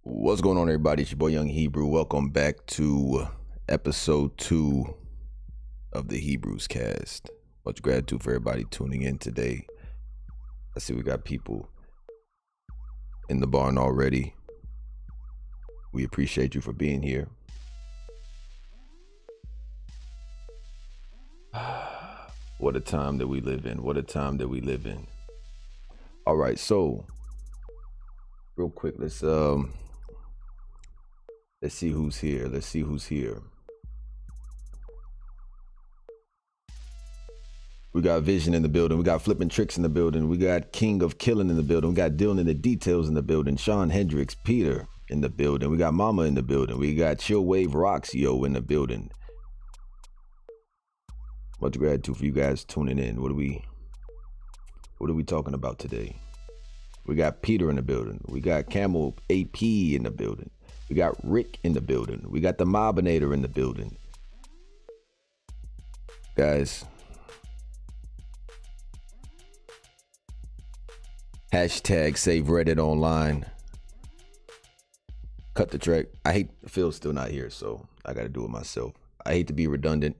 What's going on, everybody? It's your boy Young Hebrew. Welcome back to episode 2 of the HEBREWSCAST. Much gratitude for everybody tuning in today. I see we got people in the barn already. We appreciate you for being here. What a time that we live in. What a time that we live in. All right, so real quick, let's see who's here. Let's see who's here. We got Vision in the building. We got Flipping Tricks in the building. We got King of Killing in the building. We got Dylan in the Details in the building. Sean Hendricks, Peter in the building. We got Mama in the building. We got Chill Wave Roxio in the building. Much gratitude for you guys tuning in. What are we talking about today? We got Peter in the building. We got Camel AP in the building. We got Rick in the building. We got the Mobinator in the building. Guys, hashtag save Reddit online. Cut the track. I hate Phil's still not here, so I gotta do it myself. I hate to be redundant.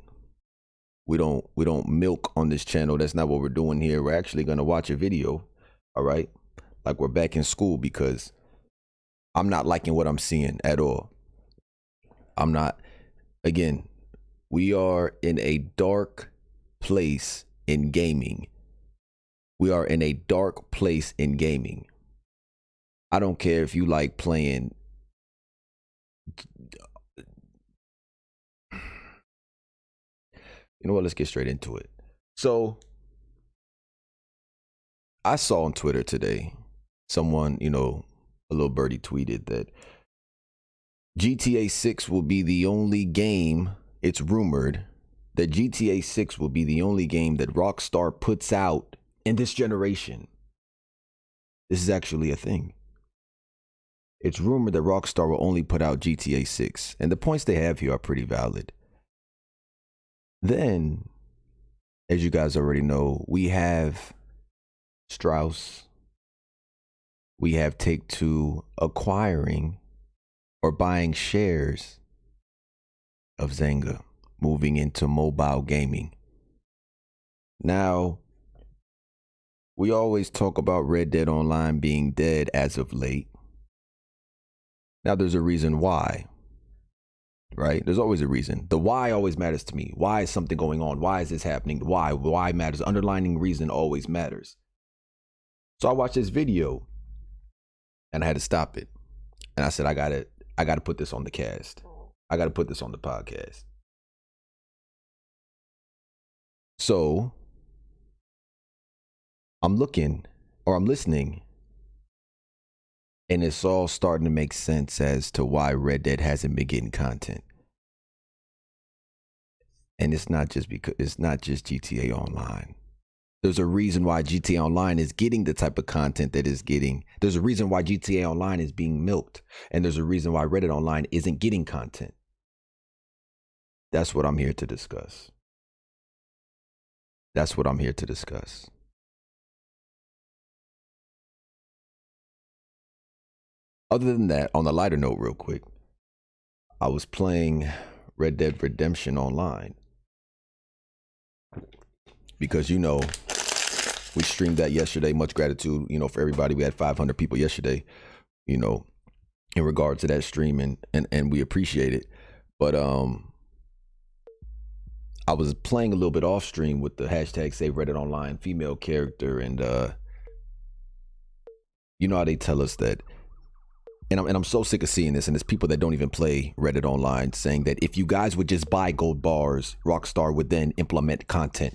We don't milk on this channel. That's not what we're doing here. We're actually gonna watch a video, all right? Like we're back in school, because I'm not liking what I'm seeing at all. I'm not. Again, we are in a dark place in gaming. We are in a dark place in gaming. I don't care if you like playing. You know what? Let's get straight into it. So I saw on Twitter today, someone, a little birdie tweeted that GTA 6 will be the only game, it's rumored that GTA 6 will be the only game that Rockstar puts out in this generation. This is actually a thing. It's rumored that Rockstar will only put out GTA 6, and the points they have here are pretty valid. Then, as you guys already know, we have Strauss. We have TakeTwo acquiring or buying shares of Zynga, moving into mobile gaming. Now, we always talk about Red Dead Online being dead as of late. Now, there's a reason why, right? There's always a reason. The why always matters to me. Why is something going on? Why is this happening? Why matters. Underlining reason always matters. So I watched this video and I had to stop it. And I said, I gotta put this on the cast. I gotta put this on the podcast. So I'm listening, and it's all starting to make sense as to why Red Dead hasn't been getting content. And it's not just GTA Online. There's a reason why GTA Online is getting the type of content that it's getting. There's a reason why GTA Online is being milked. And there's a reason why Reddit Online isn't getting content. That's what I'm here to discuss. That's what I'm here to discuss. Other than that, on a lighter note real quick, I was playing Red Dead Redemption Online. Because, we streamed that yesterday. Much gratitude, for everybody. We had 500 people yesterday, in regard to that stream, and we appreciate it. But I was playing a little bit off stream with the hashtag Save Reddit Online female character, and you know how they tell us that, and I'm so sick of seeing this, and there's people that don't even play Reddit Online saying that if you guys would just buy gold bars, Rockstar would then implement content.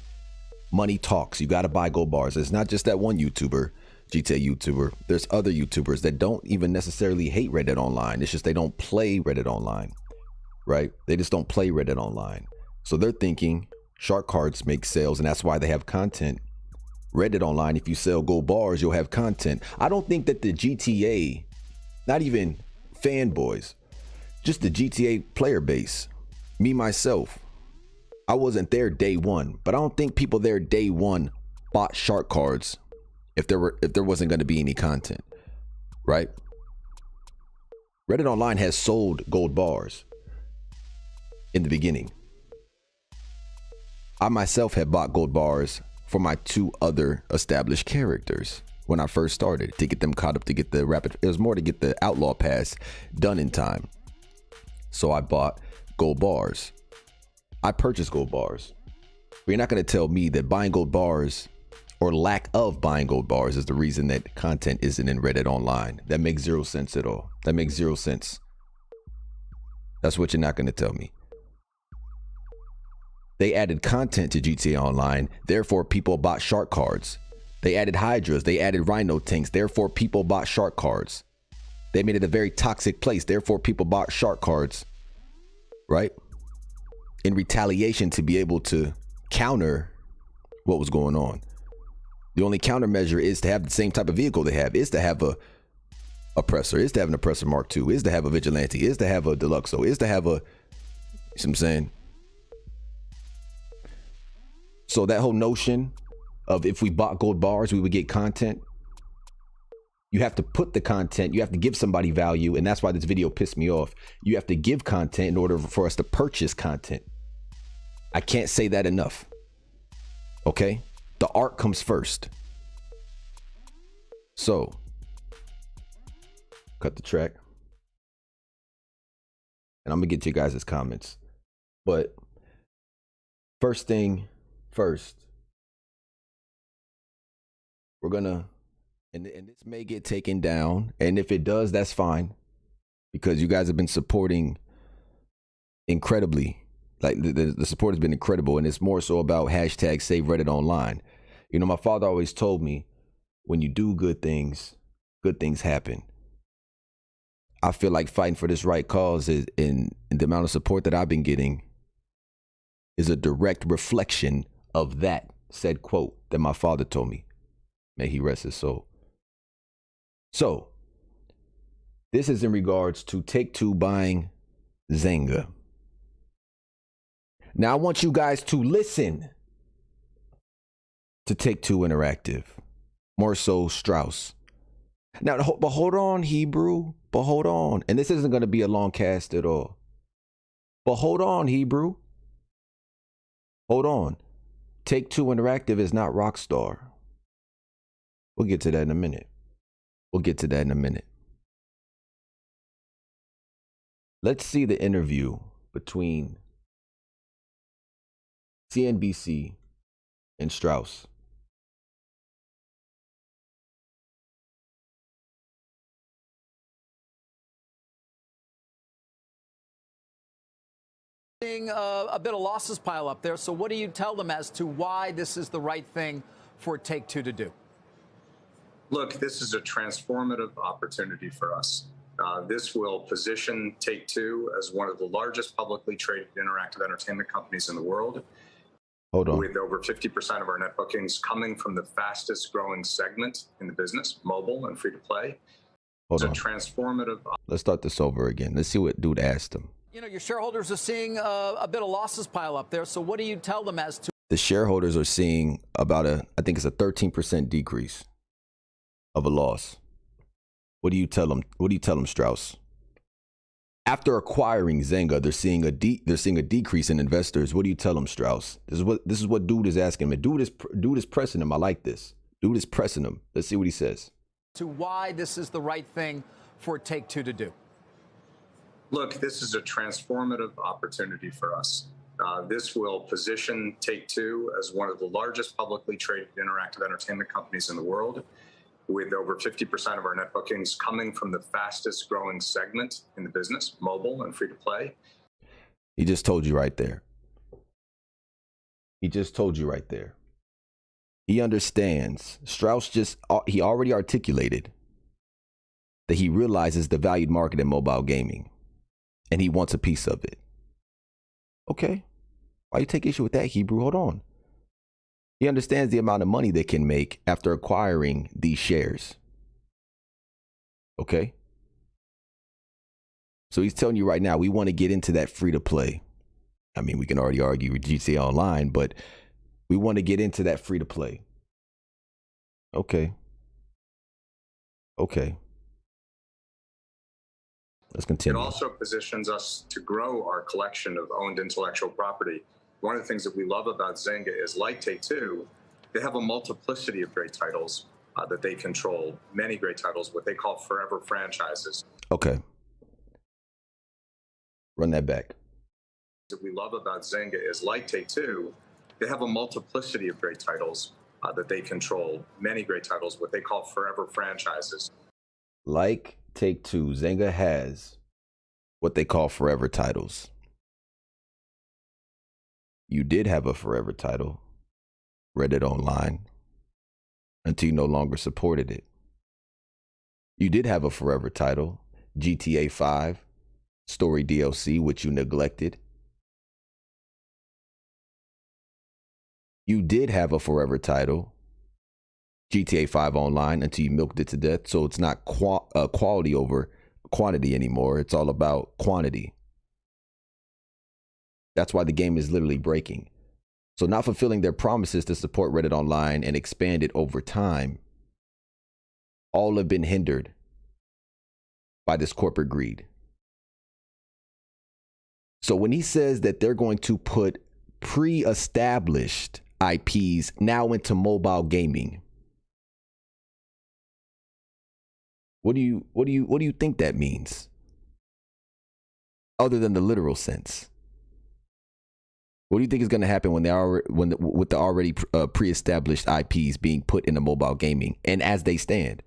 Money talks. You got to buy gold bars. It's not just that one YouTuber, GTA YouTuber. There's other YouTubers that don't even necessarily hate Reddit Online. It's just they don't play Reddit Online, right? They just don't play Reddit Online. So they're thinking shark cards make sales, and that's why they have content. Reddit Online, if you sell gold bars, you'll have content. I don't think that the GTA, not even fanboys, just the GTA player base, me, myself, I wasn't there day one, but I don't think people there day one bought shark cards if there wasn't going to be any content, right? Reddit Online has sold gold bars in the beginning. I myself had bought gold bars for my 2 other established characters when I first started, to get them caught up, to get the rapid. It was more to get the outlaw pass done in time. So I bought gold bars. I purchased gold bars. But you're not going to tell me that buying gold bars or lack of buying gold bars is the reason that content isn't in Reddit Online. That makes 0 sense at all. That makes 0 sense. That's what you're not going to tell me. They added content to GTA Online, therefore people bought shark cards. They added hydras, they added rhino tanks, therefore people bought shark cards. They made it a very toxic place, therefore people bought shark cards, right? In retaliation to be able to counter what was going on. The only countermeasure is to have the same type of vehicle they have, is to have a oppressor, is to have an oppressor Mark II, is to have a vigilante, is to have a deluxo, is to have a, you see what I'm saying? So that whole notion of if we bought gold bars, we would get content. You have to put the content, you have to give somebody value. And that's why this video pissed me off. You have to give content in order for us to purchase content. I can't say that enough. Okay. The art comes first. So cut the track. And I'm gonna get to you guys' comments. But first thing first, we're gonna, and this may get taken down, and if it does, that's fine, because you guys have been supporting incredibly. Like the support has been incredible, and it's more so about hashtag save Reddit Online. You know, my father always told me, when you do good things happen. I feel like fighting for this right cause is, in the amount of support that I've been getting, is a direct reflection of that said quote that my father told me. May he rest his soul. So this is in regards to TakeTwo buying Zynga. Now I want you guys to listen to TakeTwo Interactive, more so Strauss. Now, but hold on, Hebrew, but hold on. And this isn't going to be a long cast at all. But hold on, Hebrew. Hold on. TakeTwo Interactive is not Rockstar. We'll get to that in a minute. We'll get to that in a minute. Let's see the interview between CNBC and Strauss. A bit of losses pile up there. So what do you tell them as to why this is the right thing for TakeTwo to do? Look, this is a transformative opportunity for us. This will position TakeTwo as one of the largest publicly traded interactive entertainment companies in the world. Hold on. With over 50% of our net bookings coming from the fastest growing segment in the business, mobile and free to play. Hold on. It's a transformative. Let's start this over again. Let's see what dude asked him. You know, your shareholders are seeing a bit of losses pile up there. So what do you tell them as to? The shareholders are seeing about I think it's a 13% decrease of a loss. What do you tell them? What do you tell them, Strauss? After acquiring Zynga, they're seeing a decrease in investors. What do you tell them, Strauss? This is what dude is asking him. Dude is pressing him. I like this. Dude is pressing him. Let's see what he says. To why this is the right thing for TakeTwo to do. Look, this is a transformative opportunity for us. This will position TakeTwo as one of the largest publicly traded interactive entertainment companies in the world, with over 50% of our net bookings coming from the fastest growing segment in the business, mobile and free to play. He just told you right there. He just told you right there. He understands. Strauss he already articulated that he realizes the valued market in mobile gaming, and he wants a piece of it. Okay. Why you take issue with that, Hebrew? Hold on. He understands the amount of money they can make after acquiring these shares. Okay. So he's telling you right now, we want to get into that free to play. I mean, we can already argue with GTA Online, but we want to get into that free to play. Okay. Okay. Let's It continue. also positions us to grow our collection of owned intellectual property. One of the things that we love about Zynga is, like Take-Two, they have a multiplicity of great titles that they control, many great titles, what they call forever franchises. Okay. Run that back. What we love about Zynga is, like Take-Two, they have a multiplicity of great titles that they control, many great titles, what they call forever franchises. Like Take-Two, Zynga has what they call forever titles. You did have a forever title, Red Dead Online, until you no longer supported it. You did have a forever title, GTA 5, Story DLC, which you neglected. You did have a forever title, GTA 5 Online, until you milked it to death. So it's not quality over quantity anymore. It's all about quantity. That's why the game is literally breaking. So not fulfilling their promises to support Reddit Online and expand it over time, all have been hindered by this corporate greed. So when he says that they're going to put pre-established IPs now into mobile gaming, what do you think that means? Other than the literal sense. What do you think is going to happen when with the already pre-established IPs being put into mobile gaming and as they stand?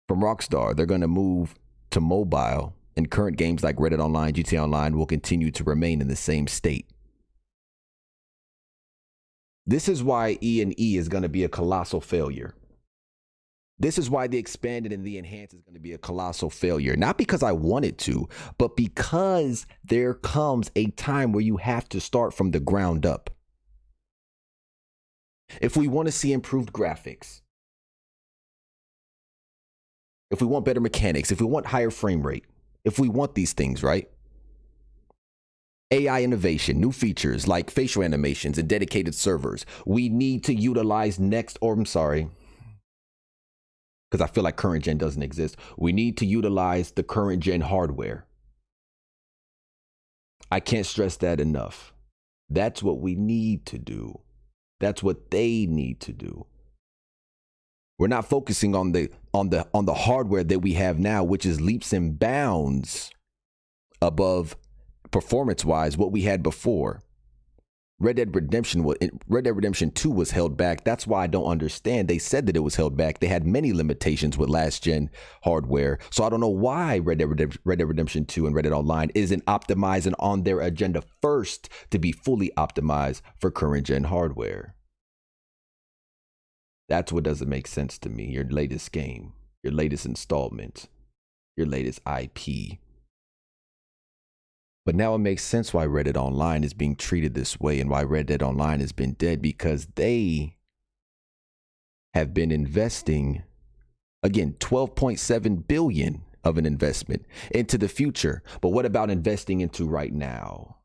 From Rockstar, they're going to move to mobile, and current games like Reddit Online, GTA Online will continue to remain in the same state. This is why E&E is going to be a colossal failure. This is why the expanded and the enhanced is going to be a colossal failure. Not because I wanted to, but because there comes a time where you have to start from the ground up. If we want to see improved graphics, if we want better mechanics, if we want higher frame rate, if we want these things, right? AI innovation, new features like facial animations and dedicated servers. We need to utilize because I feel like current gen doesn't exist. We need to utilize the current gen hardware. I can't stress that enough. That's what we need to do. That's what they need to do. We're not focusing on the hardware that we have now, which is leaps and bounds above performance-wise what we had before. Red Dead Redemption 2 was held back. That's why I don't understand. They said that it was held back. They had many limitations with last gen hardware. So I don't know why Red Dead Redemption 2 and Red Dead Online isn't optimizing on their agenda first to be fully optimized for current gen hardware. That's what doesn't make sense to me. Your latest game, your latest installment, your latest IP. But now it makes sense why Reddit Online is being treated this way and why Red Dead Online has been dead, because they have been investing, again, 12.7 billion of an investment into the future. But what about investing into right now?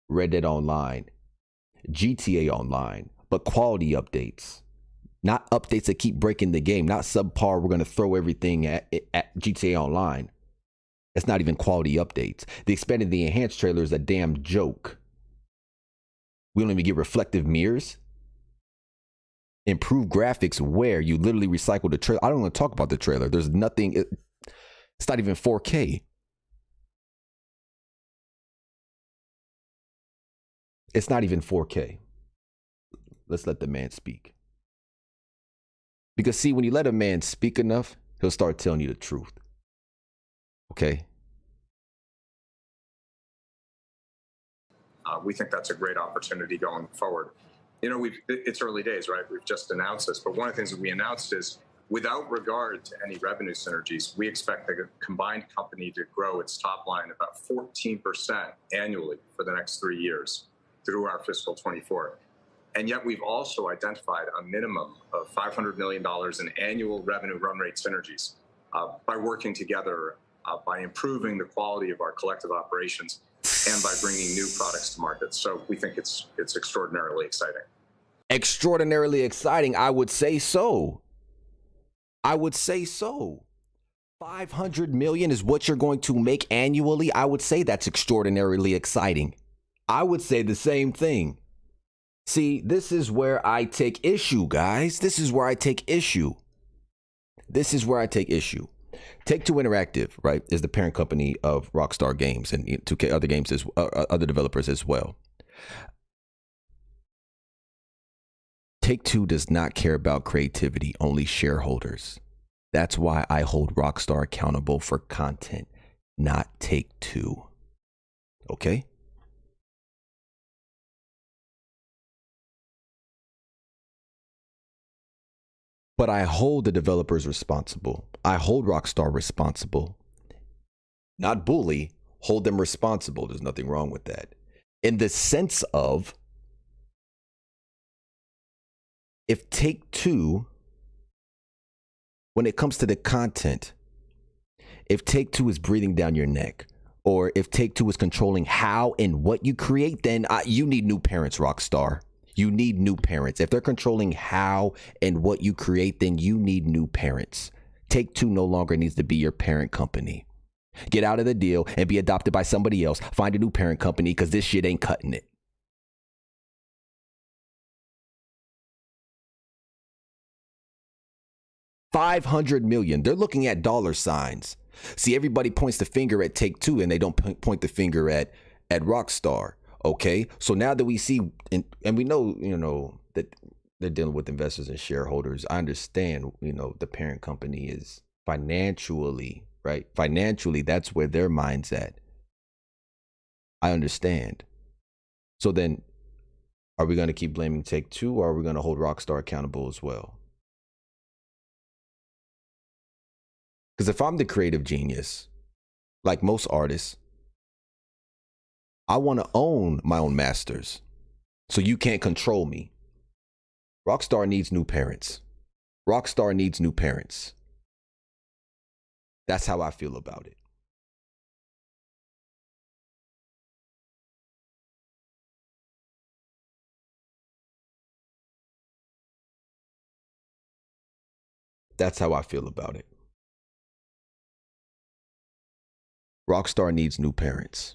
Red Dead Online, GTA Online, but quality updates. Not updates that keep breaking the game, not subpar, we're going to throw everything at GTA Online. That's not even quality updates. The expanded the enhanced trailer is a damn joke. We don't even get reflective mirrors. Improved graphics where you literally recycle the trailer. I don't want to talk about the trailer. There's nothing. It's not even 4K. It's not even 4K. Let's let the man speak. Because see, when you let a man speak enough, he'll start telling you the truth. Okay. We think that's a great opportunity going forward. You know, it's early days, right? We've just announced this, but one of the things that we announced is, without regard to any revenue synergies, we expect the combined company to grow its top line about 14% annually for the next 3 years through our fiscal 24. And yet we've also identified a minimum of $500 million in annual revenue run rate synergies by working together, by improving the quality of our collective operations, and by bringing new products to market. So we think it's extraordinarily exciting. Extraordinarily exciting. I would say so. I would say so. $500 million is what you're going to make annually. I would say that's extraordinarily exciting. I would say the same thing. See, this is where I take issue, guys. This is where I take issue. Take-Two Interactive, right, is the parent company of Rockstar Games and 2K other games as other developers as well. Take-Two does not care about creativity, only shareholders. That's why I hold Rockstar accountable for content, not Take-Two. Okay? But I hold the developers responsible. I hold Rockstar responsible. Not bully, hold them responsible. There's nothing wrong with that. In the sense of, if Take-Two, when it comes to the content, if Take-Two is breathing down your neck, or if Take-Two is controlling how and what you create, then you need new parents, Rockstar. You need new parents. If they're controlling how and what you create, then you need new parents. Take-Two no longer needs to be your parent company. Get out of the deal and be adopted by somebody else. Find a new parent company because this shit ain't cutting it. $500 million. They're looking at dollar signs. See, everybody points the finger at Take-Two and they don't point the finger at Rockstar. Okay, so now that we see and we know, that they're dealing with investors and shareholders, I understand, the parent company is financially, right? Financially, that's where their mind's at. I understand. So then, are we going to keep blaming Take-Two, or are we going to hold Rockstar accountable as well? Because if I'm the creative genius, like most artists, I want to own my own masters, so you can't control me. Rockstar needs new parents. Rockstar needs new parents. That's how I feel about it. That's how I feel about it. Rockstar needs new parents.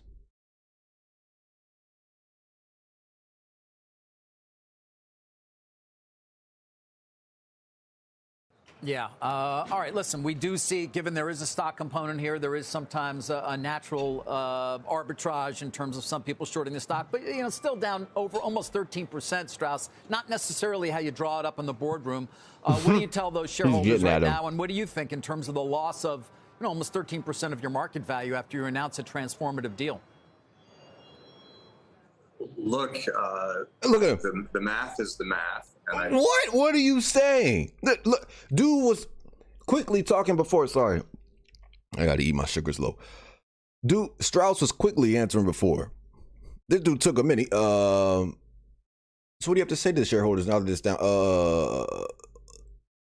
Yeah. All right. Listen, we do see, given there is a stock component here, there is sometimes a natural arbitrage in terms of some people shorting the stock. But, still down over almost 13%, Strauss. Not necessarily how you draw it up in the boardroom. What do you tell those shareholders right now? And what do you think in terms of the loss of almost 13% of your market value after you announce a transformative deal? Look at him. The math is the math. And What are you saying? Look, dude was quickly talking before. Sorry, I got to eat my sugars low. Dude, Strauss was quickly answering before. This dude took a minute. So what do you have to say to the shareholders now that it's down?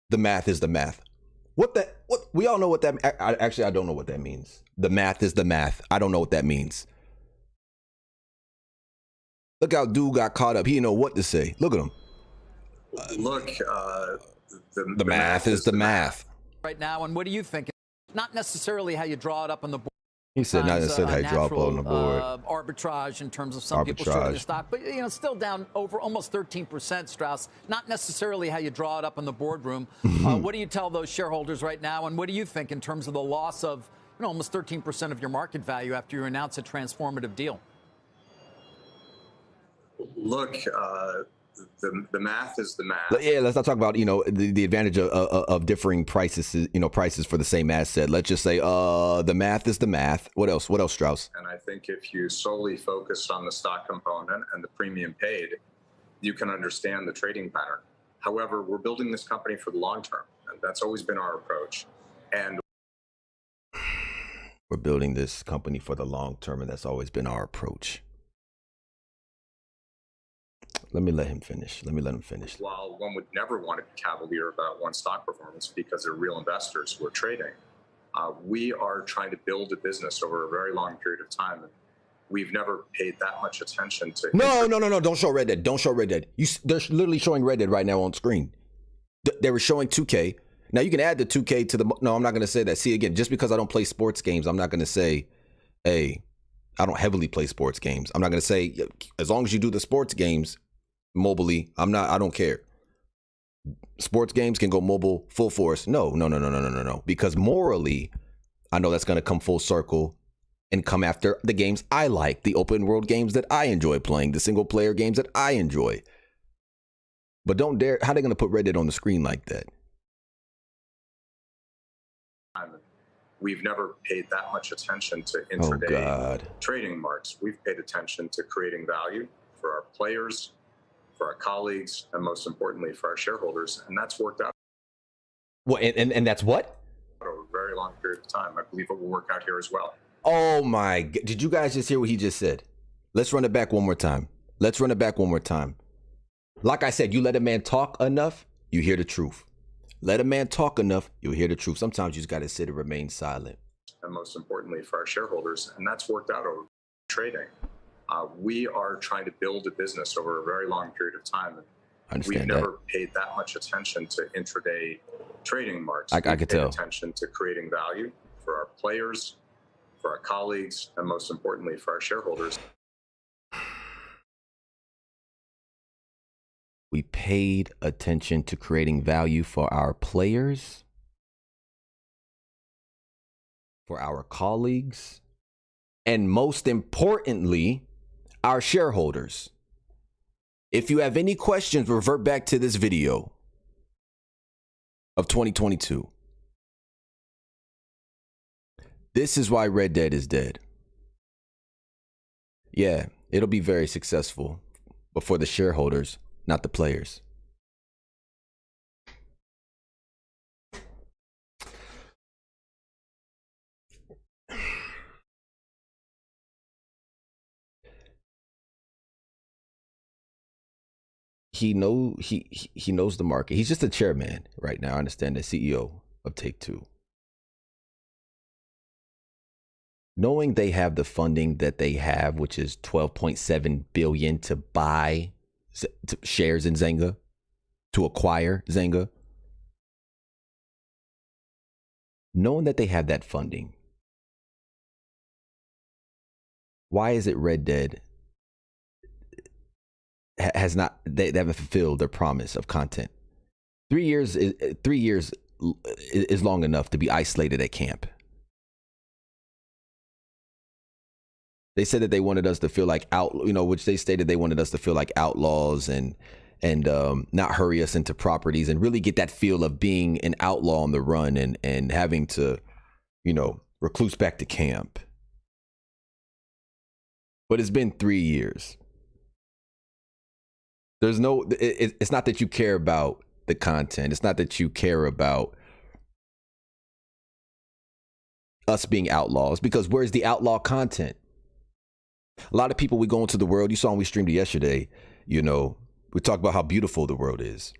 The math is the math. What we all know what that. I don't know what that means. The math is the math. I don't know what that means. Look how dude got caught up. He didn't know what to say. Look at him. The math is the math. Right now, and what do you think? Not necessarily how you draw it up on the board. He said not necessarily how you draw it up on the board. Arbitrage in terms of some people shorting the stock. But, still down over almost 13%, Strauss. Not necessarily how you draw it up in the boardroom. What do you tell those shareholders right now? And what do you think in terms of the loss of almost 13% of your market value after you announce a transformative deal? The math is the math. Yeah, let's not talk about the advantage of differing prices, prices for the same asset. Let's just say the math is the math. What else, Strauss? And I think if you solely focus on the stock component and the premium paid, you can understand the trading pattern. However, we're building this company for the long term, and that's always been our approach. And we're building this company for the long term, and that's always been our approach. Let me let him finish. While one would never want to be cavalier about one stock performance because they're real investors who are trading, we are trying to build a business over a very long period of time. And we've never paid that much attention to. No. Don't show Red Dead. They're literally showing Red Dead right now on screen. They were showing 2K. Now you can add the 2K to the. No, I'm not going to say that. See, again, just because I don't play sports games, I'm not going to say, hey, I don't heavily play sports games. I'm not going to say, as long as you do the sports games mobilely, I don't care. Sports games can go mobile full force. No. Because morally, I know that's going to come full circle and come after the games I like, the open world games that I enjoy playing, the single player games that I enjoy. But don't dare, how are they going to put Red Dead on the screen like that? We've never paid that much attention to intraday trading marks. We've paid attention to creating value for our players, for our colleagues, and most importantly, for our shareholders. And that's worked out. Well, and that's what? Over a very long period of time. I believe it will work out here as well. Oh my, did you guys just hear what he just said? Let's run it back one more time. Like I said, you let a man talk enough, you hear the truth. Let a man talk enough, you'll hear the truth. Sometimes you just got to sit and remain silent. And most importantly, for our shareholders, and that's worked out over trading. We are trying to build a business over a very long period of time. I understand We've never paid that much attention to intraday trading marks. I could tell. Attention to creating value for our players, for our colleagues, and most importantly, for our shareholders. We paid attention to creating value for our players, for our colleagues, and most importantly, our shareholders. If you have any questions, revert back to this video of 2022. This is why Red Dead is dead. Yeah, it'll be very successful, but for the shareholders, not the players. He knows the market. He's just a chairman right now. I understand, the CEO of TakeTwo. Knowing they have the funding that they have, which is $12.7 billion to buy shares in Zynga, to acquire Zynga. Knowing that they have that funding, why is it Red Dead has not, they haven't fulfilled their promise of content? 3 years is long enough to be isolated at camp. They said that they wanted us to feel like which they stated they wanted us to feel like outlaws and not hurry us into properties and really get that feel of being an outlaw on the run and having to, recluse back to camp. But it's been 3 years. It's not that you care about the content. It's not that you care about us being outlaws, because where's the outlaw content? A lot of people, we go into the world. You saw when we streamed it yesterday, we talk about how beautiful the world is.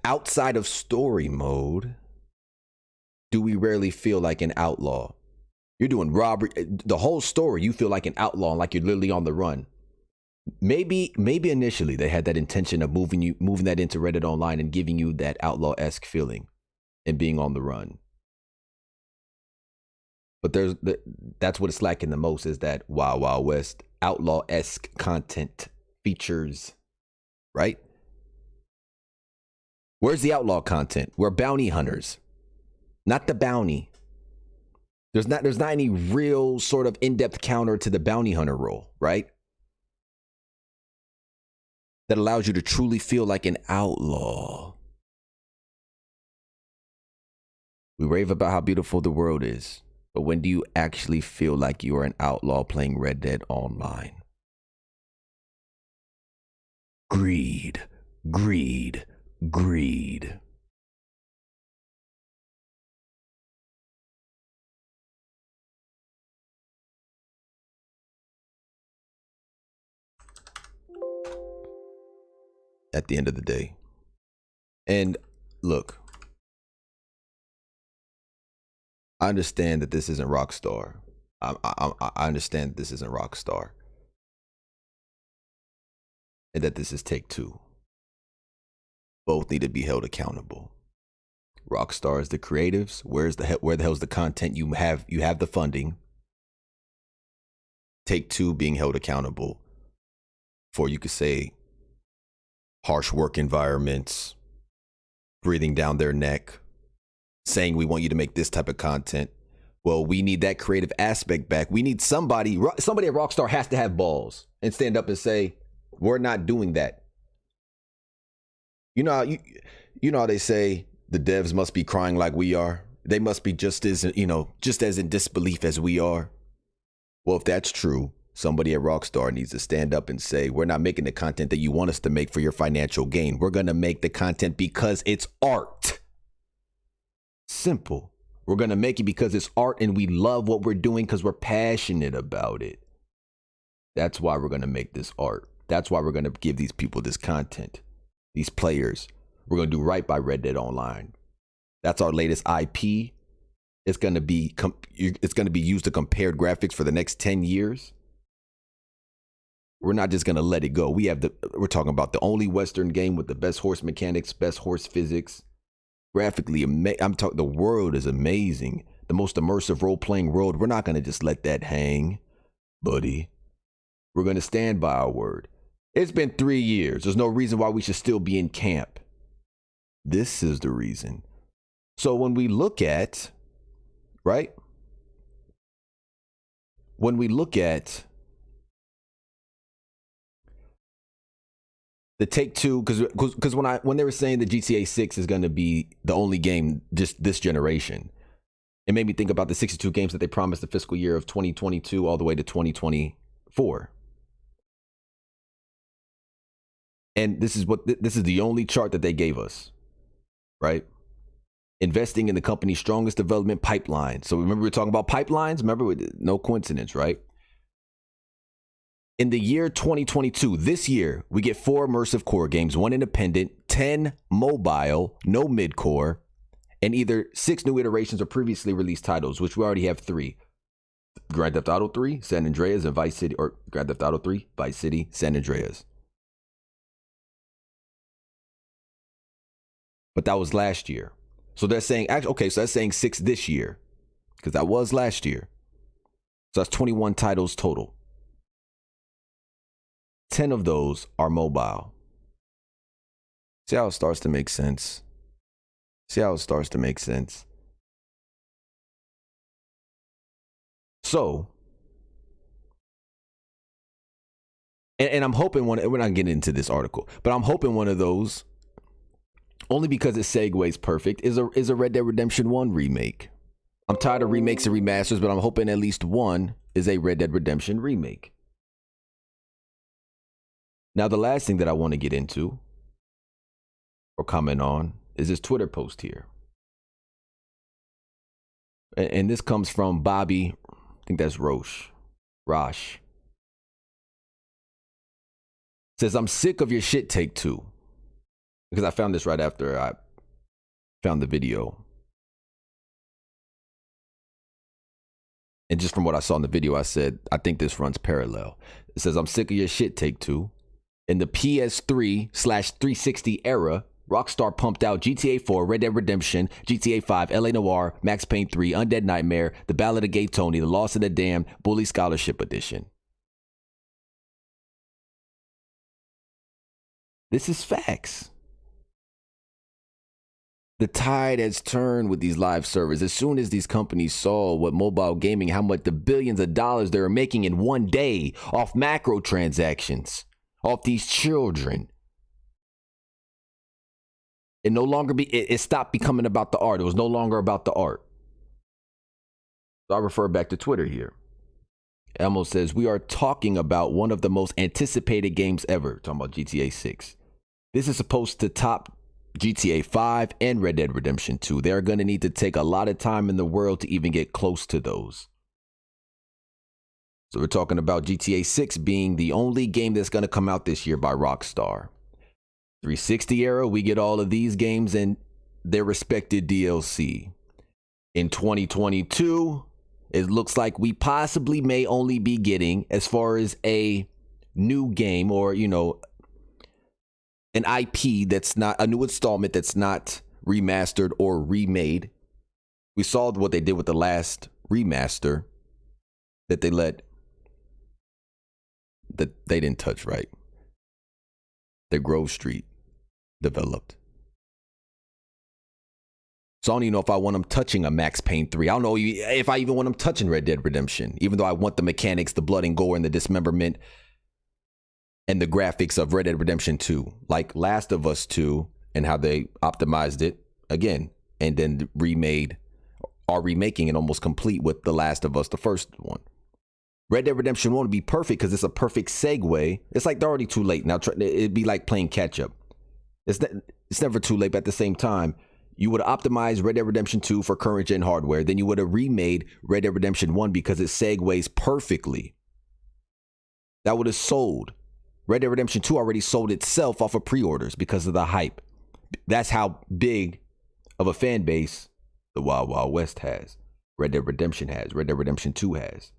Outside of story mode, do we rarely feel like an outlaw? You're doing robbery, the whole story, you feel like an outlaw, like you're literally on the run. Maybe initially they had that intention of moving that into Reddit Online and giving you that outlaw-esque feeling and being on the run. But that's what it's lacking the most, is that Wild Wild West outlaw-esque content features, right? Where's the outlaw content? We're bounty hunters, not the bounty. There's not any real sort of in-depth counter to the bounty hunter role, right? That allows you to truly feel like an outlaw. We rave about how beautiful the world is, but when do you actually feel like you are an outlaw playing Red Dead Online? Greed, greed, greed. At the end of the day. And look, I understand that this isn't Rockstar. I understand that this isn't Rockstar. And that this is TakeTwo. Both need to be held accountable. Rockstar is the creatives. Where the hell's the content? You have the funding. Take-Two being held accountable for, you could say, harsh work environments, breathing down their neck, saying we want you to make this type of content. Well, we need that creative aspect back. We need somebody at Rockstar has to have balls and stand up and say, we're not doing that. You know how they say the devs must be crying like we are. They must be just as in disbelief as we are. Well, if that's true, somebody at Rockstar needs to stand up and say, we're not making the content that you want us to make for your financial gain. We're going to make the content because it's art. Simple. We're going to make it because it's art and we love what we're doing because we're passionate about it. That's why we're going to make this art. That's why we're going to give these people this content, these players. We're going to do right by Red Dead Online. That's our latest IP. It's going to be used to compare graphics for the next 10 years. We're not just going to let it go. We're talking about the only Western game with the best horse mechanics, best horse physics. Graphically, the world is amazing. The most immersive role-playing world. We're not going to just let that hang, buddy. We're going to stand by our word. It's been 3 years. There's no reason why we should still be in camp. This is the reason. So when we look at, right? When we look at the Take-Two, because when they were saying that GTA 6 is going to be the only game just this generation, it made me think about the 62 games that they promised the fiscal year of 2022 all the way to 2024. And this is the only chart that they gave us, right? Investing in the company's strongest development pipeline. So remember we were talking about pipelines? Remember, no coincidence, right? In the year 2022, this year, we get 4 immersive core games, 1 independent, 10 mobile, no mid-core, and either 6 new iterations or previously released titles, which we already have 3. Grand Theft Auto 3, San Andreas, and Vice City, or Grand Theft Auto 3, Vice City, San Andreas. But that was last year. So they're saying, okay, so that's saying 6 this year, because that was last year. So that's 21 titles total. 10 of those are mobile. See how it starts to make sense? So, and I'm hoping we're not getting into this article, but I'm hoping one of those, only because it segues perfect, is a Red Dead Redemption 1 remake. I'm tired of remakes and remasters, but I'm hoping at least one is a Red Dead Redemption remake. Now, the last thing that I want to get into or comment on is this Twitter post here. And this comes from Bobby, I think that's Rosh. Says, I'm sick of your shit, Take-Two. Because I found this right after I found the video. And just from what I saw in the video, I said, I think this runs parallel. It says, I'm sick of your shit, Take-Two. In the PS3/360 era, Rockstar pumped out GTA 4, Red Dead Redemption, GTA 5, LA Noire, Max Payne 3, Undead Nightmare, The Ballad of Gay Tony, The Lost and the Damned, Bully Scholarship Edition. This is facts. The tide has turned with these live servers. As soon as these companies saw what mobile gaming, how much the billions of dollars they were making in one day off macro transactions, off these children, it stopped becoming about the art. It was no longer about the art. So I refer back to Twitter here. Elmo says, we are talking about one of the most anticipated games ever. Talking about GTA 6. This is supposed to top GTA 5 and Red Dead Redemption 2. They're going to need to take a lot of time in the world to even get close to those. So we're talking about GTA 6 being the only game that's going to come out this year by Rockstar. 360 era, we get all of these games and their respected DLC. In 2022, it looks like we possibly may only be getting, as far as a new game or, an IP that's not a new installment that's not remastered or remade. We saw what they did with the last remaster that they didn't touch right. That Grove Street developed. So I don't even know if I want them touching a Max Payne 3. I don't know if I even want them touching Red Dead Redemption, even though I want the mechanics, the blood and gore and the dismemberment and the graphics of Red Dead Redemption 2, like Last of Us 2 and how they optimized it again and then are remaking it almost complete with The Last of Us, the first one. Red Dead Redemption 1 would be perfect because it's a perfect segue. It's like they're already too late. Now, it'd be like playing catch up. It's never too late, but at the same time, you would have optimized Red Dead Redemption 2 for current gen hardware. Then you would have remade Red Dead Redemption 1 because it segues perfectly. That would have sold. Red Dead Redemption 2 already sold itself off of pre-orders because of the hype. That's how big of a fan base the Wild Wild West has. Red Dead Redemption has. Red Dead Redemption 2 has.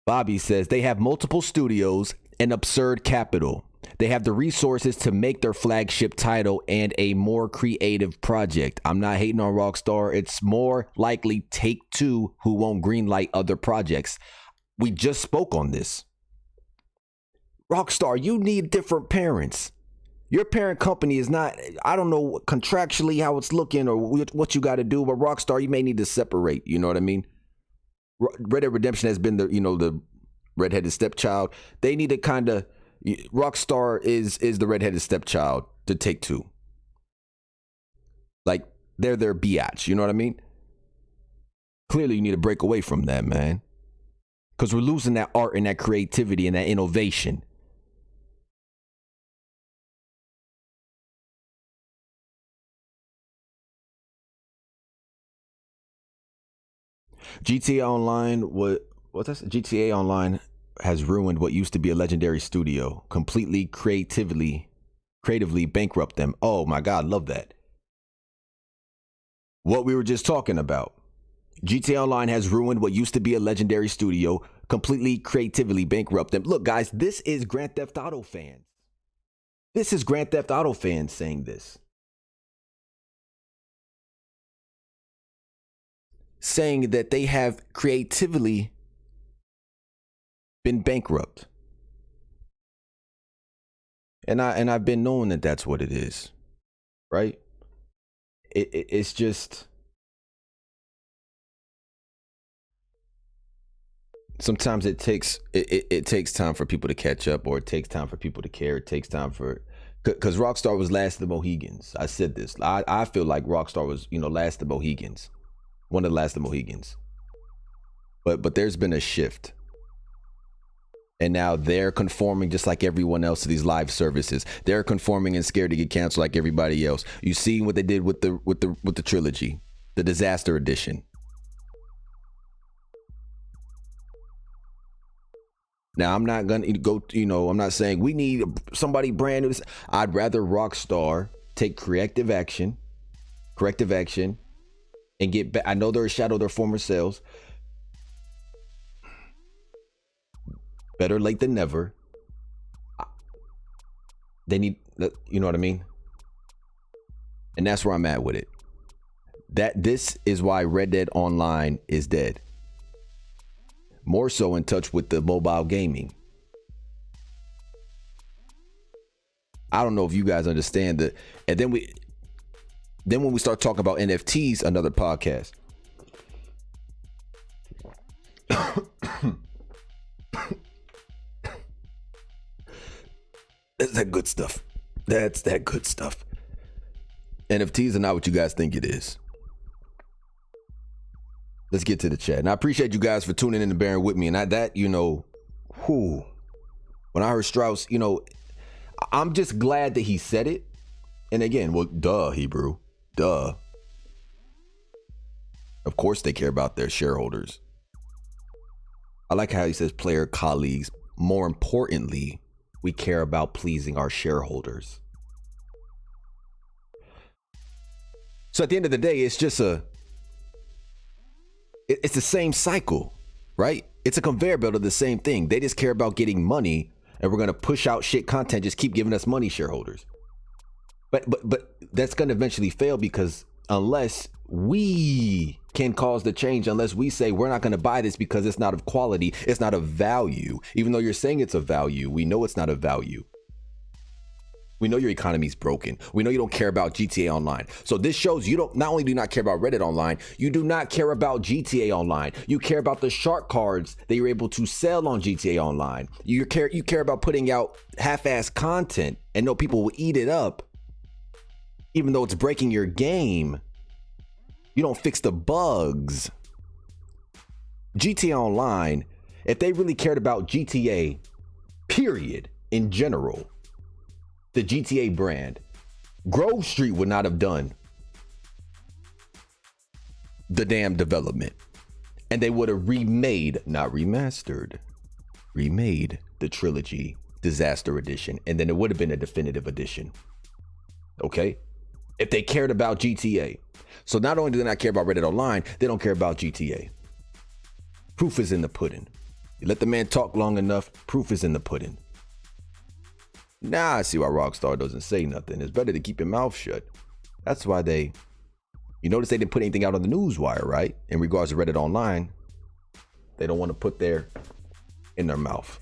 Bobby says they have multiple studios and absurd capital. They have the resources to make their flagship title and a more creative project. I'm not hating on Rockstar. It's more likely Take-Two who won't greenlight other projects. We just spoke on this. Rockstar, you need different parents. Your parent company is not, I don't know contractually how it's looking or what you got to do, but Rockstar, you may need to separate. You know what I mean? Red Dead Redemption has been the redheaded stepchild. They need to kind of, Rockstar is the redheaded stepchild to Take-Two. Like, they're their biatch, you know what I mean? Clearly, you need to break away from that, man. Because we're losing that art and that creativity and that innovation. GTA Online, GTA Online has ruined what used to be a legendary studio. Completely creatively bankrupt them. Oh my God, love that. What we were just talking about. GTA Online has ruined what used to be a legendary studio. Completely creatively bankrupt them. Look, guys, this is Grand Theft Auto fans. This is Grand Theft Auto fans saying this. Saying that they have creatively been bankrupt. And I've been knowing that that's what it is. Right? It's just sometimes it takes time for people to catch up, or it takes time for people to care. It takes time for, because Rockstar was last of the Mohegans. I said this. I feel like Rockstar was, last of the Mohegans. One of the last of the Mohegans. But there's been a shift. And now they're conforming just like everyone else to these live services. They're conforming and scared to get canceled like everybody else. You see what they did with the trilogy, the Disaster Edition. Now I'm not gonna go, I'm not saying we need somebody brand new. I'd rather Rockstar take corrective action and get back. I know they're a shadow of their former selves. Better late than never. They need, you know what I mean? And that's where I'm at with it. This is why Red Dead Online is dead. More so in touch with the mobile gaming. I don't know if you guys understand that. And then when we start talking about NFTs, another podcast. That's that good stuff. That's that good stuff. NFTs are not what you guys think it is. Let's get to the chat. And I appreciate you guys for tuning in and bearing with me. And when I heard Strauss, I'm just glad that he said it. And again, well, duh, Hebrew. Duh. Of course they care about their shareholders. I like how he says player colleagues. More importantly, we care about pleasing our shareholders. So at the end of the day, it's just it's the same cycle, right? It's a conveyor belt of the same thing. They just care about getting money, and we're going to push out shit content, just keep giving us money, shareholders. But that's going to eventually fail, because unless we can cause the change, unless we say we're not going to buy this because it's not of quality, it's not of value, even though you're saying it's of value, we know it's not of value. We know your economy's broken. We know you don't care about GTA Online. So this shows you don't, not only do you not care about Reddit Online, you do not care about GTA Online. You care about the shark cards that you're able to sell on GTA Online. You care about putting out half-assed content and know people will eat it up, even though it's breaking your game. You don't fix the bugs. GTA Online, if they really cared about GTA, period, in general, the GTA brand, Grove Street would not have done the damn development. And they would have remade, not remastered, remade the trilogy Disaster Edition. And then it would have been a definitive edition. Okay? If they cared about GTA. So not only do they not care about Reddit Online, they don't care about GTA. Proof is in the pudding. You let the man talk long enough, proof is in the pudding. Now I see why Rockstar doesn't say nothing. It's better to keep your mouth shut. That's why you notice they didn't put anything out on the newswire, right? In regards to Reddit Online, they don't want to put in their mouth.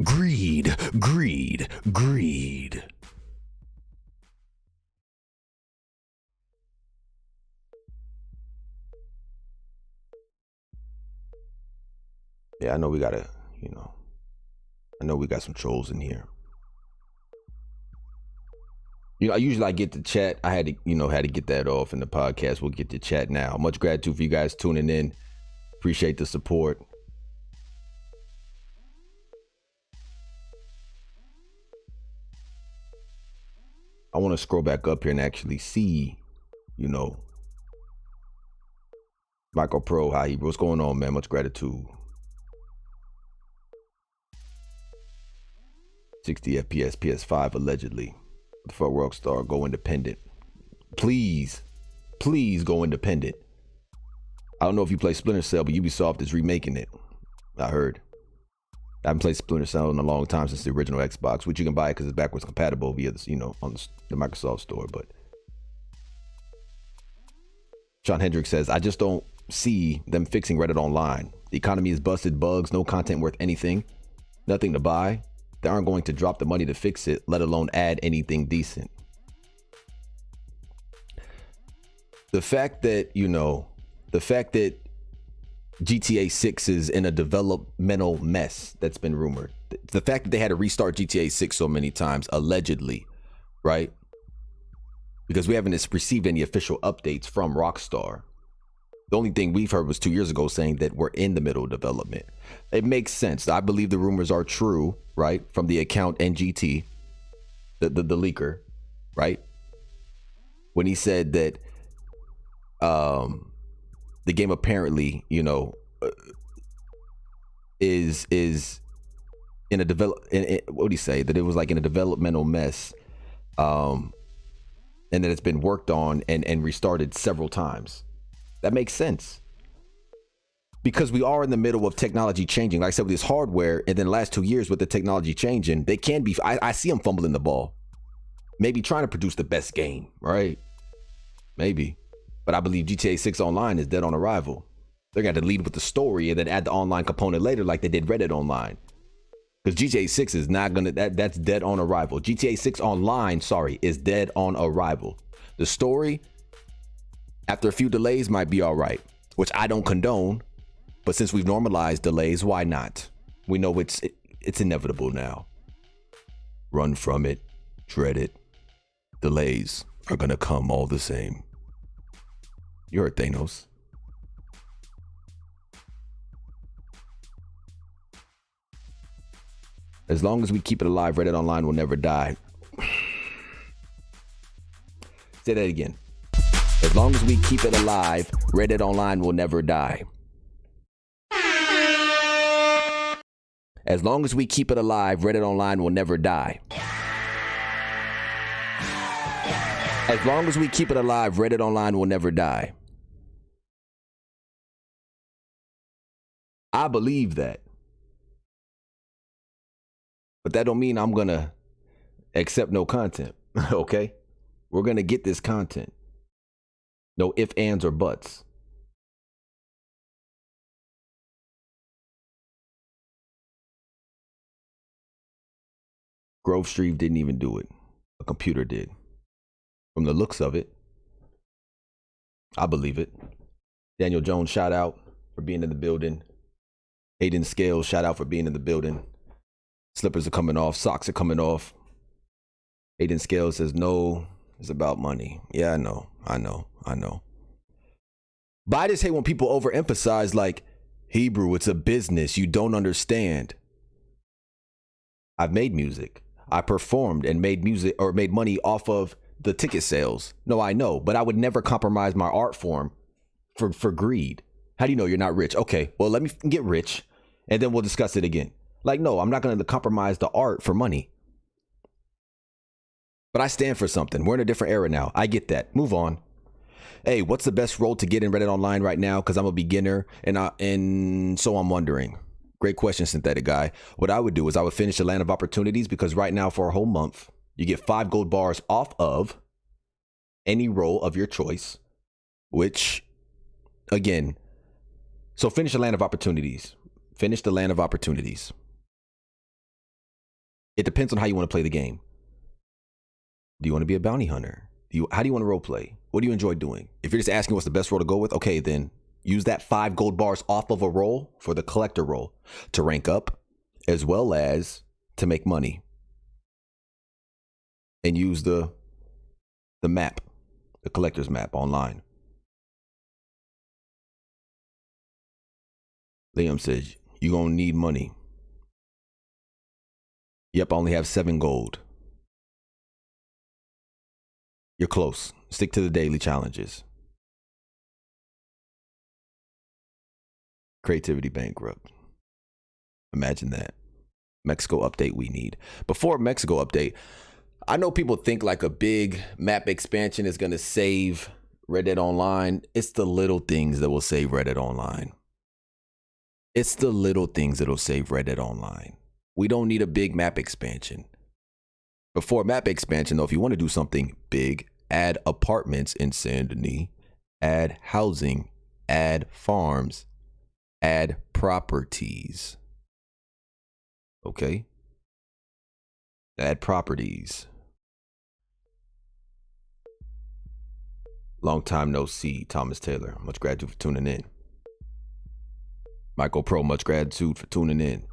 Greed, greed, greed. Yeah, I know we gotta, I know we got some trolls in here. I usually get the chat. I had to get that off in the podcast. We'll get to chat now. Much gratitude for you guys tuning in. Appreciate the support. I want to scroll back up here and actually see, Michael Pro, hi, what's going on, man? Much gratitude. 60 FPS, PS5 allegedly. For Rockstar, go independent. Please go independent. I don't know if you play Splinter Cell, but Ubisoft is remaking it. I heard. I haven't played Splinter Cell in a long time, since the original Xbox, which you can buy because it's backwards compatible via on the Microsoft store. But Sean Hendricks says, I just don't see them fixing Reddit Online. The economy is busted, bugs, no content worth anything, nothing to buy. They aren't going to drop the money to fix it, let alone add anything decent. The fact that GTA 6 is in a developmental mess that's been rumored. The fact that they had to restart GTA 6 so many times, allegedly, right? Because we haven't received any official updates from Rockstar. The only thing we've heard was 2 years ago saying that we're in the middle of development. It makes sense. I believe the rumors are true, right? From the account NGT, the leaker, right? When he said that the game apparently, is in a what would he say? That it was like in a developmental mess, and that it's been worked on and restarted several times. That makes sense. Because we are in the middle of technology changing. Like I said, with this hardware, and then the last 2 years with the technology changing, they can be, I see them fumbling the ball. Maybe trying to produce the best game, right? Maybe. But I believe GTA 6 Online is dead on arrival. They're going to lead with the story and then add the online component later like they did Reddit Online. Because GTA 6 is not going to, that's dead on arrival. GTA 6 Online, is dead on arrival. The story, after a few delays, might be all right, which I don't condone. But since we've normalized delays, why not? We know it's inevitable now. Run from it, dread it. Delays are going to come all the same. You heard Thanos. As long as we keep it alive, Reddit Online will never die. Say that again. As long as we keep it alive, Reddit Online will never die. As long as we keep it alive, Reddit Online will never die. As long as we keep it alive, Reddit Online will never die. I believe that. But that don't mean I'm going to accept no content. Okay? We're going to get this content. No ifs, ands, or buts. Grove Street didn't even do it. A computer did. From the looks of it, I believe it. Daniel Jones, shout out for being in the building. Hayden Scales, shout out for being in the building. Slippers are coming off. Socks are coming off. Hayden Scales says, no, it's about money. Yeah, I know. But I just hate when people overemphasize like, Hebrew, it's a business. You don't understand. I've made music. I performed and made music or made money off of the ticket sales. No, I know, but I would never compromise my art form for greed. How do you know you're not rich? Okay, well, let me get rich and then we'll discuss it again. Like, no, I'm not going to compromise the art for money. But I stand for something. We're in a different era now. I get that. Move on. Hey, what's the best role to get in Reddit Online right now? Because I'm a beginner and so I'm wondering. Great question, Synthetic Guy. What I would do is I would finish the Land of Opportunities because right now for a whole month, you get 5 gold bars off of any role of your choice, which, again, so finish the Land of Opportunities. Finish the Land of Opportunities. It depends on how you want to play the game. Do you want to be a bounty hunter? How do you want to role play? What do you enjoy doing? If you're just asking what's the best role to go with, okay, then use that 5 gold bars off of a role for the collector role to rank up as well as to make money. And use the map, the collector's map online. Liam says, you're going to need money. Yep, I only have 7 gold. You're close. Stick to the daily challenges. Creativity bankrupt. Imagine that. Mexico update we need. Before Mexico update, I know people think like a big map expansion is going to save Reddit Online. It's the little things that will save Reddit Online. It's the little things that will save Reddit Online. We don't need a big map expansion. Before map expansion, though, if you want to do something big, add apartments in Saint-Denis, add housing, add farms, add properties. Okay? Add properties. Long time no see, Thomas Taylor. Much gratitude for tuning in. Michael Pro, much gratitude for tuning in.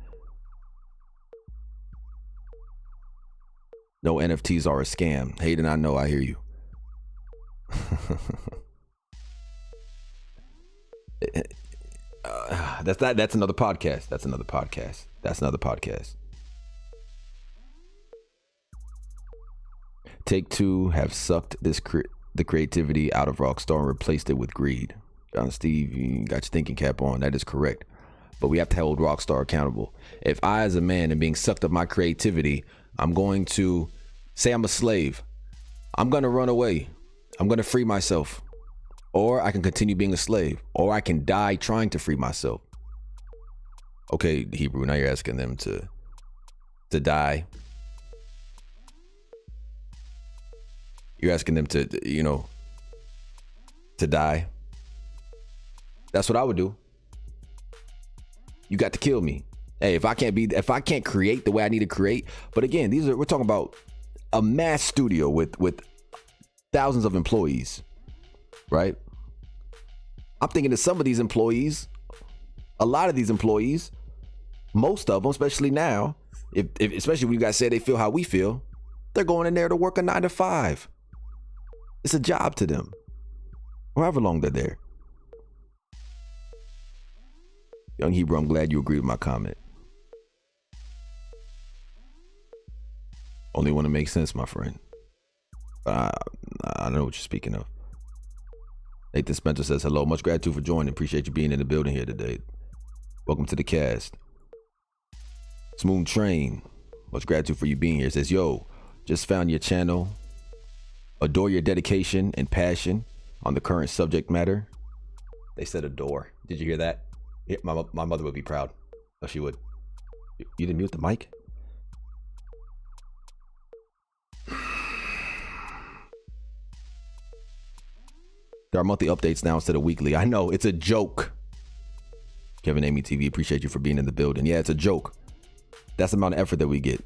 No NFTs are a scam. Hayden, I know, I hear you. That's another podcast. That's another podcast. TakeTwo have sucked the creativity out of Rockstar and replaced it with greed. John Steve, you got your thinking cap on. That is correct. But we have to hold Rockstar accountable. If I, as a man, am being sucked of my creativity, I'm going to say I'm a slave. I'm going to run away. I'm going to free myself. Or I can continue being a slave. Or I can die trying to free myself. Okay, Hebrew, now you're asking them to die. You're asking them to die. That's what I would do. You got to kill me. Hey, if I can't create the way I need to create. But again, we're talking about a mass studio with thousands of employees, right? I'm thinking that some of these employees, a lot of these employees, most of them, especially now, especially when you guys say they feel how we feel, they're going in there to work a 9 to 5. It's a job to them, however long they're there. Young Hebrew, I'm glad you agree with my comment. Only want to make sense, my friend. But I know what you're speaking of. Nathan Spencer says, hello, much gratitude for joining. Appreciate you being in the building here today. Welcome to the cast. Smooth Train, much gratitude for you being here. Says, yo, just found your channel. Adore your dedication and passion on the current subject matter. They said adore. Did you hear that? Yeah, my mother would be proud. Oh, she would. You didn't mute the mic? There are monthly updates now instead of weekly. I know, it's a joke. Kevin Amy TV, appreciate you for being in the building. Yeah, it's a joke. That's the amount of effort that we get.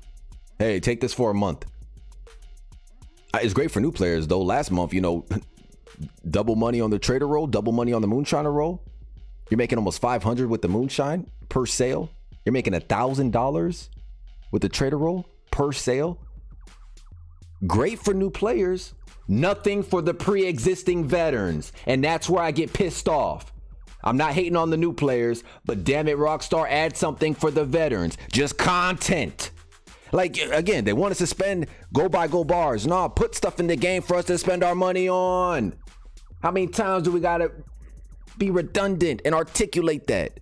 Hey, take this for a month. It's great for new players, though. Last month, you know, double money on the trader roll, double money on the moonshiner roll. You're making almost 500 with the moonshine per sale. You're making $1,000 with the trader roll per sale. Great for new players. Nothing for the pre-existing veterans. And that's where I get pissed off. I'm not hating on the new players, but damn it, Rockstar, add something for the veterans. Just content. Like, again, they want us to spend go buy gold bars. No, put stuff in the game for us to spend our money on. How many times do we gotta be redundant and articulate that?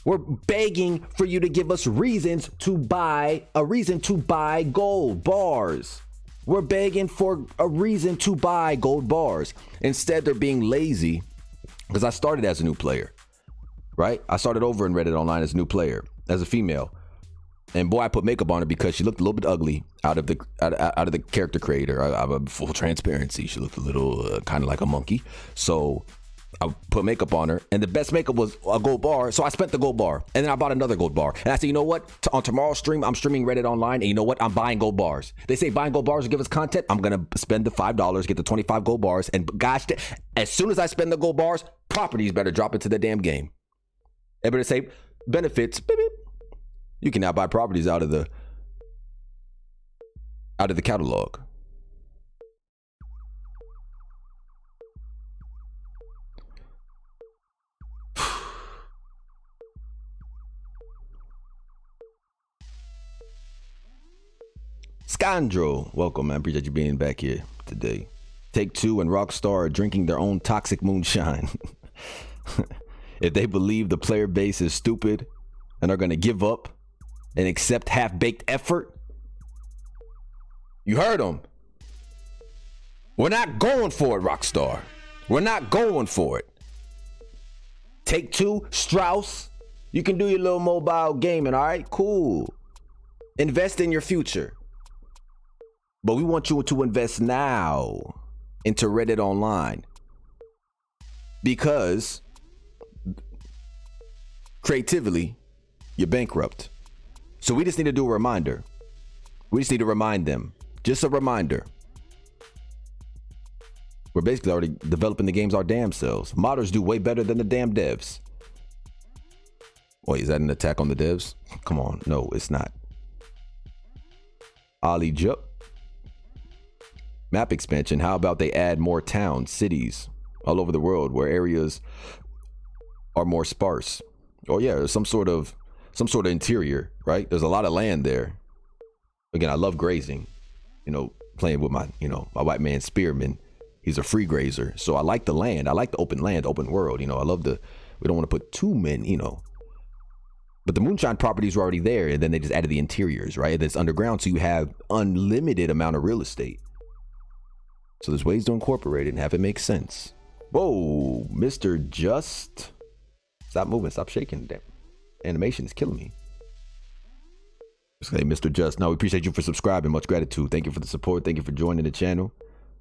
We're begging for you to give us reasons to buy gold bars. We're begging for a reason to buy gold bars. Instead, they're being lazy. Because I started as a new player, right? I started over in Reddit Online as a new player, as a female. And boy, I put makeup on her because she looked a little bit ugly out of the character creator. I have full transparency. She looked a little kind of like a monkey. So I put makeup on her, and the best makeup was a gold bar. So I spent the gold bar, and then I bought another gold bar. And I said, you know what? On tomorrow's stream, I'm streaming Reddit Online, and you know what? I'm buying gold bars. They say buying gold bars will give us content. I'm gonna spend the $5, get the 25 gold bars, and gosh, as soon as I spend the gold bars, properties better drop into the damn game. They better say benefits. Beep, beep. You can now buy properties out of the catalog. Scandro, welcome, man. Appreciate you being back here today. TakeTwo and Rockstar are drinking their own toxic moonshine. If they believe the player base is stupid and are going to give up and accept half-baked effort, you heard them. We're not going for it, Rockstar. We're not going for it. TakeTwo, Strauss, you can do your little mobile gaming, all right? Cool. Invest in your future. But we want you to invest now into Reddit Online, because creatively, you're bankrupt. So we just need to do a reminder. We just need to remind them. Just a reminder. We're basically already developing the games our damn selves. Modders do way better than the damn devs. Wait, is that an attack on the devs? Come on. No, it's not. Ali Jup. Map expansion. How about they add more towns, cities all over the world where areas are more sparse? Oh yeah, some sort of interior, right? There's a lot of land there. Again, I love grazing. You know, playing with my white man Spearman. He's a free grazer, so I like the land. I like the open land, open world. You know, I love we don't want to put too many, you know. But the moonshine properties were already there, and then they just added the interiors, right? And it's underground, so you have unlimited amount of real estate. So there's ways to incorporate it and have it make sense. Whoa, Mr. Just. Stop moving, stop shaking. Damn. Animation is killing me. Hey, Mr. Just. No, we appreciate you for subscribing. Much gratitude. Thank you for the support. Thank you for joining the channel.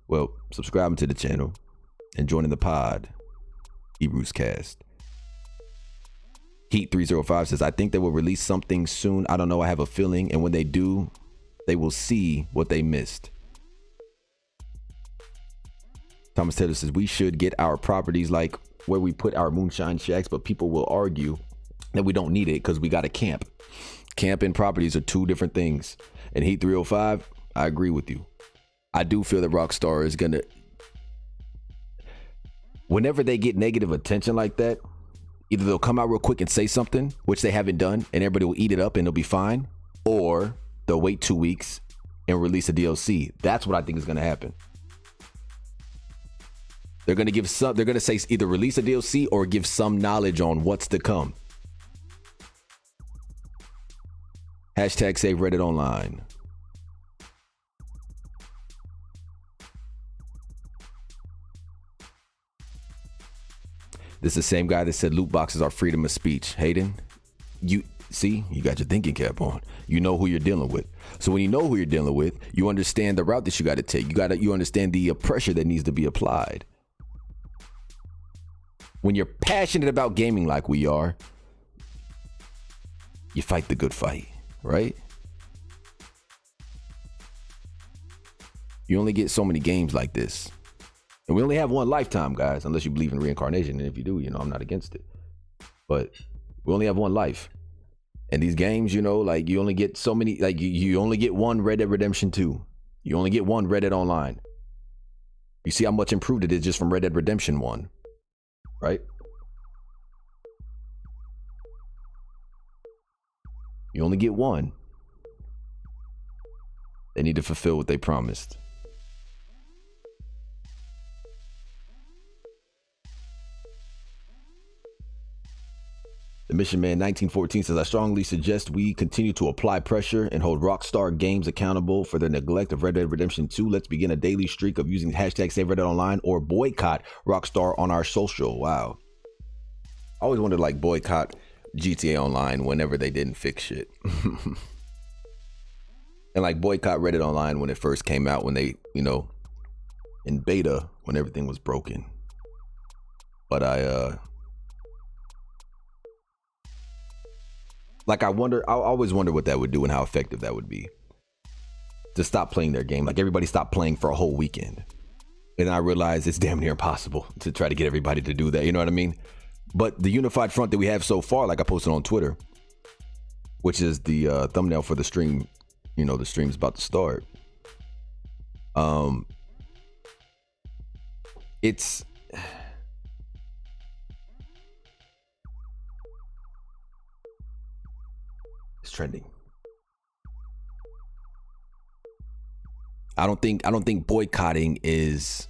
Well, subscribing to the channel and joining the pod. HEBREWSCAST. Heat305 says, I think they will release something soon. I don't know. I have a feeling. And when they do, they will see what they missed. Thomas Taylor says, we should get our properties like where we put our moonshine shacks, but people will argue that we don't need it because we got a camp. Camp and properties are two different things. And Heat 305, I agree with you. I do feel that Rockstar is going to, whenever they get negative attention like that, either they'll come out real quick and say something, which they haven't done, and everybody will eat it up and it'll be fine, or they'll wait 2 weeks and release a DLC. That's what I think is going to happen. They're going to give some, they're going to say either release a DLC or give some knowledge on what's to come. Hashtag save Reddit Online. This is the same guy that said loot boxes are freedom of speech. Hayden, you see, you got your thinking cap on. You know who you're dealing with. So when you know who you're dealing with, you understand the route that you got to take. You understand the pressure that needs to be applied. When you're passionate about gaming like we are, you fight the good fight, right? You only get so many games like this. And we only have one lifetime, guys, unless you believe in reincarnation. And if you do, I'm not against it. But we only have one life. And these games, like you only get so many, like you only get one Red Dead Redemption 2. You only get one Red Dead Online. You see how much improved it is just from Red Dead Redemption 1, right? You only get one. They need to fulfill what they promised. The Mission Man 1914 says, I strongly suggest we continue to apply pressure and hold Rockstar Games accountable for their neglect of Red Dead Redemption 2. Let's begin a daily streak of using hashtag Save Red Dead Online or boycott Rockstar on our social. Wow. I always wondered, like, boycott GTA Online whenever they didn't fix shit. And like boycott Red Dead Online when it first came out, when they, in beta, when everything was broken. But I always wonder what that would do and how effective that would be. To stop playing their game. Like everybody stopped playing for a whole weekend. And I realized it's damn near impossible to try to get everybody to do that. You know what I mean? But the unified front that we have so far, like I posted on Twitter, which is the thumbnail for the stream, the stream's about to start. It's trending. I don't think boycotting is,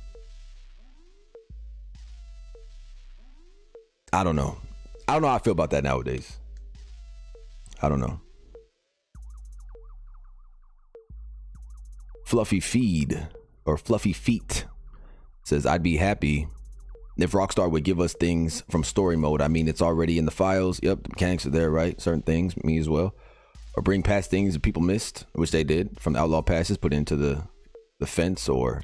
I don't know how I feel about that nowadays. I don't know. Fluffy Feed or Fluffy Feet says, I'd be happy if Rockstar would give us things from story mode. I mean, it's already in the files. Yep, the mechanics are there, right? Certain things, me as well. Or bring past things that people missed, which they did from the Outlaw passes, put into the fence, or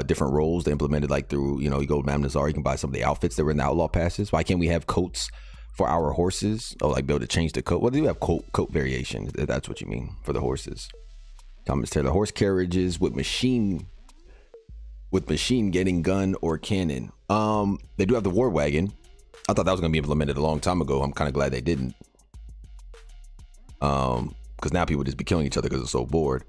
different roles they implemented, like through, you go to Mam Nazar, you can buy some of the outfits that were in the Outlaw passes. Why can't we have coats for our horses? Or like be able to change the coat? Well, they do have coat variation, if that's what you mean, for the horses. Thomas Taylor, horse carriages with machine getting gun or cannon. They do have the war wagon. I thought that was going to be implemented a long time ago. I'm kind of glad they didn't. Because now people just be killing each other because they're so bored.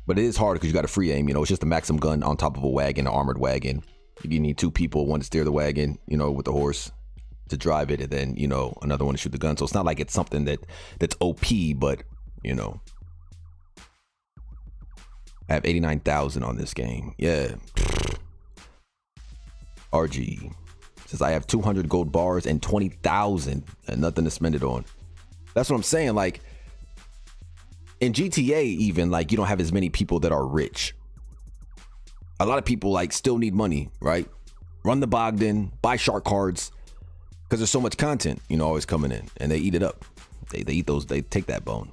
But it is hard because you got a free aim. It's just a Maxim gun on top of a wagon, an armored wagon. You need two people, one to steer the wagon, with the horse to drive it, and then, another one to shoot the gun. So it's not like it's something that's OP, but, I have 89,000 on this game. Yeah. RG says, I have 200 gold bars and 20,000 and nothing to spend it on. That's what I'm saying. Like in GTA, even, like, you don't have as many people that are rich. A lot of people like still need money, right? Run the Bogdan, buy shark cards, because there's so much content, always coming in, and they eat it up. They eat those, they take that bone.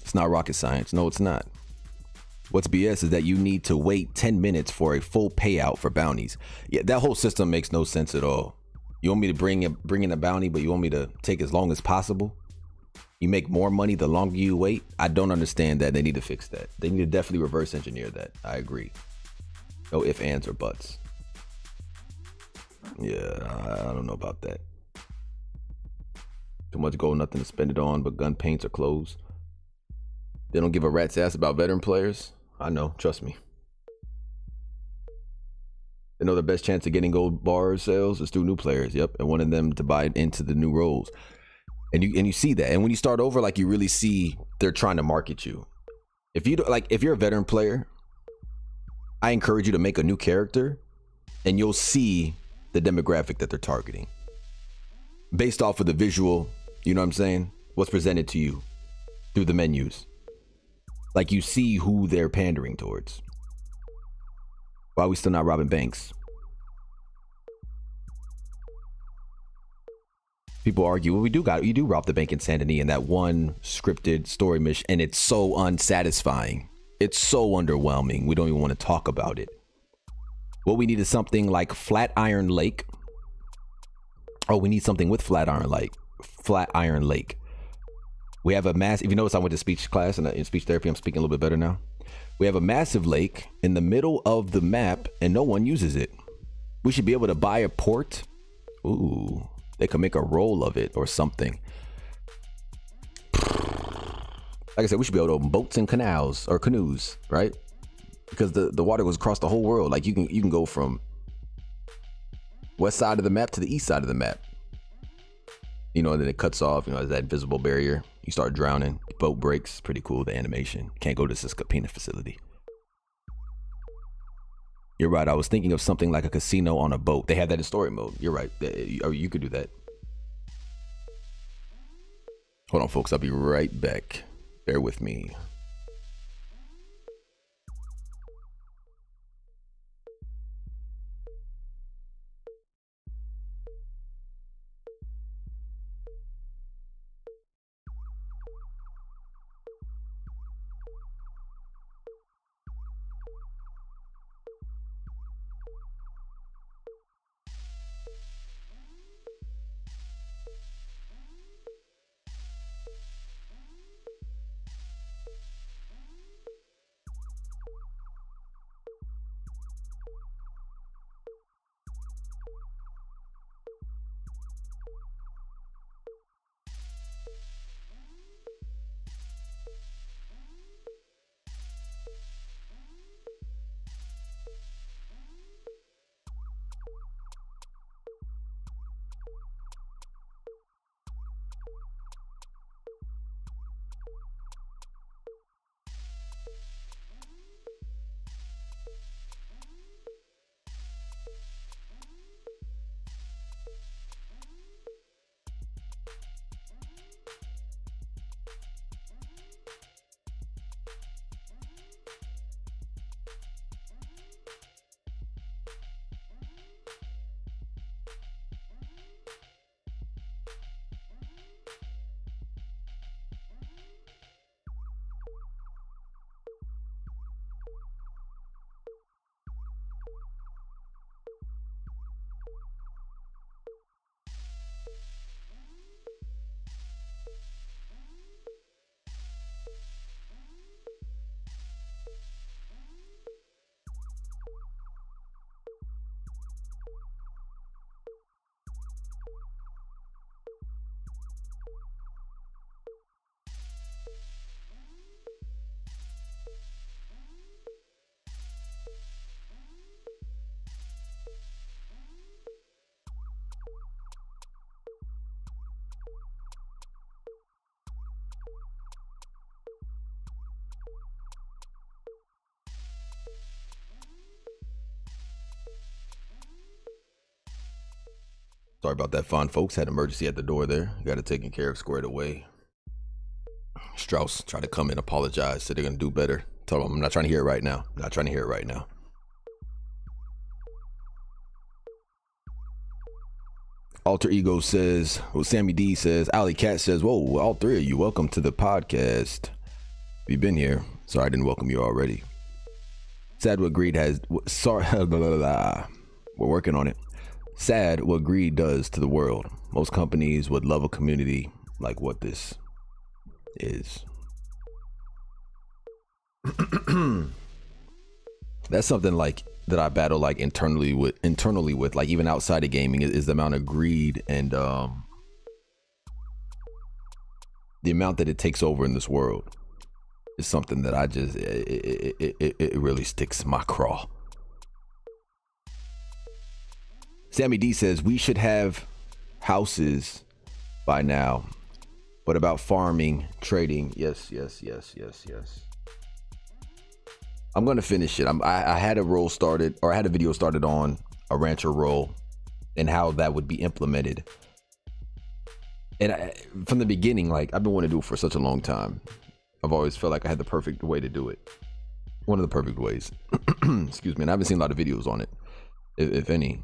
It's not rocket science. No, it's not. What's BS is that you need to wait 10 minutes for a full payout for bounties. Yeah, that whole system makes no sense at all. You want me to bring in a bounty, but you want me to take as long as possible? You make more money the longer you wait? I don't understand that. They need to fix that. They need to definitely reverse engineer that. I agree. No ifs, ands, or buts. Yeah, I don't know about that. Too much gold, nothing to spend it on, but gun paints or clothes. They don't give a rat's ass about veteran players. I know, trust me. They know the best chance of getting gold bar sales is through new players. Yep, and wanting them to buy into the new roles. And you see that. And when you start over, like, you really see they're trying to market you. If you're a veteran player, I encourage you to make a new character, and you'll see the demographic that they're targeting based off of the visual. You know what I'm saying? What's presented to you through the menus. Like, you see who they're pandering towards. Why are we still not robbing banks? People argue, well, you do rob the bank in Saint Denis in that one scripted story mission, and it's so unsatisfying. It's so underwhelming. We don't even want to talk about it. What we need is something like Flatiron Lake. Oh, we need something with Flatiron Lake. Flatiron Lake. We have a mass. If you notice, I went to speech class and in speech therapy, I'm speaking a little bit better now. We have a massive lake in the middle of the map and no one uses it. We should be able to buy a port. Ooh, they could make a roll of it or something. Like I said, we should be able to open boats and canals or canoes, right? Because the water goes across the whole world. Like you can go from west side of the map to the east side of the map. You know, and then it cuts off, you know, as that invisible barrier. You start drowning. Boat breaks. Pretty cool. The animation. Can't go to this Scapina facility. You're right. I was thinking of something like a casino on a boat. They have that in story mode. You're right. You could do that. Hold on, folks. I'll be right back. Bear with me. Sorry about that, fine folks. Had emergency at the door there. Got it taken care of, squared away. Strauss tried to come in, apologize, said they're gonna do better. Told them I'm not trying to hear it right now. Not trying to hear it right now. Alter Ego says, well, Sammy D says, Alley Cat says, whoa, all three of you, welcome to the podcast. Have you been here? Sorry, I didn't welcome you already. Sad what greed has, sorry, blah, blah, blah. We're working on it. Sad what greed does to the world. Most companies would love a community like what this is. That's something like that I battle like internally with like even outside of gaming is the amount of greed and the amount that it takes over in this world is something that I just it really sticks my craw. Sammy D says we should have houses by now. What about farming, trading? Yes. I'm gonna finish it. I had a role started, or I had a video started on a rancher role and how that would be implemented. And from the beginning, like I've been wanting to do it for such a long time. I've always felt like I had the perfect way to do it. One of the perfect ways. Excuse me. And I haven't seen a lot of videos on it, if any.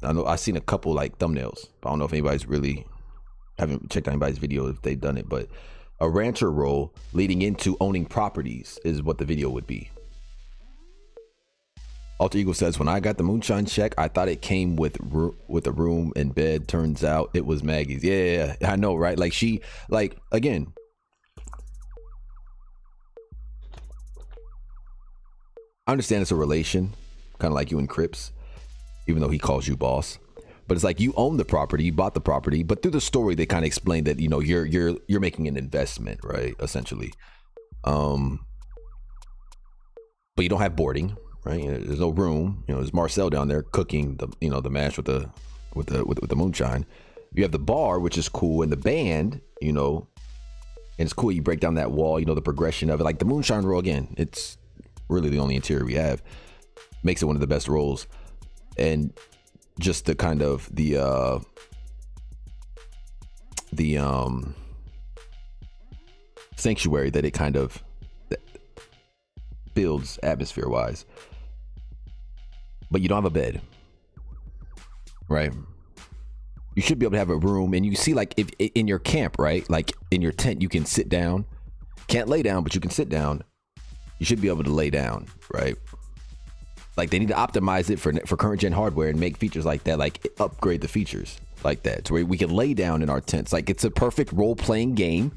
I know I've seen a couple like thumbnails, but I don't know if anybody's really haven't checked out anybody's video if they've done it. But a rancher role leading into owning properties is what the video would be. Alter Ego says, when I got the moonshine check, I thought it came with a room and bed. Turns out it was Maggie's. Yeah, I know, right? Like she, like, again, I understand it's a relation, kind of like you and Crips, even though he calls you boss. But it's like you own the property, you bought the property, but through the story they kind of explain that, you know, you're making an investment, right? Essentially. But you don't have boarding, right? There's no room. You know, there's Marcel down there cooking the, you know, the mash with the moonshine. You have the bar, which is cool, and the band, you know, and it's cool. You break down that wall, you know, the progression of it. Like the moonshine roll, again, it's really the only interior we have. Makes it one of the best rolls. And just the kind of the sanctuary that it kind of builds atmosphere wise. But you don't have a bed, right? You should be able to have a room, and you see, like, if in your camp, right, like in your tent, you can sit down. Can't lay down, but you can sit down. You should be able to lay down, right? Like they need to optimize it for current gen hardware and make features like that, like upgrade the features like that to where we can lay down in our tents. Like it's a perfect role playing game.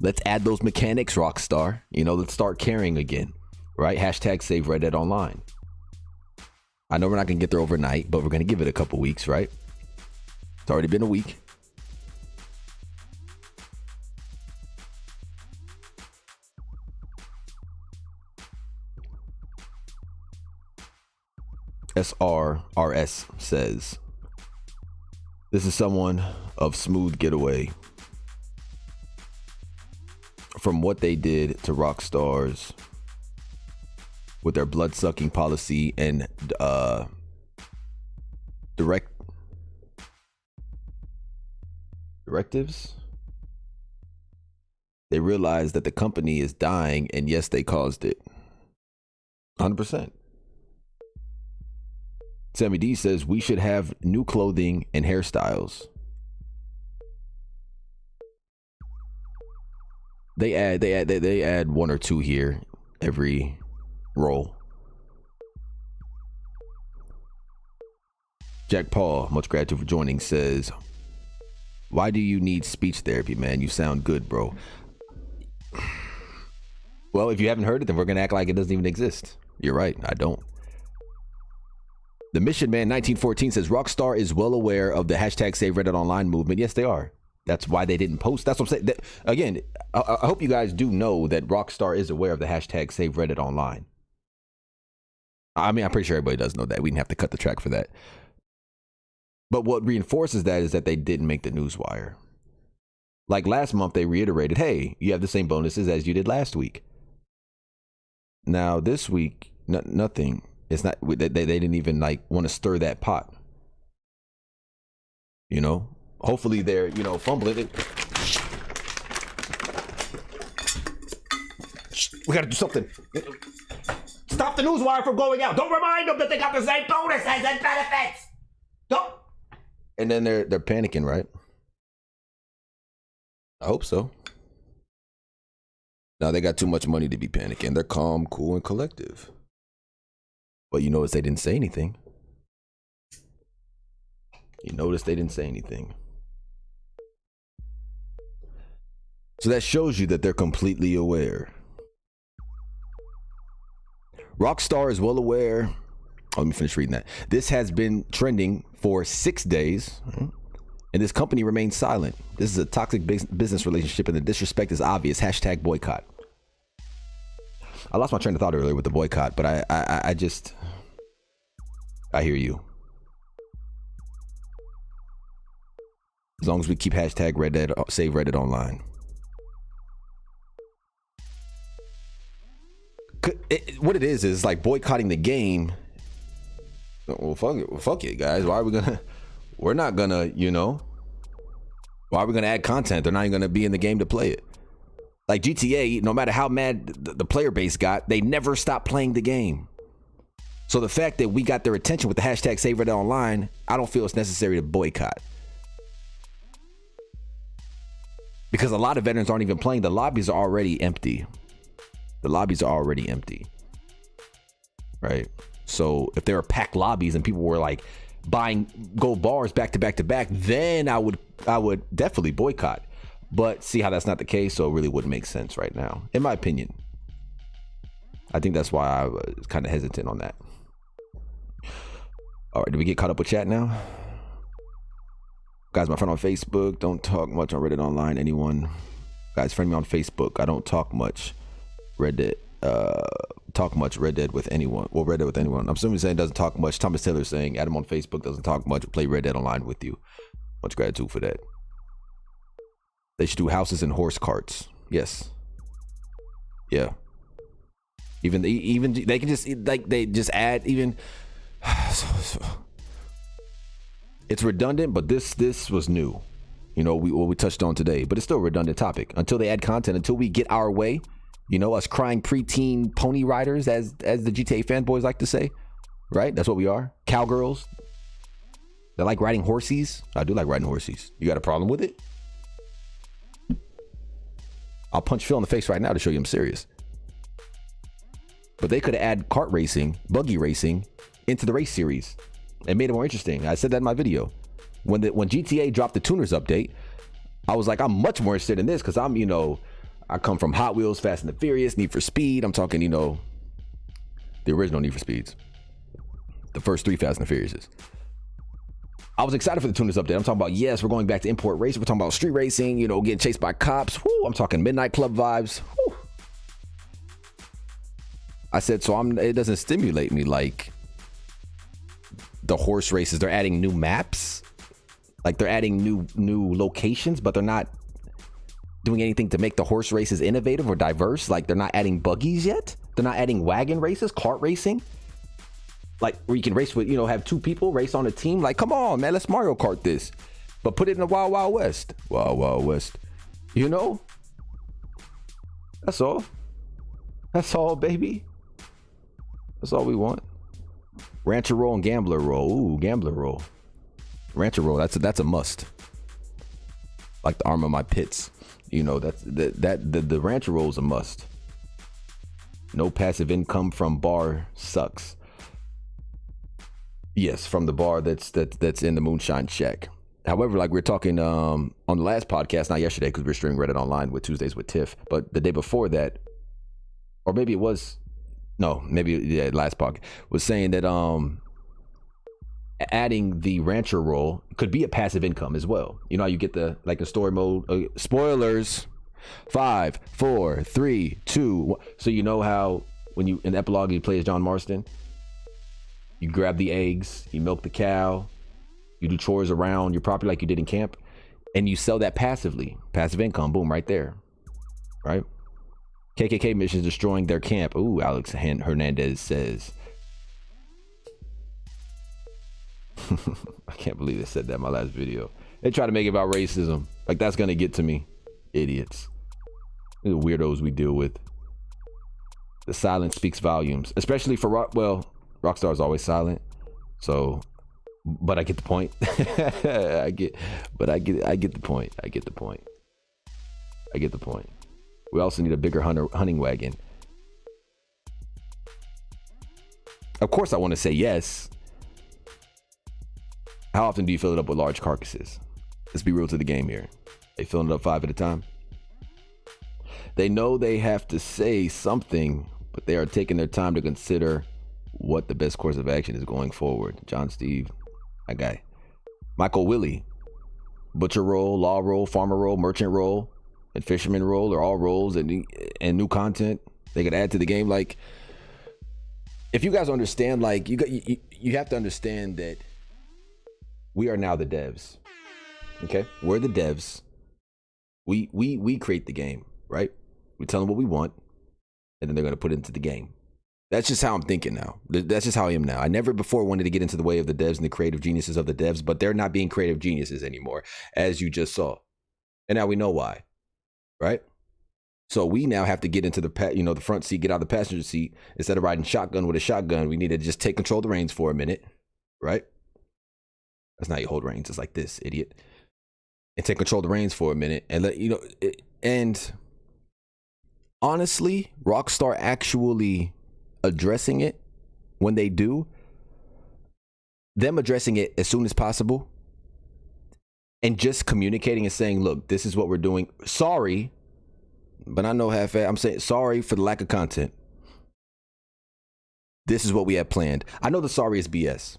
Let's add those mechanics, Rockstar. You know, let's start caring again, right? Hashtag save Red Dead Online. I know we're not gonna get there overnight, but we're gonna give it a couple weeks, right? It's already been a week. SRRS says, this is someone of smooth getaway from what they did to Rockstars with their blood-sucking policy and directives. They realized that the company is dying, and yes, they caused it. 100%. Sammy D says we should have new clothing and hairstyles. They add one or two here every roll. Jack Paul, much gratitude for joining, says, why do you need speech therapy, man? You sound good, bro. Well, if you haven't heard it, then we're gonna act like it doesn't even exist. You're right, I don't. The Mission Man 1914 says Rockstar is well aware of the hashtag Save Reddit Online movement. Yes, they are. That's why they didn't post. That's what I'm saying. Again, I hope you guys do know that Rockstar is aware of the hashtag Save Reddit Online. I mean, I'm pretty sure everybody does know that. We didn't have to cut the track for that. But what reinforces that is that they didn't make the newswire. Like last month, they reiterated, hey, you have the same bonuses as you did last week. Now, this week, nothing. It's not, they didn't even like want to stir that pot. You know, hopefully they're, you know, fumbling it. We got to do something. Stop the newswire from going out. Don't remind them that they got the same bonuses and benefits. Don't. And then they're panicking, right? I hope so. Now they got too much money to be panicking. They're calm, cool, and collective. But you notice they didn't say anything. You notice they didn't say anything. So that shows you that they're completely aware. Rockstar is well aware. Oh, let me finish reading that. This has been trending for 6 days, and this company remains silent. This is a toxic business relationship, and the disrespect is obvious. Hashtag boycott. I lost my train of thought earlier with the boycott, but I hear you. As long as we keep hashtag Red Dead, save Reddit Online. What it is like boycotting the game. Well, fuck it, guys. Why are we gonna? We're not gonna, you know. Why are we gonna add content? They're not even gonna be in the game to play it. Like GTA, no matter how mad the player base got, they never stopped playing the game. So the fact that we got their attention with the hashtag Save Reddit Online, I don't feel it's necessary to boycott. Because a lot of veterans aren't even playing. The lobbies are already empty. The lobbies are already empty. Right? So if there are packed lobbies and people were like buying gold bars back to back to back, then I would definitely boycott. But see how that's not the case, so it really wouldn't make sense right now, in my opinion. I think that's why I was kind of hesitant on that. All right, did we get caught up with chat now? Guys, my friend on Facebook, don't talk much on Reddit online. Anyone? Guys, friend me on Facebook. I don't talk much. Reddit. Talk much Red Dead with anyone. Well, Red Dead with anyone. I'm assuming saying doesn't talk much. Thomas Taylor saying Adam on Facebook doesn't talk much. Play Red Dead Online with you. Much gratitude for that. They should do houses and horse carts. Yes. Yeah. Even they can just like they just add even. It's redundant, but this was new. You know, we touched on today, but it's still a redundant topic until they add content, until we get our way. You know, us crying preteen pony riders, as the GTA fanboys like to say, right? That's what we are. Cowgirls. They like riding horsies. I do like riding horsies. You got a problem with it? I'll punch Phil in the face right now to show you I'm serious. But they could add kart racing, buggy racing into the race series and made it more interesting. I said that in my video. When GTA dropped the tuners update, I was like, I'm much more interested in this because I'm, you know, I come from Hot Wheels, Fast and the Furious, Need for Speed. I'm talking, you know, the original Need for Speeds. The first 3 Fast and the Furiouses. I was excited for the tuners update. I'm talking about, yes, we're going back to import racing. We're talking about street racing, you know, getting chased by cops. Woo, I'm talking Midnight Club vibes. Woo. I said, so it doesn't stimulate me like the horse races. They're adding new maps. Like they're adding new locations, but they're not doing anything to make the horse races innovative or diverse. Like they're not adding buggies yet. They're not adding wagon races, kart racing. Like where you can race with, you know, have 2 people race on a team. Like, come on, man, let's Mario Kart this. But put it in the Wild Wild West. Wild Wild West. You know? That's all. That's all, baby. That's all we want. Rancher roll and gambler roll. Ooh, gambler roll. Rancher roll, that's a must. Like the arm of my pits. You know, the rancher roll is a must. No passive income from bar sucks. Yes, from the bar that's in the Moonshine Shack. However, like we were talking on the last podcast, not yesterday because we were streaming Reddit Online with Tuesdays with Tiff, but the day before that, or maybe it was, no, maybe yeah, last podcast was saying that adding the rancher role could be a passive income as well. You know how you get the like a story mode spoilers 5 4 3 2 1. So you know how when you in the epilogue you play as John Marston, you grab the eggs, you milk the cow, you do chores around your property like you did in camp, and you sell that passively. Passive income, boom, right there. Right? KKK missions destroying their camp. Ooh, Alex Hernandez says. I can't believe they said that in my last video. They try to make it about racism. Like that's gonna get to me. Idiots. The weirdos we deal with. The silence speaks volumes, especially for Rockstar is always silent. So, but I get the point. I get the point. I get the point. We also need a bigger hunting wagon. Of course, I want to say yes. How often do you fill it up with large carcasses? Let's be real to the game here. They filling it up 5 at a time. They know they have to say something, but they are taking their time to consider what the best course of action is going forward. John Steve, that guy. Michael Willie, butcher roll, law roll, farmer roll, merchant roll, and fisherman roll are all roles and new content they could add to the game. Like, if you guys understand, like you have to understand that we are now the devs. Okay, we're the devs. We create the game, right? We tell them what we want, and then they're gonna put it into the game. That's just how I'm thinking now. That's just how I am now. I never before wanted to get into the way of the devs and the creative geniuses of the devs, but they're not being creative geniuses anymore, as you just saw. And now we know why, right? So we now have to get into the front seat, get out of the passenger seat. Instead of riding shotgun with a shotgun, we need to just take control of the reins for a minute, right? That's not how you hold reins. It's like this, idiot. And take control of the reins for a minute and let and honestly, Rockstar actually addressing it when they do, them addressing it as soon as possible and just communicating and saying, look, this is what we're doing. Sorry, but I know I'm saying sorry for the lack of content. This is what we have planned. I know the sorry is BS,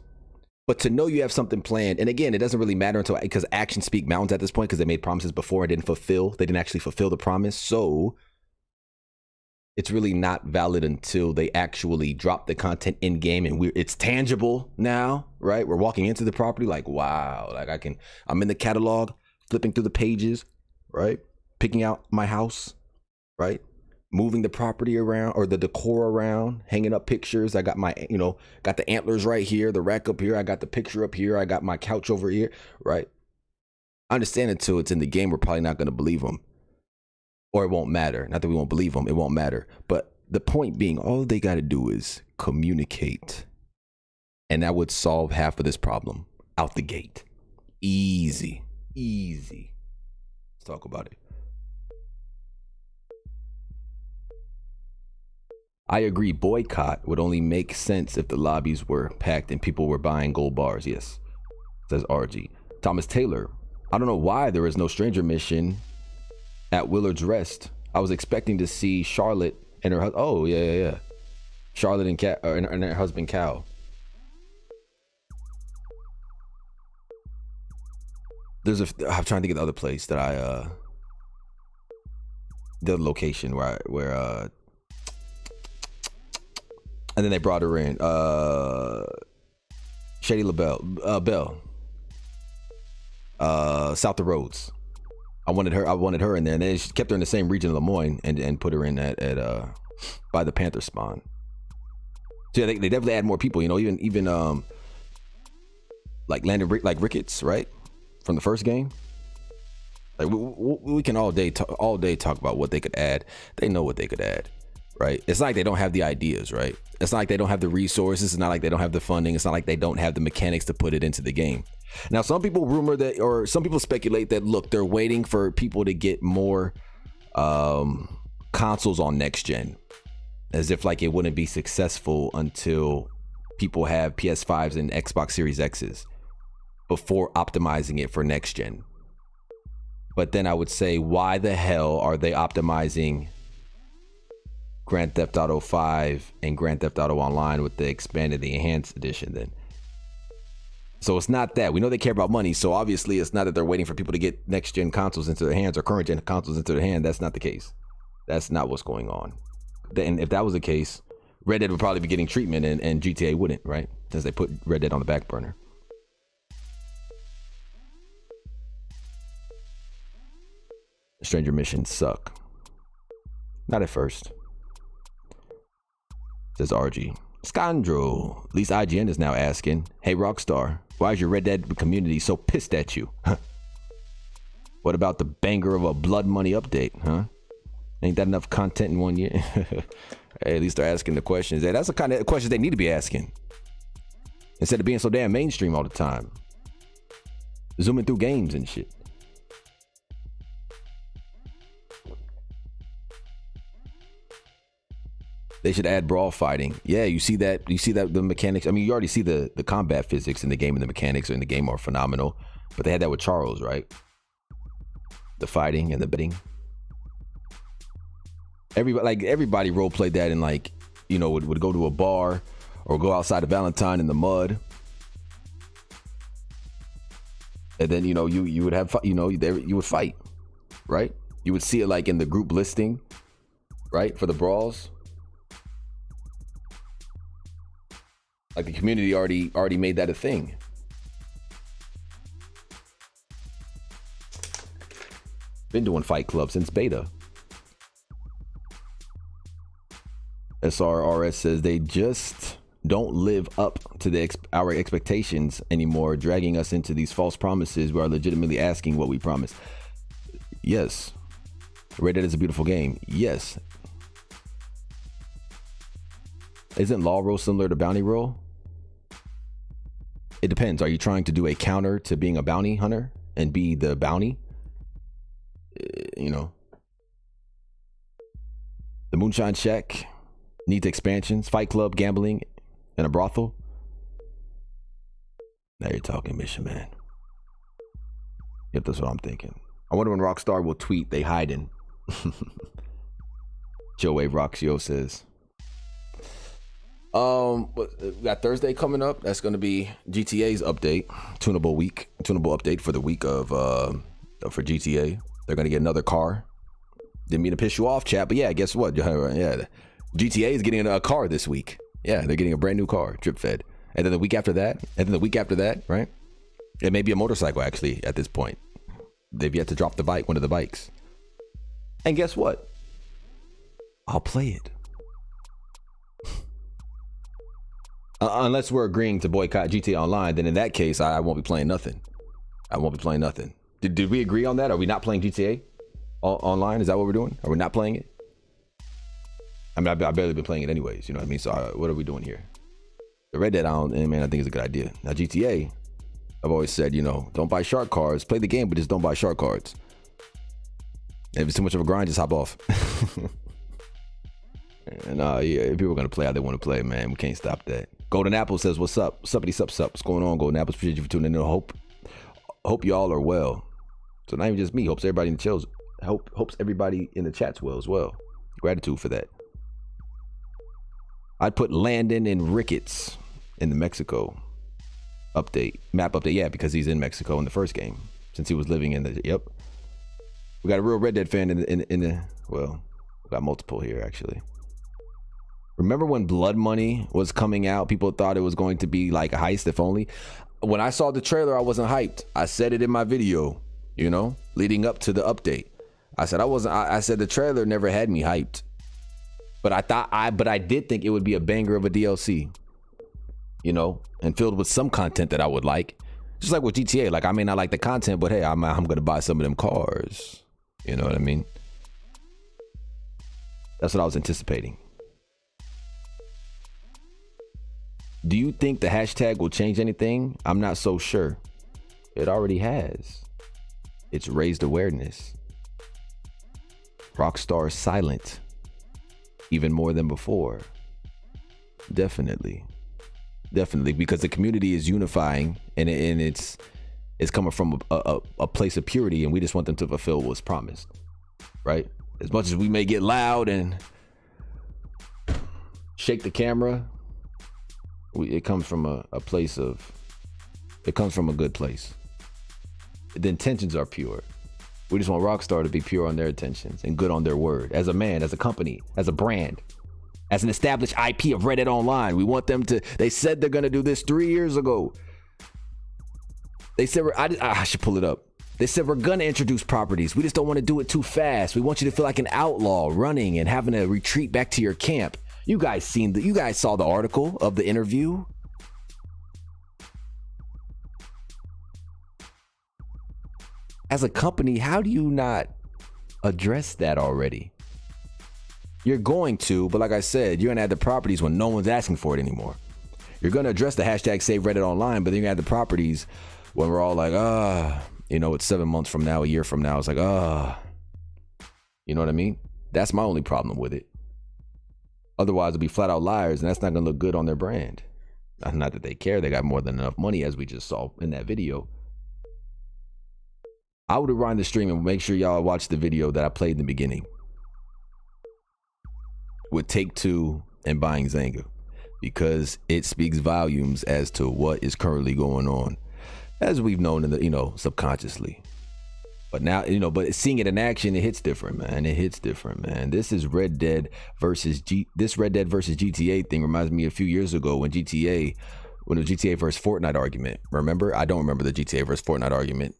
but to know you have something planned, and again, it doesn't really matter until, because actions speak mountains at this point, because they made promises before and they didn't actually fulfill the promise. So it's really not valid until they actually drop the content in game and it's tangible now, right? We're walking into the property like, wow, like I'm in the catalog, flipping through the pages, right? Picking out my house, right? Moving the property around or the decor around, hanging up pictures. I got my, got the antlers right here, the rack up here. I got the picture up here. I got my couch over here, right? I understand until it's in the game, we're probably not going to believe them. Or it won't matter. Not that we won't believe them. It won't matter. But the point being, all they got to do is communicate. And that would solve half of this problem out the gate. Easy. Easy. Let's talk about it. I agree. Boycott would only make sense if the lobbies were packed and people were buying gold bars. Yes. Says RG. Thomas Taylor. I don't know why there is no stranger mission at Willard's Rest. I was expecting to see Charlotte and her husband. Oh, yeah. Charlotte and her husband, Cal. I'm trying to think of the other place that the location where and then they brought her in. Shady LaBelle, Belle. South of Rhodes. I wanted her in there, and they kept her in the same region of Lemoyne and put her in at by the Panther spawn. So yeah, they definitely add more people. Even like Landon Ricketts, right, from the first game. Like we can all day talk about what they could add. They know what they could add, right? It's not like they don't have the ideas, right? It's not like they don't have the resources. It's not like they don't have the funding. It's not like they don't have the mechanics to put it into the game. Now, some people rumor that, or some people speculate that, look, they're waiting for people to get more consoles on next gen, as if like it wouldn't be successful until people have PS5s and Xbox Series X's before optimizing it for next gen. But then I would say, why the hell are they optimizing Grand Theft Auto 5 and Grand Theft Auto Online with the expanded, the enhanced edition then? So it's not that. We know they care about money, so obviously it's not that they're waiting for people to get next-gen consoles into their hands or current-gen consoles into their hand. That's not the case. That's not what's going on. And if that was the case, Red Dead would probably be getting treatment and GTA wouldn't, right? Since they put Red Dead on the back burner. Stranger missions suck. Not at first. Says RG. Scandro. At least IGN is now asking, hey Rockstar, why is your Red Dead community so pissed at you? What about the banger of a Blood Money update, huh? Ain't that enough content in 1 year? Hey, at least they're asking the questions. Hey, that's the kind of questions they need to be asking. Instead of being so damn mainstream all the time. Zooming through games and shit. They should add brawl fighting. Yeah, you see that the mechanics. I mean, you already see the combat physics in the game, and the mechanics in the game are phenomenal. But they had that with Charles, right? The fighting and the betting. Everybody role played that, and would go to a bar or go outside of Valentine in the mud, and then you would have you would fight, right? You would see it like in the group listing, right, for the brawls. Like the community already made that a thing. Been doing Fight Club since beta. SRRS says they just don't live up to our expectations anymore, dragging us into these false promises. We are legitimately asking what we promised. Yes. Red Dead is a beautiful game. Yes. Isn't Law Roll similar to Bounty Roll? It depends. Are you trying to do a counter to being a bounty hunter and be the bounty? The Moonshine Shack needs expansions. Fight Club, gambling, in a brothel. Now you're talking mission, man. Yep, that's what I'm thinking. I wonder when Rockstar will tweet they hiding. Joe Wave Roxio says. We got Thursday coming up. That's going to be GTA's update, tunable update for the week of for GTA. They're going to get another car. Didn't mean to piss you off, chat, but yeah, guess what? Yeah, GTA is getting a car this week. Yeah, they're getting a brand new car, drip fed. And then the week after that, right? It may be a motorcycle actually at this point. They've yet to drop the bike, one of the bikes. And guess what? I'll play it. Unless we're agreeing to boycott GTA Online, then in that case, I won't be playing nothing. Did we agree on that? Are we not playing GTA Online? Is that what we're doing? Are we not playing it? I mean, I've barely been playing it anyways. You know what I mean? So what are we doing here? The Red Dead, I think is a good idea. Now GTA, I've always said, don't buy shark cards. Play the game, but just don't buy shark cards. If it's too much of a grind, just hop off. And if people are gonna play how they want to play, man, we can't stop that. Golden Apple says, "What's up? Suppity sup? What's going on, Golden Apple? Appreciate you for tuning in. Hope y'all are well. So not even just me. Hopes everybody in the chills. Hopes everybody in the chats well as well. Gratitude for that. I'd put Landon and Ricketts in the Mexico map update. Yeah, because he's in Mexico in the first game since he was living in the. Yep. We got a real Red Dead fan in the. Well, we got multiple here actually. Remember when Blood Money was coming out? People thought it was going to be like a heist, if only. When I saw the trailer, I wasn't hyped. I said it in my video, leading up to the update. I said I said the trailer never had me hyped. But I did think it would be a banger of a DLC, and filled with some content that I would like. Just like with GTA, like I may not like the content, but hey, I'm gonna buy some of them cars. You know what I mean? That's what I was anticipating. Do you think the hashtag will change anything? I'm not so sure. It already has. It's raised awareness. Rockstar silent. Even more than before. Definitely. Because the community is unifying and it's coming from a place of purity, and we just want them to fulfill what's promised. Right? As much as we may get loud and shake the camera, it comes from a good place. The intentions are pure. We just want Rockstar to be pure on their intentions and good on their word. As a man, as a company, as a brand, as an established IP of Red Dead Online, we want them to. They said they're gonna do this 3 years ago. They said I should pull it up. They said we're gonna introduce properties. We just don't want to do it too fast. We want you to feel like an outlaw running and having to retreat back to your camp. You guys saw the article of the interview. As a company, how do you not address that already? You're going to, but like I said, you're gonna add the properties when no one's asking for it anymore. You're gonna address the hashtag Save Reddit Online, but then you add the properties when we're all like, it's 7 months from now, a year from now. It's like, you know what I mean? That's my only problem with it. Otherwise, it'll be flat out liars, and that's not going to look good on their brand. Not that they care. They got more than enough money, as we just saw in that video. I would rewind the stream and make sure y'all watch the video that I played in the beginning with TakeTwo and buying Zanga, because it speaks volumes as to what is currently going on, as we've known in the, subconsciously. But now, but seeing it in action, it hits different, man. This is Red Dead versus GTA thing reminds me a few years ago when it was GTA versus Fortnite argument. Remember? I don't remember the GTA versus Fortnite argument.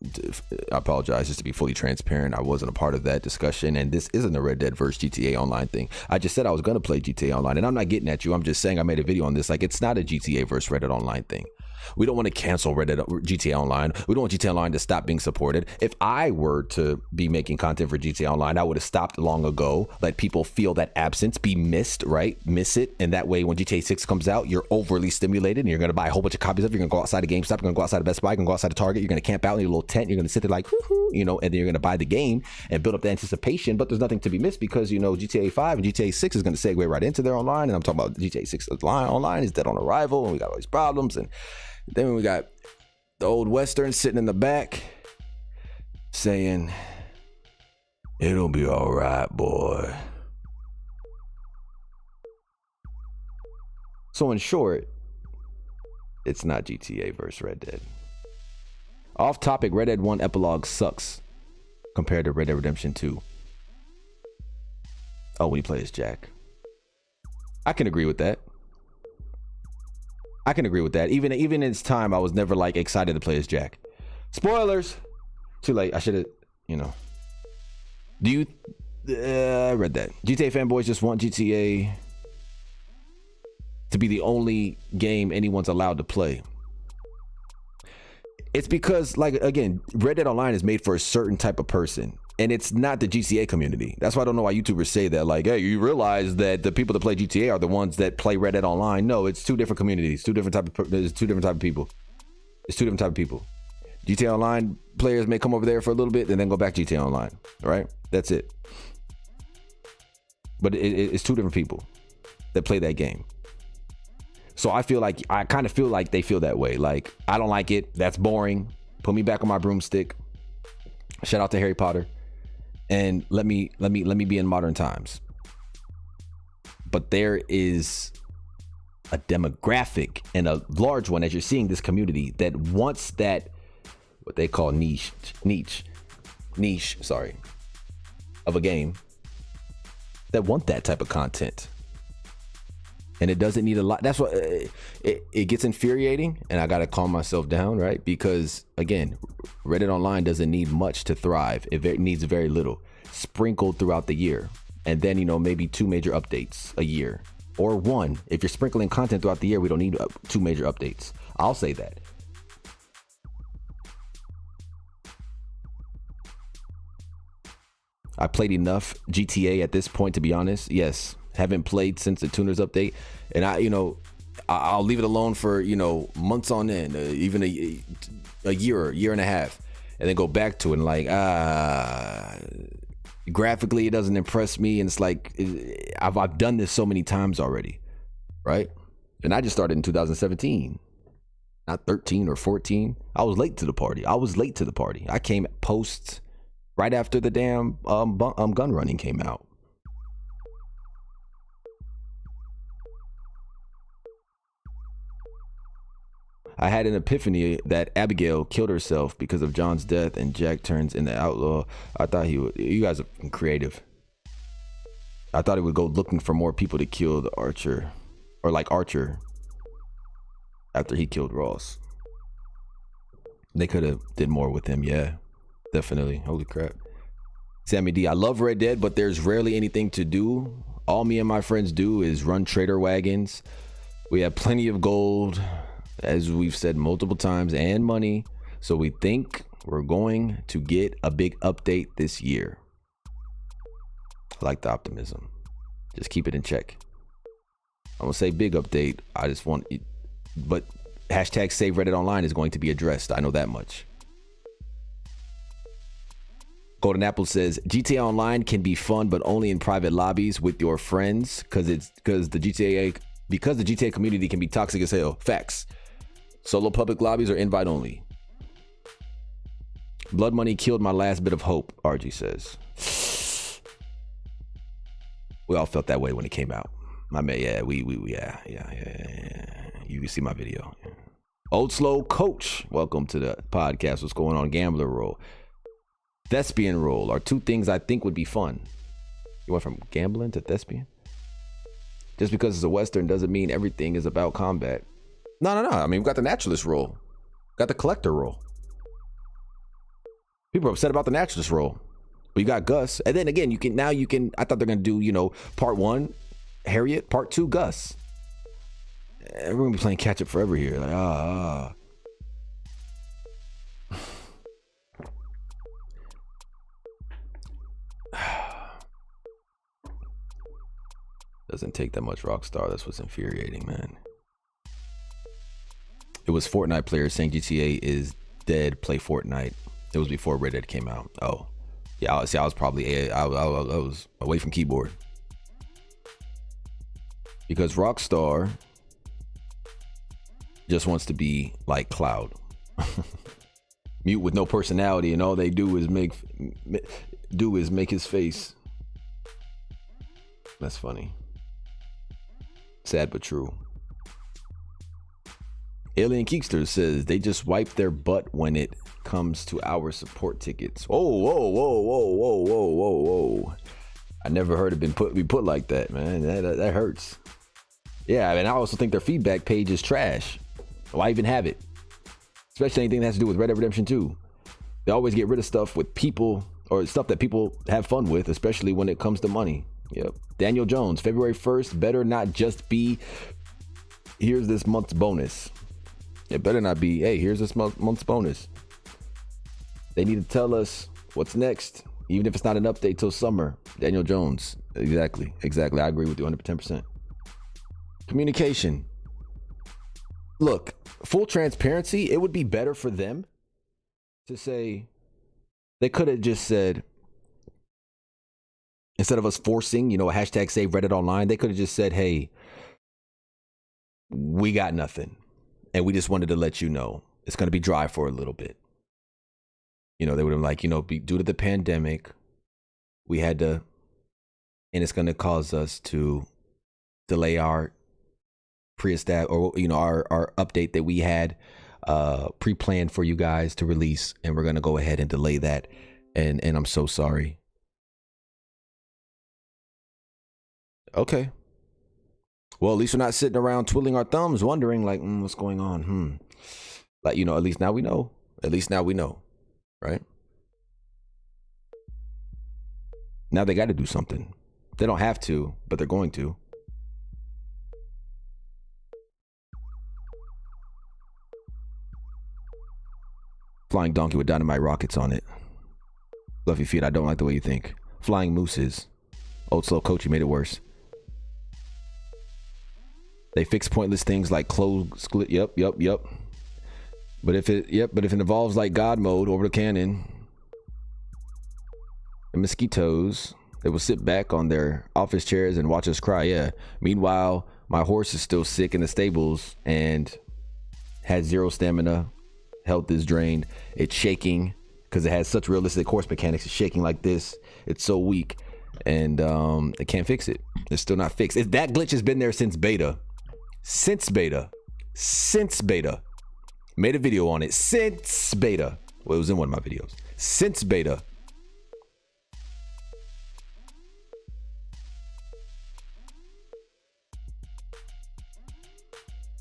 I apologize, just to be fully transparent. I wasn't a part of that discussion, and this isn't a Red Dead versus GTA Online thing. I just said I was going to play GTA Online, and I'm not getting at you. I'm just saying I made a video on this. Like, it's not a GTA versus Red Dead Online thing. We don't want to cancel GTA Online. We don't want GTA Online to stop being supported. If I were to be making content for GTA Online, I would have stopped long ago. Let people feel that absence, be missed, right? Miss it. And that way, when GTA 6 comes out, you're overly stimulated and you're going to buy a whole bunch of copies of it. You're going to go outside of GameStop. You're going to go outside of Best Buy. You're going to go outside of Target. You're going to camp out in your little tent. You're going to sit there like, whoo-hoo. you know, and then you're going to buy the game and build up the anticipation, but there's nothing to be missed because, you know, GTA 5 and GTA 6 is going to segue right into their online. And I'm talking about GTA 6 online is dead on arrival, and we got all these problems. And then we got the old Western sitting in the back saying, it'll be all right, boy. So in short, it's not GTA versus Red Dead. Off topic, Red Dead 1 epilogue sucks compared to Red Dead Redemption 2. Oh, when you play as Jack. I can agree with that. Even in its time, I was never like excited to play as Jack. Spoilers! Too late. I should have, you know. Do you... I read that. GTA fanboys just want GTA to be the only game anyone's allowed to play. It's because, like, again, Red Dead Online is made for a certain type of person, and it's not the GTA community. That's why I don't know why YouTubers say that, like, hey, you realize that the people that play GTA are the ones that play Red Dead Online. No, it's two different communities, there's two different type of people. It's two different type of people. GTA Online players may come over there for a little bit and then go back to GTA Online, right? That's it. But it's two different people that play that game. So I kind of feel like they feel that way. Like, I don't like it. That's boring. Put me back on my broomstick. Shout out to Harry Potter. And let me be in modern times. But there is a demographic, and a large one, as you're seeing this community, that wants that, what they call niche, of a game, that want that type of content. And it doesn't need a lot. That's what it gets infuriating, and I gotta calm myself down, right? Because again, Reddit Online doesn't need much to thrive. It needs very little, sprinkled throughout the year, and then, you know, maybe 2 major updates a year, or 1. If you're sprinkling content throughout the year, we don't need 2 major updates. I'll say that. I played enough GTA at this point, to be honest. Yes. Haven't played since the tuners update, and I'll leave it alone for, you know, months on end, even a year and a half, and then go back to it and like, graphically it doesn't impress me, and it's like I've done this so many times already, right? And I just started in 2017, not 13 or 14. I was late to the party. I came post right after the damn gun running came out. I had an epiphany that Abigail killed herself because of John's death and Jack turns into outlaw. I thought he would. You guys are creative. I thought he would go looking for more people to kill the Archer, or like Archer, after he killed Ross. They could have did more with him. Yeah, definitely. Holy crap. Sammy D, I love Red Dead, but there's rarely anything to do. All me and my friends do is run trader wagons. We have plenty of gold, as we've said multiple times, and money, so we think we're going to get a big update this year. I like the optimism. Just keep it in check. I'm gonna say big update. I just want it, but hashtag save Reddit Online is going to be addressed. I know that much. Golden Apple says GTA Online can be fun, but only in private lobbies with your friends, because the GTA community can be toxic as hell. Facts. Solo public lobbies are invite only. Blood money killed my last bit of hope, RG says. We all felt that way when it came out. My man, yeah. You can see my video. Old Slow Coach, welcome to the podcast. What's going on? Gambler role, thespian role are 2 things I think would be fun. You went from gambling to thespian? Just because it's a Western doesn't mean everything is about combat. No. I mean, we've got the naturalist role, got the collector role. People are upset about the naturalist role, but you got Gus, and then again, you can. I thought they're gonna do, you know, part 1, Harriet, part 2, Gus. We're gonna be playing catch up forever here. Like, Doesn't take that much, Rockstar. That's what's infuriating, man. It was Fortnite players saying GTA is dead, play Fortnite. It was before Red Dead came out. Oh, yeah. I was probably I was away from keyboard because Rockstar just wants to be like Cloud, mute with no personality, and all they do is make his face. That's funny. Sad but true. Alien Keekster says they just wipe their butt when it comes to our support tickets. Whoa. I never heard it be put like that, man. That hurts. Yeah, I mean, I also think their feedback page is trash. Why even have it? Especially anything that has to do with Red Dead Redemption 2. They always get rid of stuff with people or stuff that people have fun with, especially when it comes to money. Yep. Daniel Jones, February 1st better not just be, here's this month's bonus. It better not be, hey, here's this month's bonus. They need to tell us what's next, even if it's not an update till summer. Daniel Jones. Exactly. I agree with you 110%. Communication. Look, full transparency, it would be better for them to say, they could have just said, instead of us forcing, a hashtag save Reddit online, they could have just said, hey, we got nothing. And we just wanted to let you know it's going to be dry for a little bit. They would have like, due to the pandemic, we had to, and it's going to cause us to delay our our update that we had pre-planned for you guys to release. And we're going to go ahead and delay that. And I'm so sorry. Okay. Well, at least we're not sitting around twiddling our thumbs, wondering like, what's going on? Like, at least now we know. Right? Now they got to do something. They don't have to, but they're going to. Flying donkey with dynamite rockets on it. Fluffy feet, I don't like the way you think. Flying mooses. Old slow coach, you made it worse. They fix pointless things like clothes split. Yep. But if it involves like God mode over the cannon, the mosquitoes, they will sit back on their office chairs and watch us cry. Yeah. Meanwhile, my horse is still sick in the stables and has zero stamina. Health is drained. It's shaking because it has such realistic horse mechanics. It's shaking like this. It's so weak, and they can't fix it. It's still not fixed. That glitch has been there since beta. Since beta. Made a video on it. Since beta. Well, it was in one of my videos. Since beta.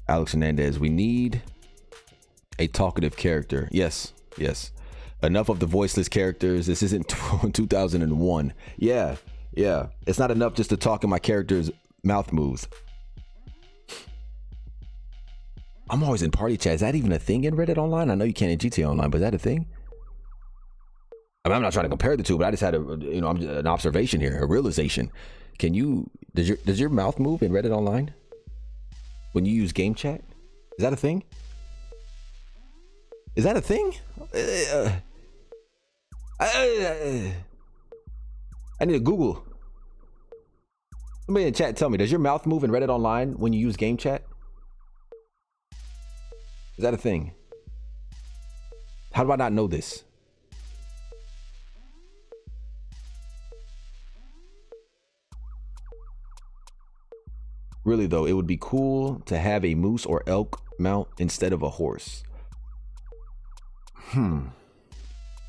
Alex Hernandez, we need a talkative character. Yes. Enough of the voiceless characters. This isn't 2001. Yeah. It's not enough just to talk in my character's mouth moves. I'm always in party chat. Is that even a thing in Reddit Online? I know you can't in GTA Online, but is that a thing? I mean, I'm not trying to compare the two, but I just had an observation here, a realization. Does your mouth move in Reddit Online when you use game chat? Is that a thing? I need to Google. Somebody in chat tell me, does your mouth move in Reddit Online when you use game chat? Is that a thing? How do I not know this? Really though, it would be cool to have a moose or elk mount instead of a horse.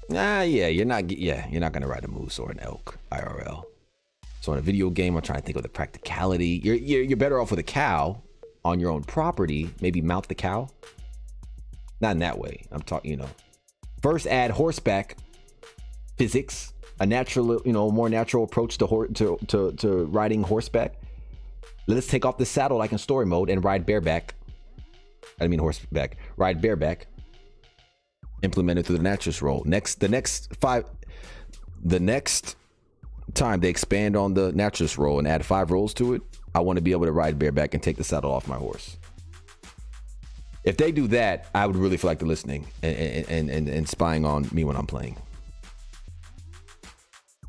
Yeah, you're not gonna ride a moose or an elk IRL. So in a video game, I'm trying to think of the practicality. You're better off with a cow on your own property. Maybe mount the cow. Not in that way. I'm talking, first add horseback physics, a natural, more natural approach to riding horseback. Let's take off the saddle like in story mode and ride bareback. I mean horseback. Ride bareback. Implemented through the naturalist role. The next time they expand on the naturalist role and add 5 roles to it, I want to be able to ride bareback and take the saddle off my horse. If they do that, I would really feel like they're listening and spying on me when I'm playing.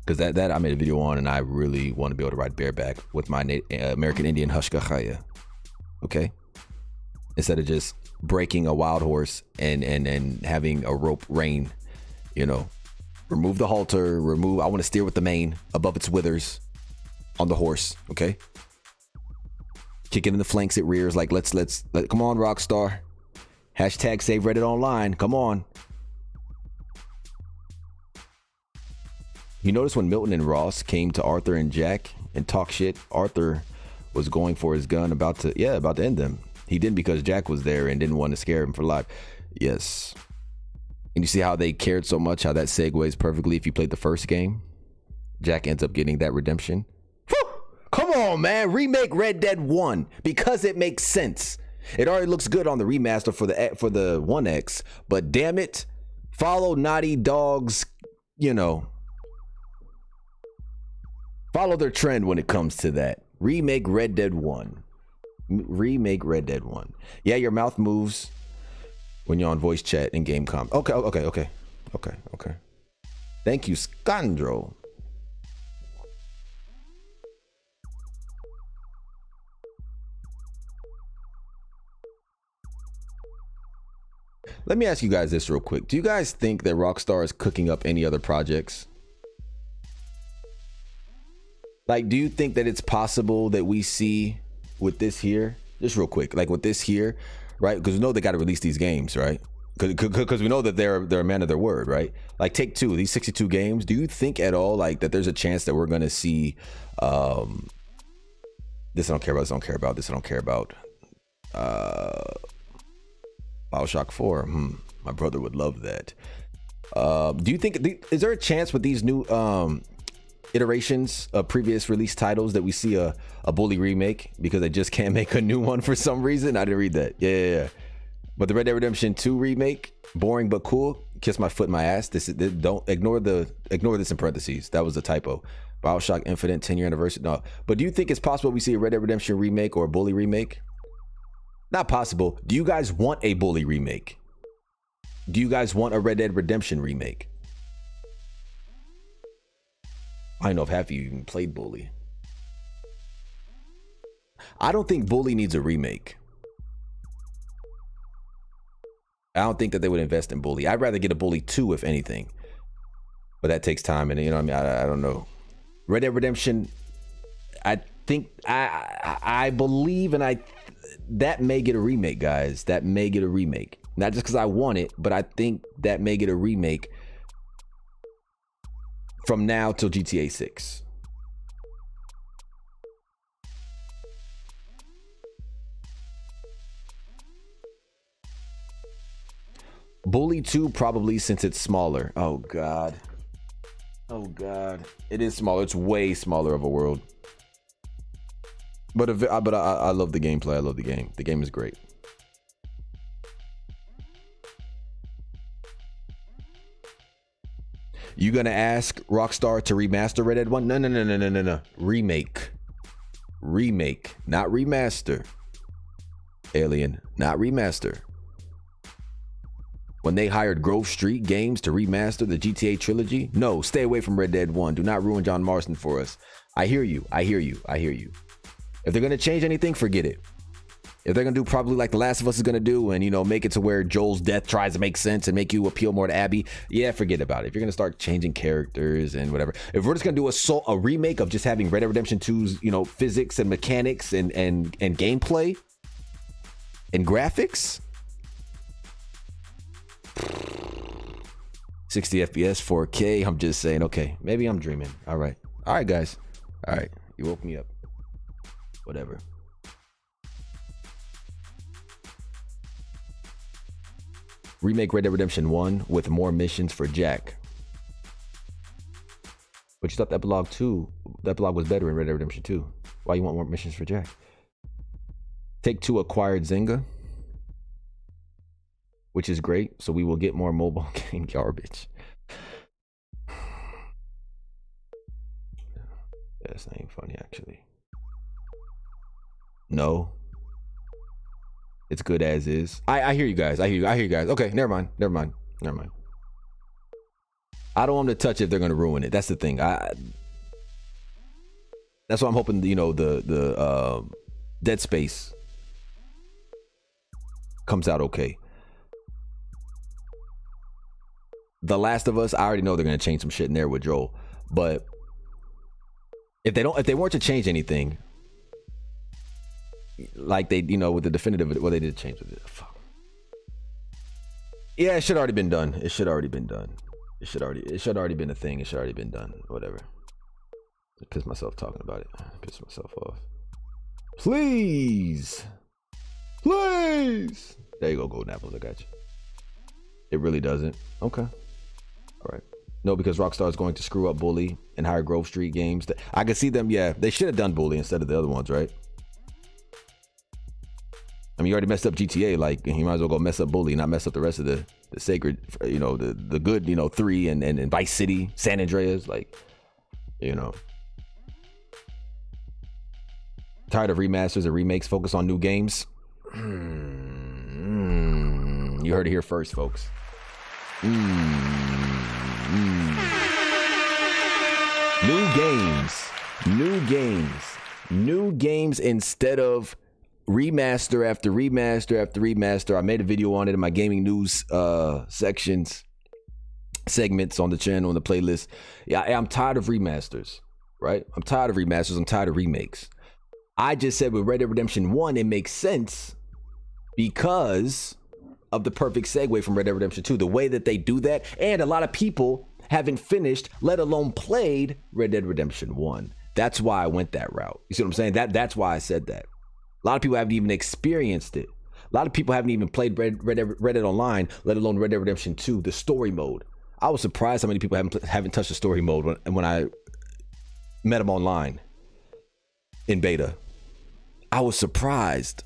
Because that I made a video on, and I really want to be able to ride bareback with my American Indian Hushka Khaya. Okay? Instead of just breaking a wild horse and having a rope rein, you know. Remove the halter, I want to steer with the mane above its withers on the horse, okay? Kick it in the flanks, it rears, like let's come on, Rockstar. Hashtag save Reddit online, come on. You notice when Milton and Ross came to Arthur and Jack and talk shit, Arthur was going for his gun, about to end them. He didn't because Jack was there and didn't want to scare him for life. Yes. And you see how they cared so much, how that segues perfectly if you played the first game. Jack ends up getting that redemption. Whew! Come on, man. Remake Red Dead 1 because it makes sense. It already looks good on the remaster for the One X, but damn it, follow Naughty Dog's, follow their trend when it comes to that. Remake Red Dead 1. Remake Red Dead 1. Yeah, your mouth moves when you're on voice chat and game comp. Okay. Thank you, Scandro. Let me ask you guys this real quick. Do you guys think that Rockstar is cooking up any other projects? Like, do you think that it's possible that we see with this here, just real quick, like with this here, right? Because we know they got to release these games, right? Because we know that they're a man of their word, right? Like Take-Two, these 62 games. Do you think at all like that there's a chance that we're gonna see this? I don't care about. This I don't care about. This I don't care about. BioShock 4. My brother would love that. Do you think is there a chance with these new iterations of previous release titles that we see a Bully remake because they just can't make a new one for some reason? I didn't read that. Yeah. But the Red Dead Redemption 2 remake, boring but cool. Kiss my foot in my ass. Don't ignore this in parentheses. That was a typo. BioShock Infinite 10-year anniversary. No. But do you think it's possible we see a Red Dead Redemption remake or a Bully remake? Not possible. Do you guys want a Bully remake? Do you guys want a Red Dead Redemption remake? I don't know if half of you even played Bully. I don't think Bully needs a remake. I don't think that they would invest in Bully. I'd rather get a Bully 2 if anything. But that takes time, and I don't know. Red Dead Redemption, I think I believe that may get a remake, guys. That may get a remake. Not just because I want it, but I think that may get a remake from now till GTA 6. Bully 2 probably, since it's smaller. Oh god. It is smaller. It's way smaller of a world. But I love the gameplay. I love the game. The game is great. You gonna ask Rockstar to remaster Red Dead 1? No. Remake, not remaster. Alien, not remaster. When they hired Grove Street Games to remaster the GTA trilogy, no, stay away from Red Dead 1. Do not ruin John Marston for us. I hear you. If they're gonna change anything, forget it. If they're gonna do probably like The Last of Us is gonna do and make it to where Joel's death tries to make sense and make you appeal more to Abby, yeah, forget about it. If you're gonna start changing characters and whatever, if we're just gonna do a remake of just having Red Dead Redemption 2's physics and mechanics and gameplay and graphics, 60 FPS, 4K, I'm just saying, okay, maybe I'm dreaming. All right, guys. All right, you woke me up. Whatever. Remake Red Dead Redemption 1 with more missions for Jack. But you thought the epilogue was better in Red Dead Redemption 2. Why you want more missions for Jack? Take-Two acquired Zynga, which is great. So we will get more mobile game garbage. That's not even funny, actually. No. It's good as is. I hear you guys. I hear you guys. Okay, never mind. I don't want them to touch it if they're going to ruin it. That's the thing. That's why I'm hoping, the Dead Space comes out okay. The Last of Us, I already know they're going to change some shit in there with Joel, but if they weren't to change anything, like they, with the definitive, well, they did change it. Fuck. Yeah, it should already been done. It should already been done. It should already been a thing. It should already been done. Whatever. I pissed myself talking about it. I pissed myself off. Please. There you go, Golden Apples. I got you. It really doesn't. Okay. All right. No, because Rockstar is going to screw up Bully and hire Grove Street Games. I could see them. Yeah, they should have done Bully instead of the other ones, right? I mean, you already messed up GTA. Like, you might as well go mess up Bully, not mess up the rest of the sacred, the good, 3 and Vice City, San Andreas. Like, tired of remasters and remakes. Focus on new games. You heard it here first, folks. New games instead of remaster after remaster after remaster. I made a video on it in my gaming news segments on the channel, on the playlist. Yeah, I'm tired of remasters, right? I'm tired of remakes. I just said with Red Dead Redemption 1, it makes sense because of the perfect segue from Red Dead Redemption 2, the way that they do that. And a lot of people haven't finished, let alone played Red Dead Redemption 1. That's why I went that route. You see what I'm saying? That's why I said that. A lot of people haven't even experienced it. A lot of people haven't even played Red Dead Online, let alone Red Dead Redemption 2, the story mode. I was surprised how many people haven't touched the story mode when I met them online in beta. I was surprised.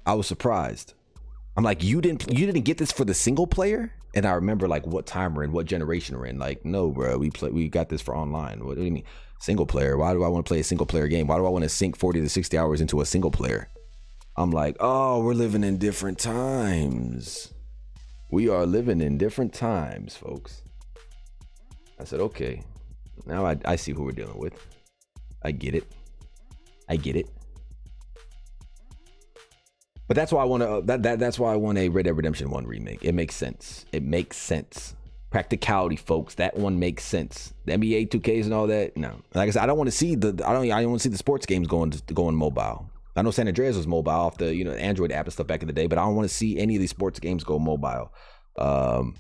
I'm like, you didn't get this for the single player? And I remember like what time we're in, what generation we're in. Like, no, bro, we got this for online. What do you mean single player? Why do I want to play a single player game? Why do I want to sink 40 to 60 hours into a single player? I'm like, oh, we're living in different times. We are living in different times, folks. I said, okay, now I see who we're dealing with. I get it. But that's why I want to. That's why I want a Red Dead Redemption 1 remake. It makes sense. Practicality, folks. That one makes sense. The NBA 2Ks and all that. No, like I said, I don't want to see the sports games going mobile. I know San Andreas was mobile off the Android app and stuff back in the day, but I don't want to see any of these sports games go mobile. Don't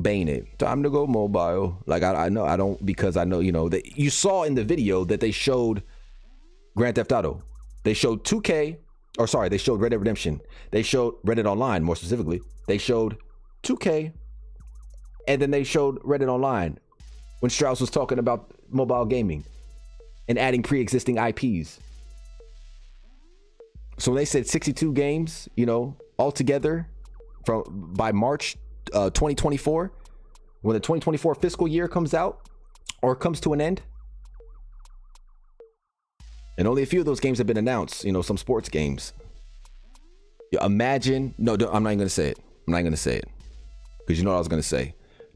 bane it. Time to go mobile. Like I know I don't, because I know that you saw in the video that they showed Grand Theft Auto. They showed 2K, or sorry, they showed Red Dead Redemption. They showed Red Dead Online, more specifically. They showed 2K, and then they showed Red Dead Online when Strauss was talking about mobile gaming and adding pre-existing IPs. So when they said 62 games, altogether by March 2024, when the 2024 fiscal year comes out or comes to an end, and only a few of those games have been announced, some sports games. Imagine, no, I'm not even going to say it. Because you know what I was going to say.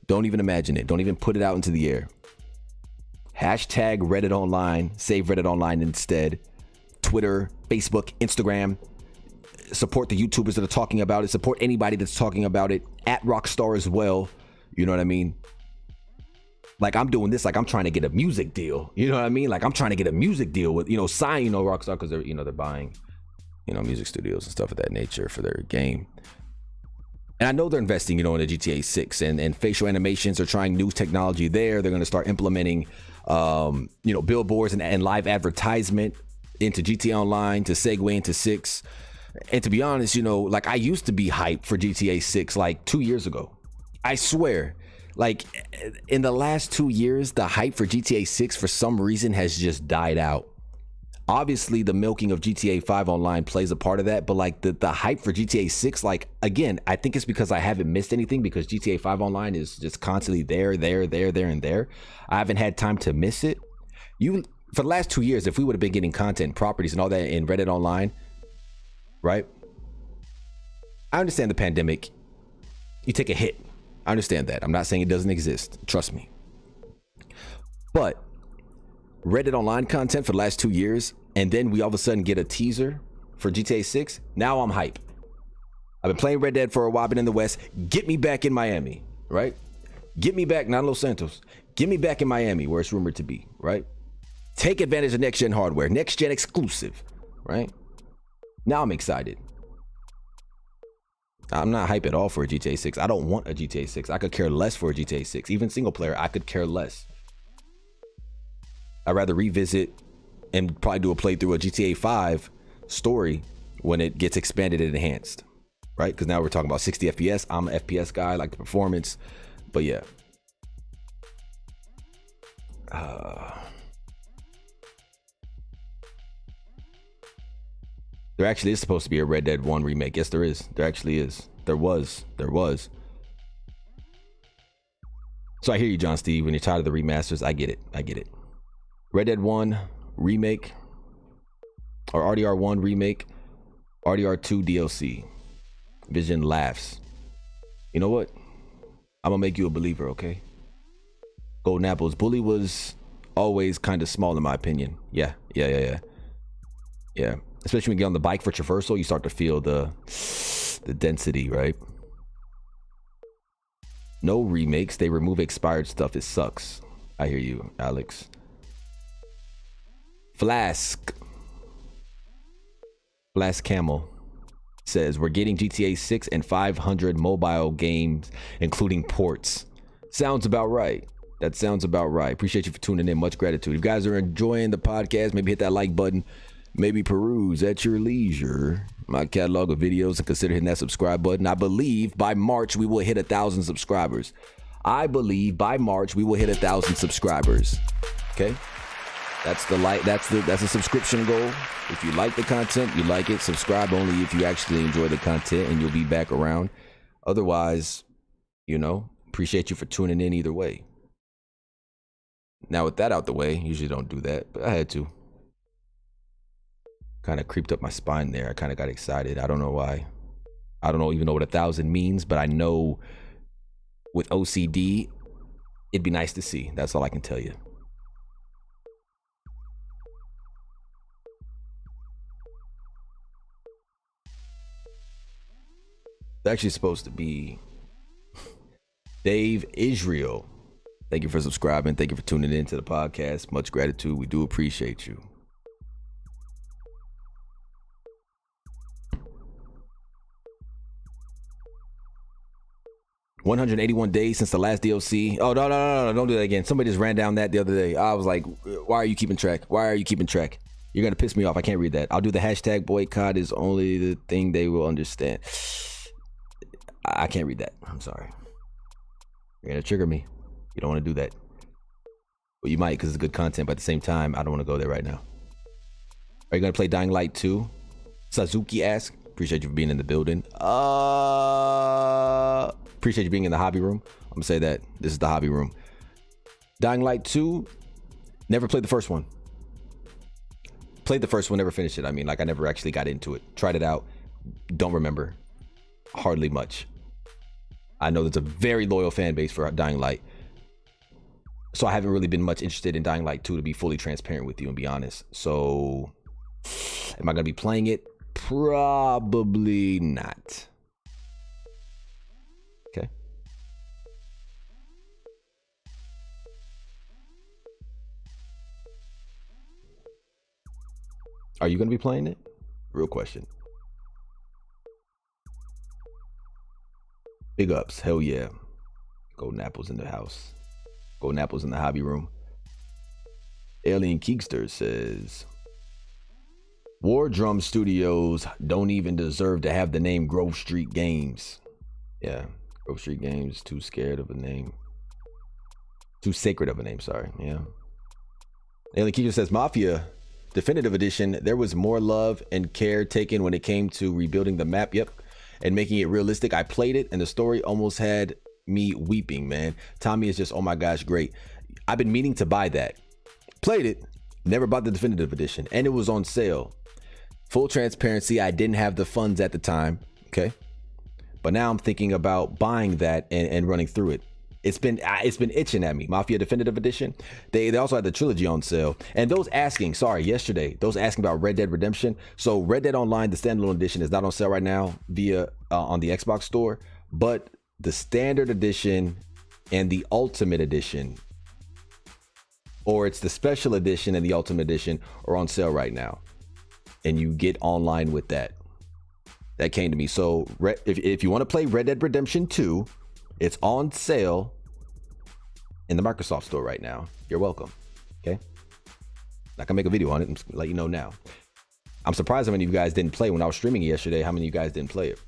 Don't even imagine it. Don't even put it out into the air. Hashtag Reddit Online. Save Reddit Online instead. Twitter, Facebook, Instagram. Support the YouTubers that are talking about it. Support anybody that's talking about it. At Rockstar as well. You know what I mean? Like, I'm doing this like I'm trying to get a music deal. You know what I mean? Like, I'm trying to get a music deal with, sign, Rockstar, because they're buying, music studios and stuff of that nature for their game. And I know they're investing, in the GTA 6 and facial animations. They're trying new technology there. They're going to start implementing, billboards and live advertisement into GTA Online to segue into 6. And to be honest, like I used to be hyped for GTA 6 like 2 years ago. I swear. Like, in the last 2 years, the hype for GTA 6 for some reason has just died out. Obviously, the milking of GTA 5 Online plays a part of that, but like the hype for GTA 6, like, again, I think it's because I haven't missed anything, because GTA 5 Online is just constantly there, and there. I haven't had time to miss it. For the last 2 years, if we would have been getting content, properties, and all that in Reddit Online, right? I understand the pandemic. You take a hit. I understand that. I'm not saying it doesn't exist. Trust me. But Reddit Online content for the last 2 years, and then we all of a sudden get a teaser for GTA 6. Now I'm hype. I've been playing Red Dead for a while, been in the West. Get me back in Miami, right? Get me back, not Los Santos. Get me back in Miami, where it's rumored to be, right? Take advantage of next-gen hardware, next-gen exclusive, right? Now I'm excited. I'm not hype at all for a GTA 6. I don't want a GTA 6. I could care less for a GTA 6. Even single player, I could care less. I'd rather revisit and probably do a playthrough of GTA 5 story when it gets expanded and enhanced, right? Because now we're talking about 60 FPS. I'm an FPS guy, I like the performance, but yeah. There actually is supposed to be a Red Dead 1 remake. Yes, there is. There actually is. There was. So I hear you, John Steve. When you're tired of the remasters, I get it. Red Dead 1 remake, or RDR 1 remake, RDR 2 DLC. Vision laughs. You know what? I'm gonna make you a believer, okay? Golden Apples. Bully was always kind of small in my opinion. Yeah. Especially when you get on the bike for traversal, you start to feel the density, right? No remakes. They remove expired stuff. It sucks. I hear you, Alex. Flask Camel says, we're getting GTA 6 and 500 mobile games, including ports. Sounds about right. That sounds about right. Appreciate you for tuning in. Much gratitude. If you guys are enjoying the podcast, maybe hit that like button. Maybe peruse at your leisure my catalog of videos and consider hitting that subscribe button. I believe by March we will hit 1,000 subscribers. Okay? That's the subscription goal. If you like the content, you like it. Subscribe only if you actually enjoy the content, and you'll be back around. Otherwise, appreciate you for tuning in either way. Now with that out the way, usually don't do that, but I had to. Kind of creeped up my spine there. I kind of got excited. I don't know why. I don't even know what 1,000 means, but I know with OCD, it'd be nice to see. That's all I can tell you. It's actually supposed to be Dave Israel. Thank you for subscribing. Thank you for tuning in to the podcast. Much gratitude. We do appreciate you. "181 days since the last DLC." Oh, no, don't do that again. Somebody just ran down that the other day. I was like, why are you keeping track? You're going to piss me off. I can't read that. I'll do the hashtag boycott is only the thing they will understand. I can't read that. I'm sorry. You're going to trigger me. You don't want to do that. Well, you might because it's good content, but at the same time, I don't want to go there right now. Are you going to play Dying Light 2? Suzuki asks. Appreciate you for being in the building. Appreciate you being in the hobby room. I'm gonna say that this is the hobby room. Dying Light 2, never played the first one. Played the first one, never finished it. I mean, I never actually got into it. Tried it out, don't remember hardly much. I know there's a very loyal fan base for Dying Light, so I haven't really been much interested in Dying Light 2, to be fully transparent with you and be honest. So, am I gonna be playing it? Probably not. Okay. Are you going to be playing it? Real question. Big ups. Hell yeah. Golden Apples in the house. Golden Apples in the hobby room. Alien Keekster says, War Drum Studios don't even deserve to have the name Grove Street Games. Yeah, Grove Street Games, too scared of a name. Too sacred of a name, sorry. Yeah. Alien Keekster says, Mafia Definitive Edition, there was more love and care taken when it came to rebuilding the map, yep, and making it realistic. I played it and the story almost had me weeping, man. Tommy is just, oh my gosh, great. I've been meaning to buy that. Played it, never bought the Definitive Edition, and it was on sale. Full transparency, I didn't have the funds at the time, okay? But now I'm thinking about buying that and running through it. It's been itching at me. Mafia Definitive Edition. They also had the trilogy on sale. And those asking about Red Dead Redemption. So Red Dead Online, the standalone edition, is not on sale right now via on the Xbox store, but the standard edition and the ultimate edition, or it's the special edition and the ultimate edition, are on sale right now. And you get online with that. That came to me. So if you want to play Red Dead Redemption 2, it's on sale in the Microsoft store right now. You're welcome. Okay. Not gonna make a video on it. I'm just gonna let you know now. I'm surprised how many of you guys didn't play when I was streaming it yesterday. How many of you guys didn't play it?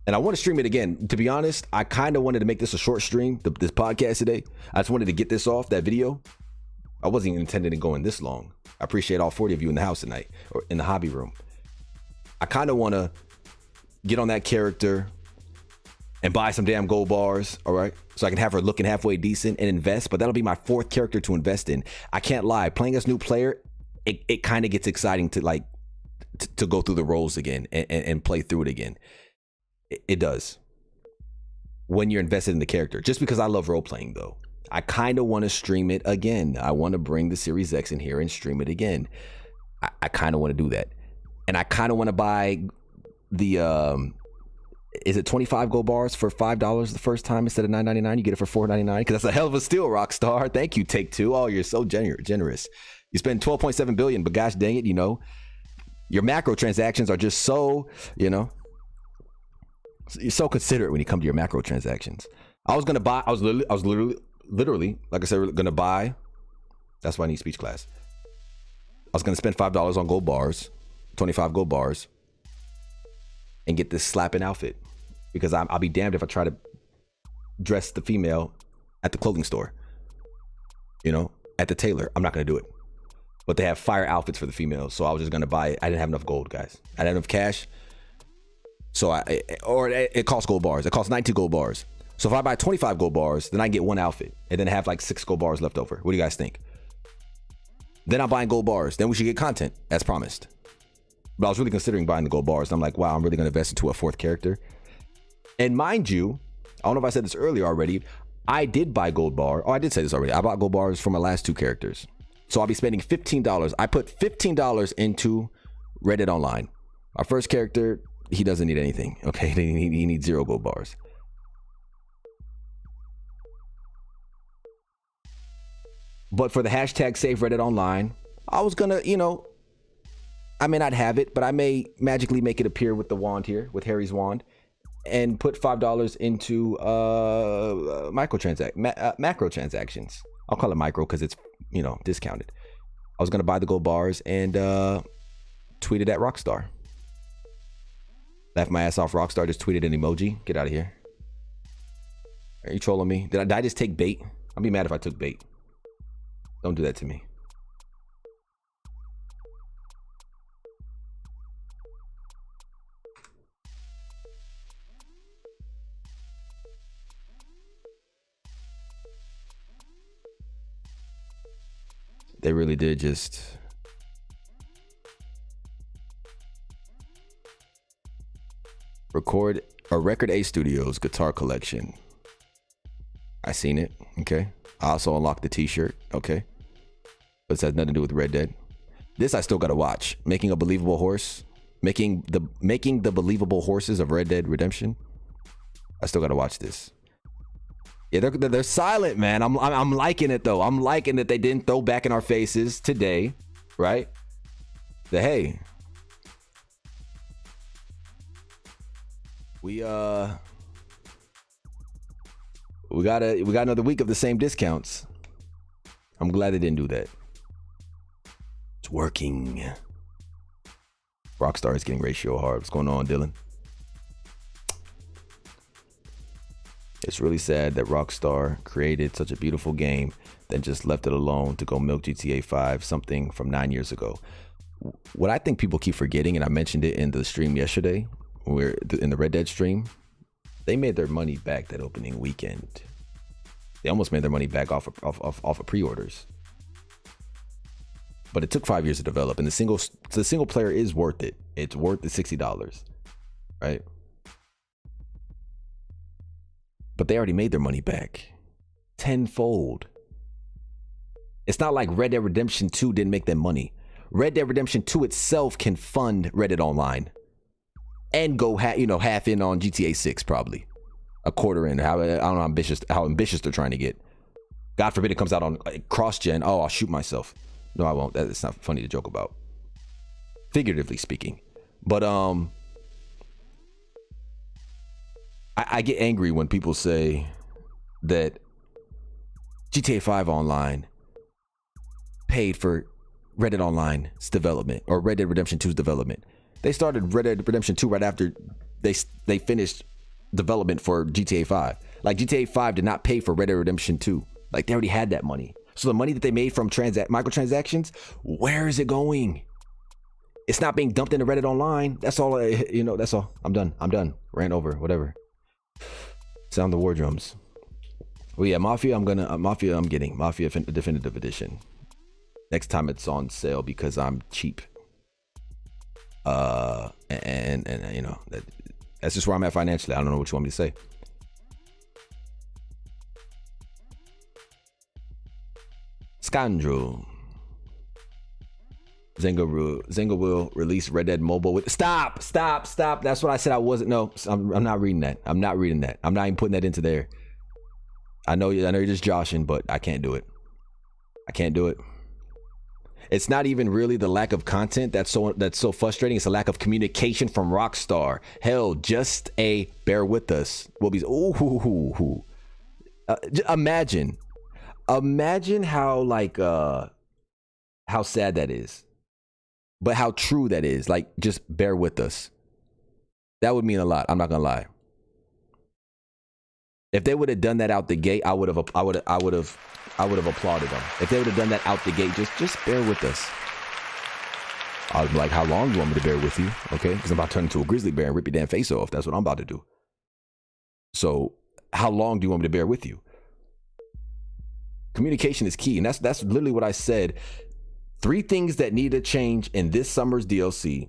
And I want to stream it again. To be honest, I kind of wanted to make this a short stream, this podcast today. I just wanted to get this off, that video. I wasn't even intending to go in this long. I appreciate all 40 of you in the house tonight, or in the hobby room. I kind of want to get on that character and buy some damn gold bars, all right? So I can have her looking halfway decent and invest, but that'll be my fourth character to invest in. I can't lie, playing as new player, it kind of gets exciting to to go through the roles again and play through it again. It does. When you're invested in the character. Just because I love role-playing, though. I kind of want to stream it again. I want to bring the Series X in here and stream it again. I kind of want to do that. And I kind of want to buy the... is it 25 gold bars for $5 the first time instead of $9.99? You get it for $4.99 because that's a hell of a steal, Rockstar. Thank you, TakeTwo. Oh, you're so generous. You spend $12.7 billion, but gosh dang it, your macro transactions are just so, you're so considerate when you come to your macro transactions. I was literally, like I said, gonna buy. That's why I need speech class. I was gonna spend $5 on gold bars, 25 gold bars, and get this slapping outfit, because I'll be damned if I try to dress the female at the clothing store, at the tailor. I'm not going to do it. But they have fire outfits for the females, so I was just going to buy it. I didn't have enough gold, guys. I didn't have enough cash. So it costs gold bars. It costs 92 gold bars. So if I buy 25 gold bars, then I get one outfit and then have like 6 gold bars left over. What do you guys think? Then I'm buying gold bars. Then we should get content as promised. But I was really considering buying the gold bars. I'm like, wow, I'm really going to invest into a fourth character. And mind you, I don't know if I said this earlier already. I did buy gold bar. Oh, I did say this already. I bought gold bars for my last 2 characters. So I'll be spending $15. I put $15 into Red Dead Online. Our first character, he doesn't need anything. Okay, he needs 0 gold bars. But for the hashtag save Red Dead Online, I was going to, I may not have it, but I may magically make it appear with the wand here, with Harry's wand, and put $5 into macro transactions. I'll call it micro because it's, discounted. I was going to buy the gold bars and tweet it at Rockstar. Laugh my ass off. Rockstar just tweeted an emoji. Get out of here. Are you trolling me? Did I just take bait? I'd be mad if I took bait. Don't do that to me. They really did just record a Record A Studios guitar collection. I seen it. Okay. I also unlocked the t-shirt. Okay. But this has nothing to do with Red Dead. This I still got to watch. Making a Believable Horse. Making the Believable Horses of Red Dead Redemption. I still got to watch this. Yeah, they're silent, man. I'm liking it though. I'm liking that they didn't throw back in our faces today, right? Hey, we got another week of the same discounts. I'm glad they didn't do that. It's working. Rockstar is getting ratio hard. What's going on, Dylan? It's really sad that Rockstar created such a beautiful game, then just left it alone to go milk GTA 5, something from 9 years ago. What I think people keep forgetting, and I mentioned it in the stream yesterday, in the Red Dead stream, they made their money back that opening weekend. They almost made their money back off of pre-orders. but it took 5 years to develop, and the single player is worth it. It's worth the $60, right? But they already made their money back tenfold. It's not like Red Dead Redemption 2 didn't make them money. Red Dead Redemption 2 itself can fund Reddit Online and go half in on GTA 6, probably a quarter in. I don't know how ambitious they're trying to get. God forbid it comes out on cross-gen. Oh, I'll shoot myself. No, I won't. That's not funny to joke about, figuratively speaking. But I get angry when people say that GTA 5 Online paid for Reddit Online's development or Red Dead Redemption 2's development. They started Red Dead Redemption 2 right after they finished development for GTA 5. Like, GTA 5 did not pay for Red Dead Redemption 2. Like, they already had that money. So the money that they made from microtransactions, where is it going? It's not being dumped into Reddit Online. That's all. That's all. I'm done. Ran over. Whatever. Sound the war drums. Well, yeah, Mafia. I'm getting Mafia Definitive Edition next time it's on sale because I'm cheap. And that's just where I'm at financially. I don't know what you want me to say. Scoundrel. Zynga will release Red Dead Mobile with stop. That's what I said. I wasn't. No, I'm not reading that. I'm not reading that. I'm not even putting that into there. I know you're just joshing, but I can't do it. It's not even really the lack of content that's so frustrating. It's a lack of communication from Rockstar. Hell, just a bear with us. Will be imagine how how sad that is, but how true that is. Like, just bear with us. That would mean a lot. I'm not gonna lie. If they would have done that out the gate, I would have applauded them. If they would have done that out the gate, just bear with us. I was like, how long do you want me to bear with you? Okay, because I'm about to turn into a grizzly bear and rip your damn face off. That's what I'm about to do. So how long do you want me to bear with you? Communication is key, and that's literally what I said. 3 things that need to change in this summer's DLC.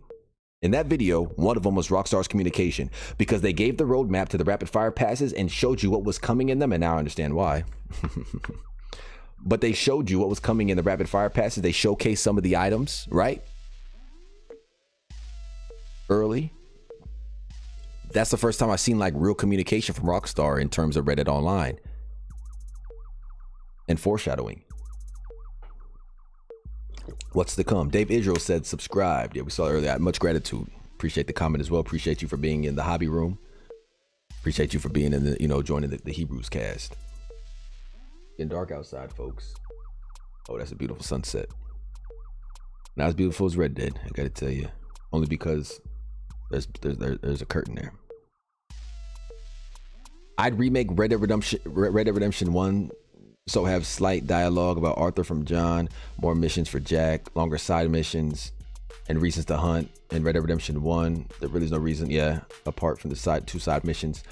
In that video, one of them was Rockstar's communication, because they gave the roadmap to the rapid fire passes and showed you what was coming in them, and now I understand why. But they showed you what was coming in the rapid fire passes. They showcased some of the items, right? Early. That's the first time I've seen like real communication from Rockstar in terms of Reddit Online and foreshadowing. What's to come? Dave Israel said subscribe. Yeah, we saw earlier. Much gratitude. Appreciate the comment as well. Appreciate you for being in the hobby room. Appreciate you for being in the, joining the Hebrews cast. Getting dark outside, folks. Oh, that's a beautiful sunset. Not as beautiful as Red Dead, I gotta tell you. Only because there's a curtain there. I'd remake Red Dead Redemption 1. So have slight dialogue about Arthur from John, more missions for Jack, longer side missions, and reasons to hunt. In Red Dead Redemption 1, there really is no reason, apart from the two side missions.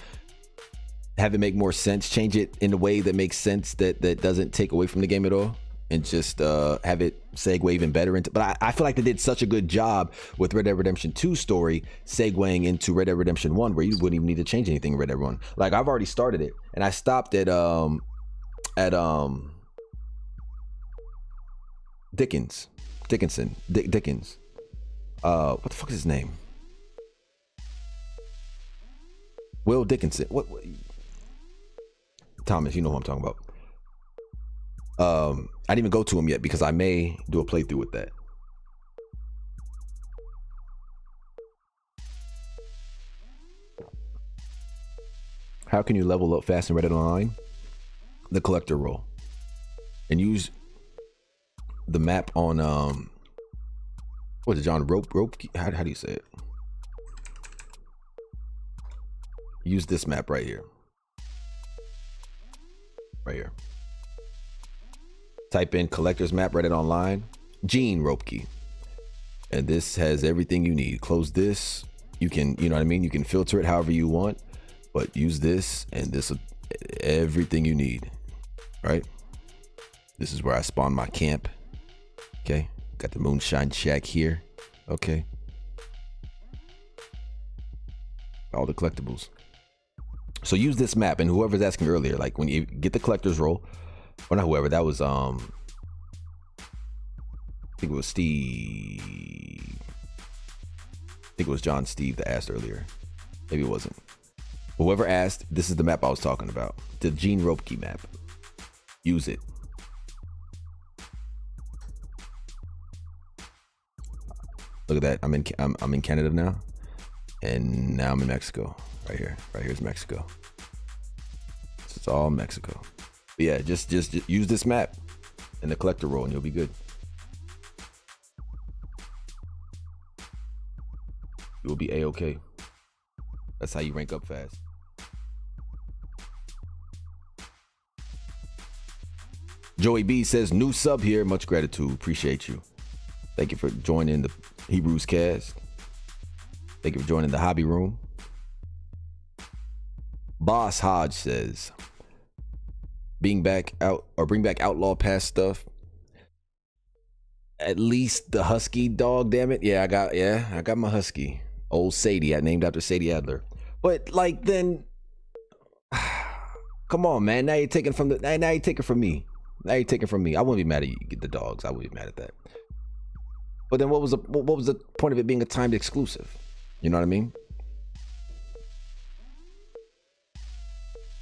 Have it make more sense, change it in a way that makes sense, that doesn't take away from the game at all, and just have it segue even better into. But I feel like they did such a good job with Red Dead Redemption 2 story segueing into Red Dead Redemption 1, where you wouldn't even need to change anything in Red Dead 1. Like, I've already started it, and I stopped at Dickens. What the fuck is his name? Will Dickinson. What? Thomas, you know who I'm talking about. I didn't even go to him yet because I may do a playthrough with that. How can you level up fast in Reddit Online? The collector role. And use the map on what is it, John? Rope? How do you say it? Use this map right here. Right here. Type in collector's map, Reddit Online, Gene Ropke. And this has everything you need. Close this. You can, you know what I mean? You can filter it however you want, but use this, and this everything you need. Right? This is where I spawn my camp. Okay. Got the Moonshine Shack here. Okay. All the collectibles. So use this map, and whoever's asking earlier, like when you get the collector's roll, or not whoever, that was I think it was Steve. I think it was John Steve that asked earlier. Maybe it wasn't. Whoever asked, this is the map I was talking about. The Gene Ropke map. Use it. Look at that. I'm in Canada now. And now I'm in Mexico. Right here. Right here is Mexico. This is all Mexico. But yeah, just use this map in the collector roll and you'll be good. You will be A-okay. That's how you rank up fast. Joey B says, new sub here. Much gratitude. Appreciate you. Thank you for joining the Hebrews cast. Thank you for joining the hobby room. Boss Hodge says, bring back Outlaw Pass stuff. At least the Husky dog, damn it. Yeah, I got my Husky. Old Sadie, I named after Sadie Adler. But like then come on, man. Now you're taking from me. Now you're taking from me. I wouldn't be mad at you get the dogs. I wouldn't be mad at that. But then what was the point of it being a timed exclusive? You know what I mean?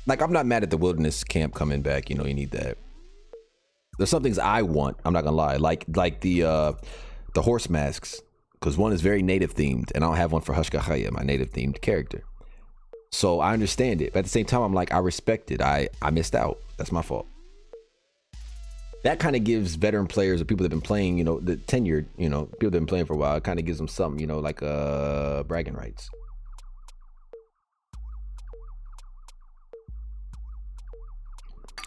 Like, I'm not mad at the wilderness camp coming back. You know, you need that. There's some things I want. I'm not gonna lie. Like the horse masks, because one is very native themed, and I don't have one for Hushkachaya, my native themed character. So I understand it, but at the same time, I'm like, I respect it. I missed out. That's my fault. That kind of gives veteran players or people that have been playing, you know, the tenured, you know, people that have been playing for a while, it kind of gives them something, you know, like bragging rights.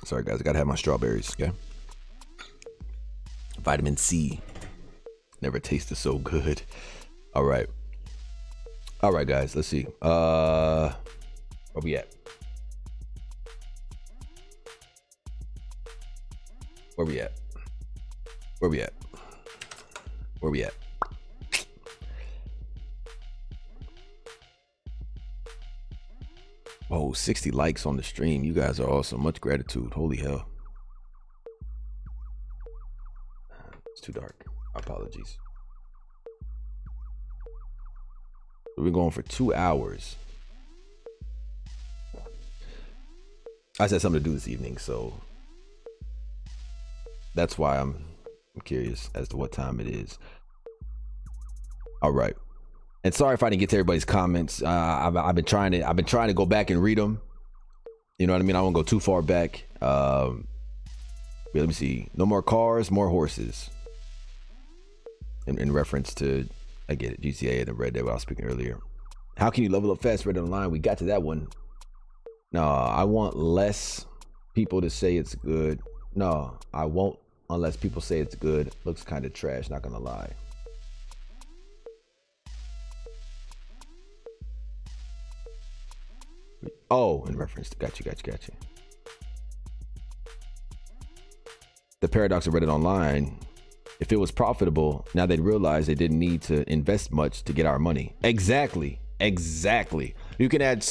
Sorry, guys, I gotta have my strawberries, okay? Vitamin C. Never tasted so good. All right. All right, guys, let's see. Where we at? Where we at? Where we at? Where we at? Whoa, 60 likes on the stream. You guys are awesome. Much gratitude. Holy hell. It's too dark. Apologies. We've been going for 2 hours. I said something to do this evening, so that's why I'm curious as to what time it is. All right. And sorry if I didn't get to everybody's comments. I've been trying to go back and read them. You know what I mean? I won't go too far back. Let me see. No more cars, more horses. In reference to, I get it, GTA and the Red Dead, what I was speaking earlier. How can you level up fast Red Dead Online? We got to that one. No, I want less people to say it's good. No, I won't unless people say it's good. Looks kind of trash, not gonna lie. Oh, in reference to, got you. The paradox of Reddit Online, if it was profitable, now they'd realize they didn't need to invest much to get our money. Exactly. You can add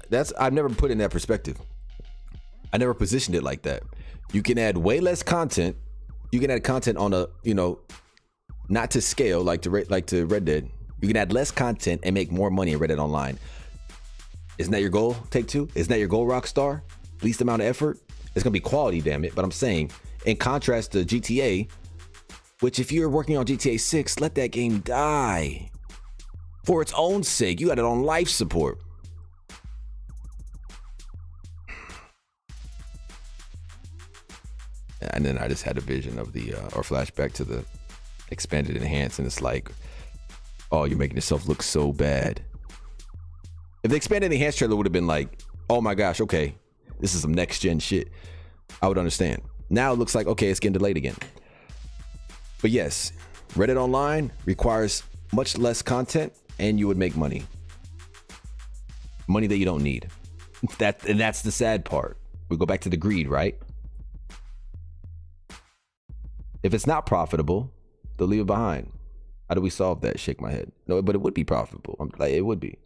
that's, I've never put it in that perspective. I never positioned it like that. You can add way less content. You can add content on a, you know, not to scale like to Red Dead. You can add less content and make more money in Red Dead Online. Isn't that your goal, Take-Two? Isn't that your goal, Rockstar? Least amount of effort? It's gonna be quality, damn it. But I'm saying, in contrast to GTA, which if you're working on GTA 6, let that game die. For its own sake, you got it on life support. And then I just had a vision of the, or flashback to the expanded enhance, and it's like, oh, you're making yourself look so bad. If the expanded enhanced trailer would have been like, oh my gosh, okay, this is some next gen shit, I would understand. Now it looks like, okay, it's getting delayed again. But yes, Reddit Online requires much less content and you would make money. Money that you don't need. And that's the sad part. We go back to the greed, right? If it's not profitable, they'll leave it behind. How do we solve that? Shake my head. No, but it would be profitable. Like, it would be.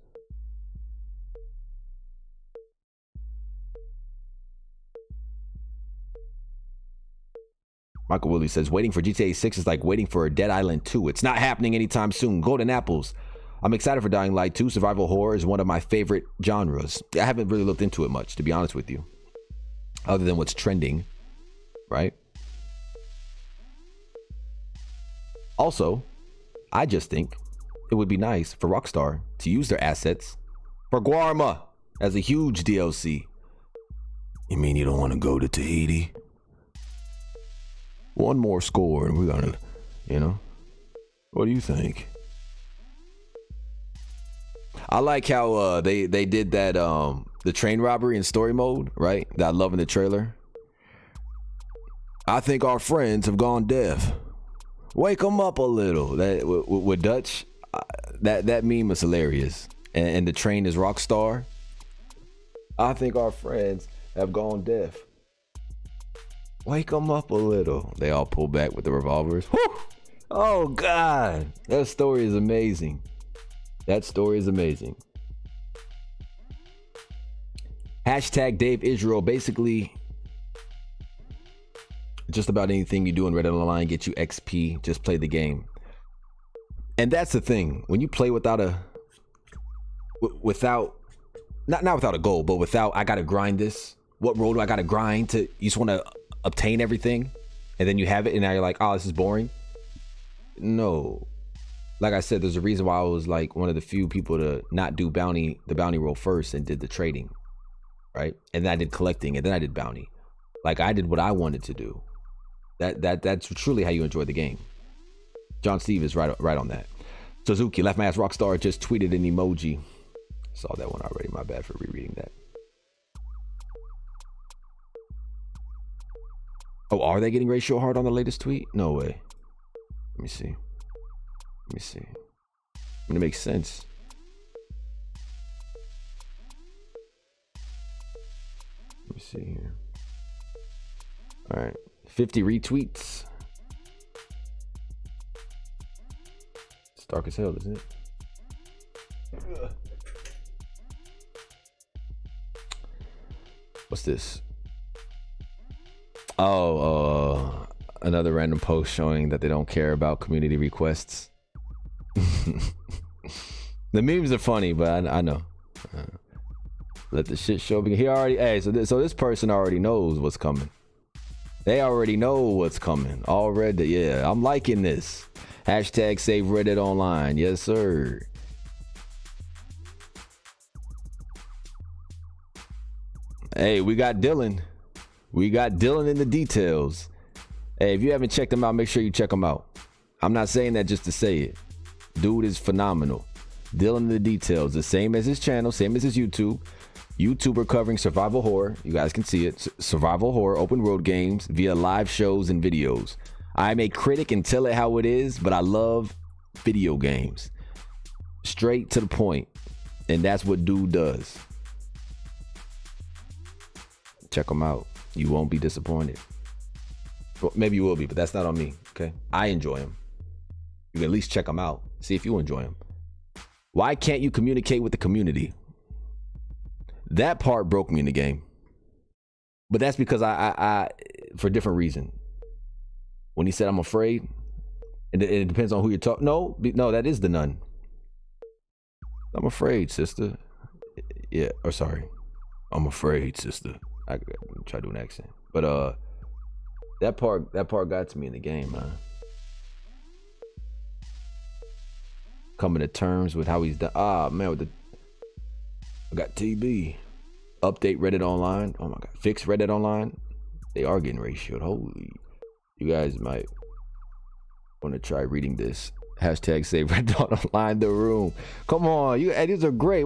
Michael Willie says, waiting for GTA 6 is like waiting for a Dead Island 2. It's not happening anytime soon. Golden apples. I'm excited for Dying Light 2. Survival horror is one of my favorite genres. I haven't really looked into it much, to be honest with you, other than what's trending, right? Also, I just think it would be nice for Rockstar to use their assets for Guarma as a huge DLC. You mean you don't want to go to Tahiti? One more score and we're gonna, you know, what do you think? I like how they did that the train robbery in story mode, right? That I love in the trailer. I think our friends have gone deaf. Wake them up a little. That with Dutch, that meme is hilarious. And the train is Rockstar. I think our friends have gone deaf. Wake them up a little. They all pull back with the revolvers. Whew! Oh God, that story is amazing. That story is amazing. Hashtag Dave Israel. Basically, just about anything you do in Reddit Online get you XP. Just play the game. And that's the thing. When you play without not without a goal, but without, I gotta grind this. What role do I gotta grind to? You just want to obtain everything, and then you have it, and now you're like, oh, this is boring. No. Like I said, there's a reason why I was like one of the few people to not do the bounty role first and did the trading, right? And then I did collecting, and then I did bounty. Like, I did what I wanted to do. That's truly how you enjoy the game. John Steve is right on that. Suzuki, Left My Ass Rockstar just tweeted an emoji. Saw that one already. My bad for rereading that. Oh, are they getting ratio hard on the latest tweet? No way. Let me see. I mean, it makes sense. Let me see here. All right. 50 retweets. It's dark as hell, isn't it? What's this? Oh, another random post showing that they don't care about community requests. The memes are funny, but I know. Let the shit show begin. He already, hey, so this person already knows what's coming. They already know what's coming already. Yeah, I'm liking this. Hashtag save Reddit online. Yes, sir. Hey, we got Dylan. We got Dylan in the details. Hey, if you haven't checked him out, make sure you check him out. I'm not saying that just to say it. Dude is phenomenal. Dylan in the details. The same as his channel, same as his YouTube. YouTuber covering survival horror. You guys can see it. Survival horror, open world games via live shows and videos. I'm a critic and tell it how it is, but I love video games. Straight to the point. And that's what dude does. Check him out. You won't be disappointed. Well, maybe you will be, but that's not on me. Okay. I enjoy him. You can at least check him out. See if you enjoy him. Why can't you communicate with the community? That part broke me in the game. But that's because I for a different reason. When he said I'm afraid, and it depends on who you're talking. No, that is the nun. I'm afraid, sister. Yeah, or sorry. I'm afraid, sister. I try to do an accent. But that part got to me in the game, man. Coming to terms with how he's done. Ah, man, I got TB. Update Reddit Online. Oh my God. Fix Reddit Online. They are getting ratioed. Holy. You guys might want to try reading this. Hashtag save Reddit Online the room. Come on. These are great.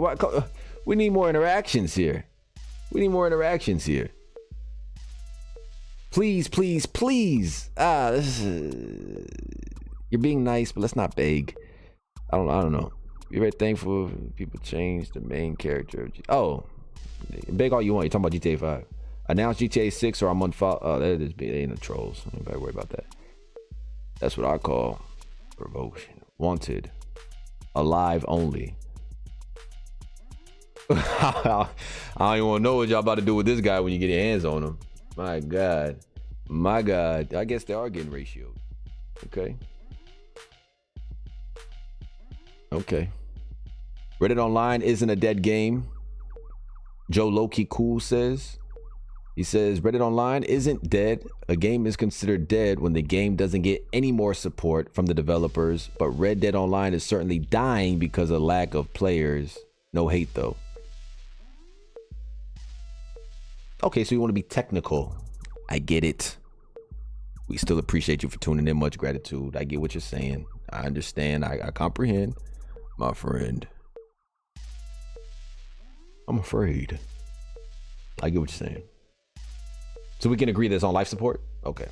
We need more interactions here. Please, please, please. You're being nice, but let's not beg. I don't know. Be very thankful people change the main character. Beg all you want. You're talking about GTA 5. Announce GTA 6 or I'm on file. They ain't no trolls. Anybody worry about that. That's what I call promotion. Wanted. Alive only. I don't even want to know what y'all about to do with this guy when you get your hands on him. My God. My God. I guess they are getting ratioed. Okay. Okay. Reddit Online isn't a dead game. Joe Loki Cool says. He says Reddit Online isn't dead. A game is considered dead when the game doesn't get any more support from the developers, but Red Dead Online is certainly dying because of lack of players. No hate though. Okay, so you want to be technical. I get it. We still appreciate you for tuning in. Much gratitude. I get what you're saying. I understand. I comprehend, my friend. I'm afraid. I get what you're saying. So we can agree that's on life support? Okay.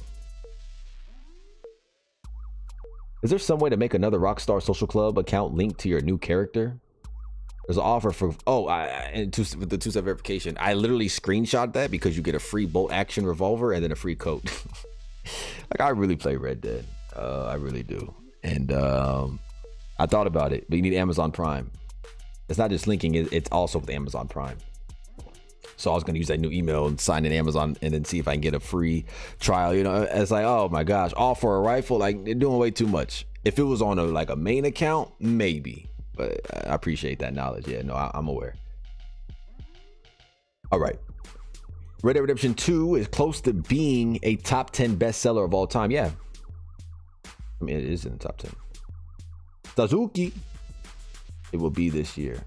Is there some way to make another Rockstar Social Club account linked to your new character? There's an offer for, with the two-step verification. I literally screenshot that because you get a free bolt action revolver and then a free coat. Like, I really play Red Dead. I really do. And I thought about it, but you need Amazon Prime. It's not just linking, it's also with Amazon Prime. So I was going to use that new email and sign in Amazon and then see if I can get a free trial. You know, it's like, oh my gosh, all for a rifle. Like, they're doing way too much. If it was on a main account, maybe. But I appreciate that knowledge. Yeah, no, I'm aware. All right. Red Dead Redemption 2 is close to being a top 10 bestseller of all time. Yeah. I mean, it is in the top 10. Suzuki. It will be this year.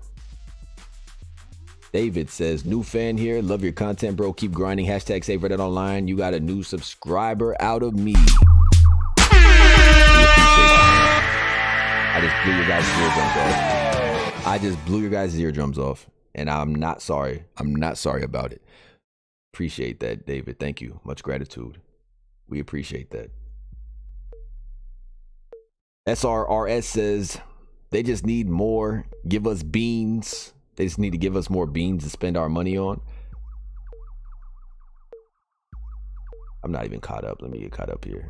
David says, new fan here. Love your content, bro. Keep grinding. Hashtag save Reddit Online. You got a new subscriber out of me. I just blew your guys' eardrums off. I just blew your guys' eardrums off. And I'm not sorry. I'm not sorry about it. Appreciate that, David. Thank you. Much gratitude. We appreciate that. SRRS says, they just need more. Give us beans. They just need to give us more beans to spend our money on. I'm not even caught up. Let me get caught up here.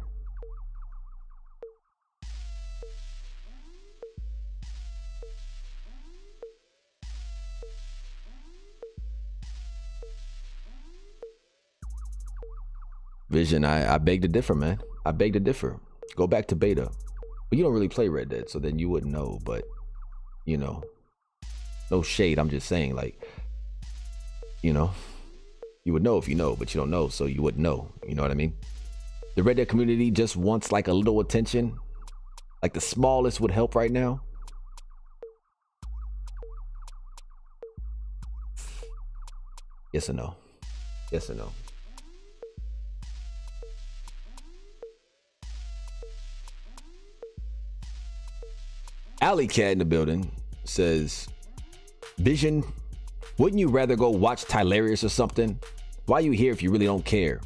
Vision, I beg to differ, man. I beg to differ. Go back to beta. But you don't really play Red Dead, so then you wouldn't know. But, you know, no shade. I'm just saying, like, you know, you would know if you know, but you don't know, so you wouldn't know. You know what I mean? The Red Dead community just wants like a little attention. Like the smallest would help right now. Yes or no? Yes or no? Alley Cat in the building says, Vision, wouldn't you rather go watch Tylarius or something? Why are you here if you really don't care?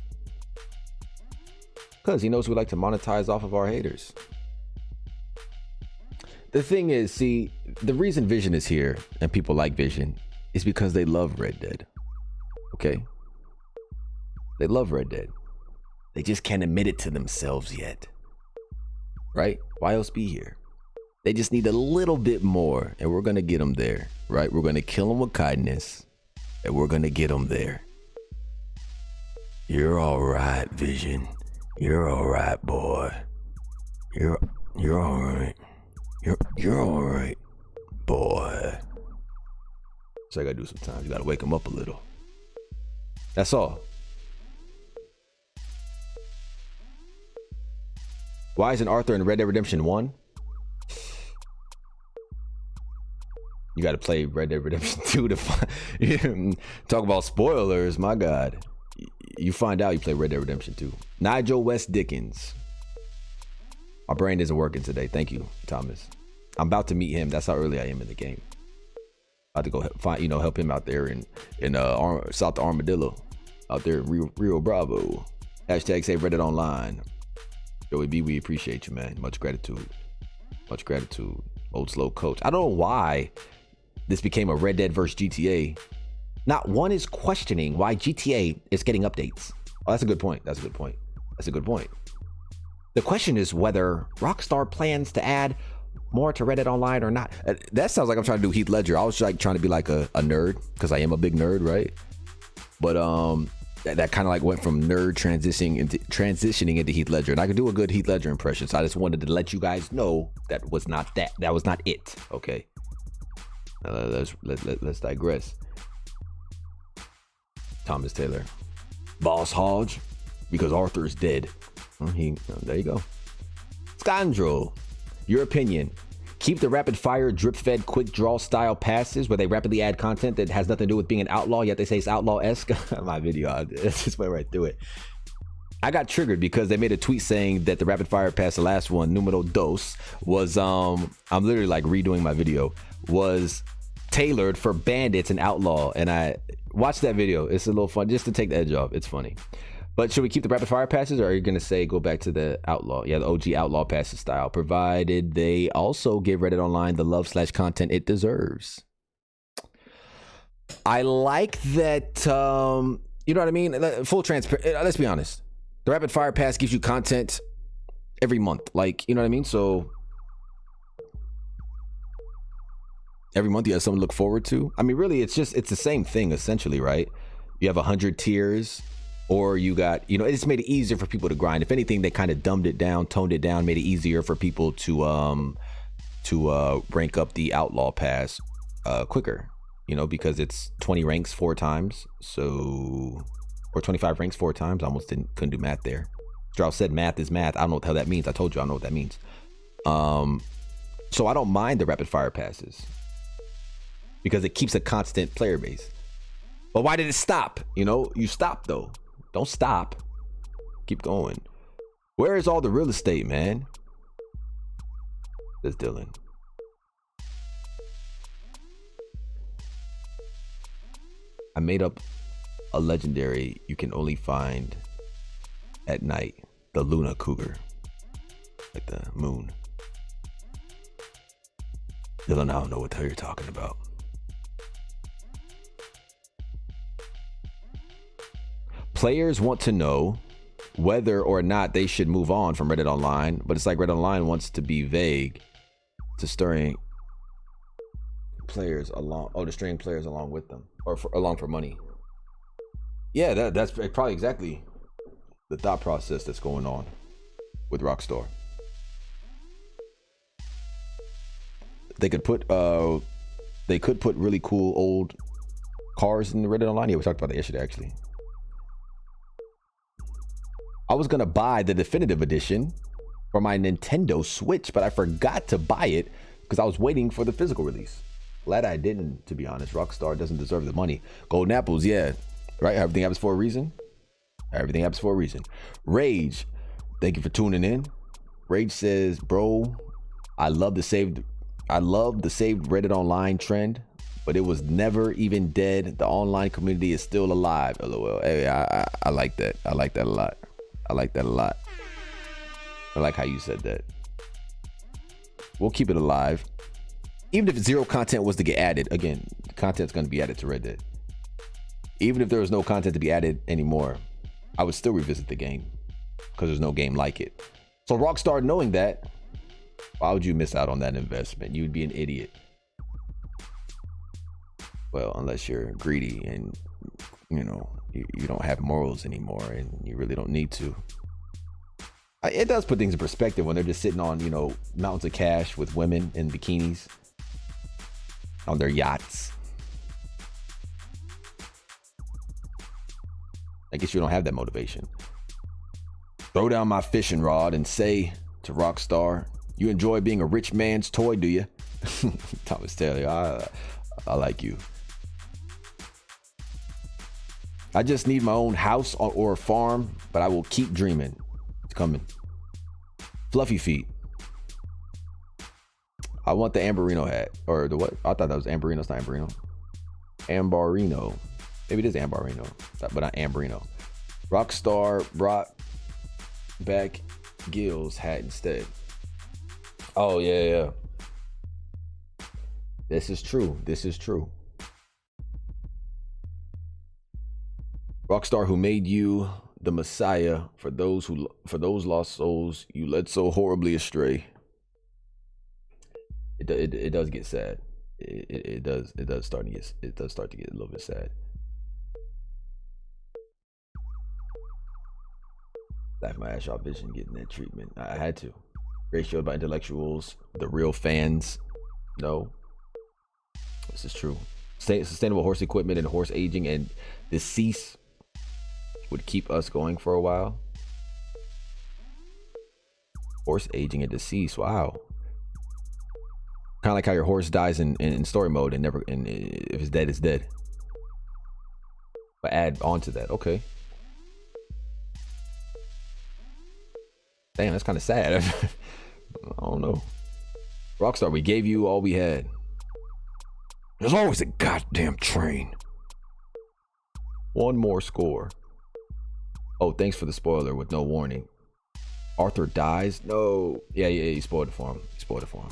Because he knows we like to monetize off of our haters. The thing is, see, the reason Vision is here and people like Vision is because they love Red Dead. Okay? They love Red Dead. They just can't admit it to themselves yet. Right? Why else be here? They just need a little bit more, and we're going to get them there, right? We're going to kill them with kindness, and we're going to get them there. You're all right, Vision. You're all right, boy. You're all right. You're all right, boy. So I got to do sometimes. You got to wake them up a little. That's all. Why isn't Arthur in Red Dead Redemption 1? You got to play Red Dead Redemption 2 to find. Talk about spoilers, my God. You find out you play Red Dead Redemption 2. Nigel West Dickens. My brain isn't working today. Thank you, Thomas. I'm about to meet him. That's how early I am in the game. About to go help him out there in South Armadillo, out there in Rio Bravo. Hashtag save Reddit Online. Joey B, we appreciate you, man. Much gratitude. Much gratitude. Old slow coach. I don't know why this became a Red Dead versus GTA. Not one is questioning why GTA is getting updates. Oh, that's a good point. That's a good point. That's a good point. The question is whether Rockstar plans to add more to Reddit Online or not. That sounds like I'm trying to do Heath Ledger. I was like trying to be like a nerd because I am a big nerd, right? But that kind of like went from nerd transitioning into Heath Ledger, and I could do a good Heath Ledger impression. So I just wanted to let you guys know that was not that. That was not it. Okay. Let's digress. Thomas Taylor, Boss Hodge, because Arthur is dead. There you go. Scandro, your opinion. Keep the rapid fire, drip fed, quick draw style passes where they rapidly add content that has nothing to do with being an outlaw, yet they say it's outlaw-esque. My video, it's just went right through it. I got triggered because they made a tweet saying that the rapid fire pass, the last one, numero dos, was, I'm literally like redoing my video, was tailored for bandits and outlaw. And I watched that video. It's a little fun just to take the edge off. It's funny. But should we keep the rapid fire passes, or are you going to say go back to the outlaw? Yeah, the OG outlaw passes style, provided they also give Reddit Online the love/content it deserves. I like that, you know what I mean? Full transparency. Let's be honest. The rapid fire pass gives you content every month. Like, you know what I mean? So every month you have something to look forward to. I mean, really, it's the same thing essentially, right? You have 100 tiers. Or you got, you know, it just made it easier for people to grind. If anything, they kind of dumbed it down, toned it down, made it easier for people to rank up the outlaw pass quicker, you know, because it's 20 ranks 4 times. So, or 25 ranks 4 times. I almost couldn't do math there. Strauss said math is math. I don't know what the hell that means. I told you I don't know what that means. So I don't mind the rapid fire passes because it keeps a constant player base. But why did it stop? You know, you stopped though. Don't stop. Keep going. Where is all the real estate, man? Says Dylan. I made up a legendary you can only find at night. The Luna Cougar. Like the moon. Dylan, I don't know what the hell you're talking about. Players want to know whether or not they should move on from Reddit Online, but it's like Reddit Online wants to be vague to stirring players along, to string players along with them, or along for money. Yeah, that's probably exactly the thought process that's going on with Rockstar. They could put really cool old cars in the Reddit Online. Yeah, we talked about that yesterday actually. I was gonna buy the definitive edition for my Nintendo Switch, but I forgot to buy it because I was waiting for the physical release. Glad I didn't, to be honest. Rockstar doesn't deserve the money. Golden apples, yeah, right? Everything happens for a reason. Everything happens for a reason. Rage, thank you for tuning in. Rage says, bro, I love the saved Reddit Online trend, but it was never even dead. The online community is still alive. LOL. Hey, I like that. I like that a lot. I like that a lot. I like how you said that. We'll keep it alive. Even if zero content was to get added, again, content's going to be added to Reddit. Even if there was no content to be added anymore, I would still revisit the game because there's no game like it. So Rockstar, knowing that, why would you miss out on that investment? You'd be an idiot. Well, unless you're greedy and, you know, you don't have morals anymore and you really don't need to. It does put things in perspective when they're just sitting on, you know, mountains of cash with women in bikinis on their yachts. I guess you don't have that motivation. Throw down my fishing rod and say to Rockstar, you enjoy being a rich man's toy, do you? Thomas Taylor, I like you. I just need my own house or a farm, but I will keep dreaming. It's coming. Fluffy feet. I want the Amberino hat. Or the what? I thought that was Amberino. It's not Amberino. Ambarino. Maybe it is Ambarino, but not Amberino. Rockstar brought back Gil's hat instead. Oh, yeah. This is true. Rockstar, who made you the Messiah for those lost souls you led so horribly astray. It does get sad. It does start to get a little bit sad. Laugh my ass off, vision getting that treatment. I had to. Great show by intellectuals, the real fans. No, this is true. Sustainable horse equipment and horse aging and decease would keep us going for a while. Horse aging and decease. Wow. Kind of like how your horse dies in story mode and never, and if it's dead, it's dead. But add on to that. Okay. Damn, that's kind of sad. I don't know. Rockstar, we gave you all we had. There's always a goddamn train. One more score. Oh, thanks for the spoiler with no warning. Arthur dies? No. Yeah, you spoiled it for him. You spoiled it for him.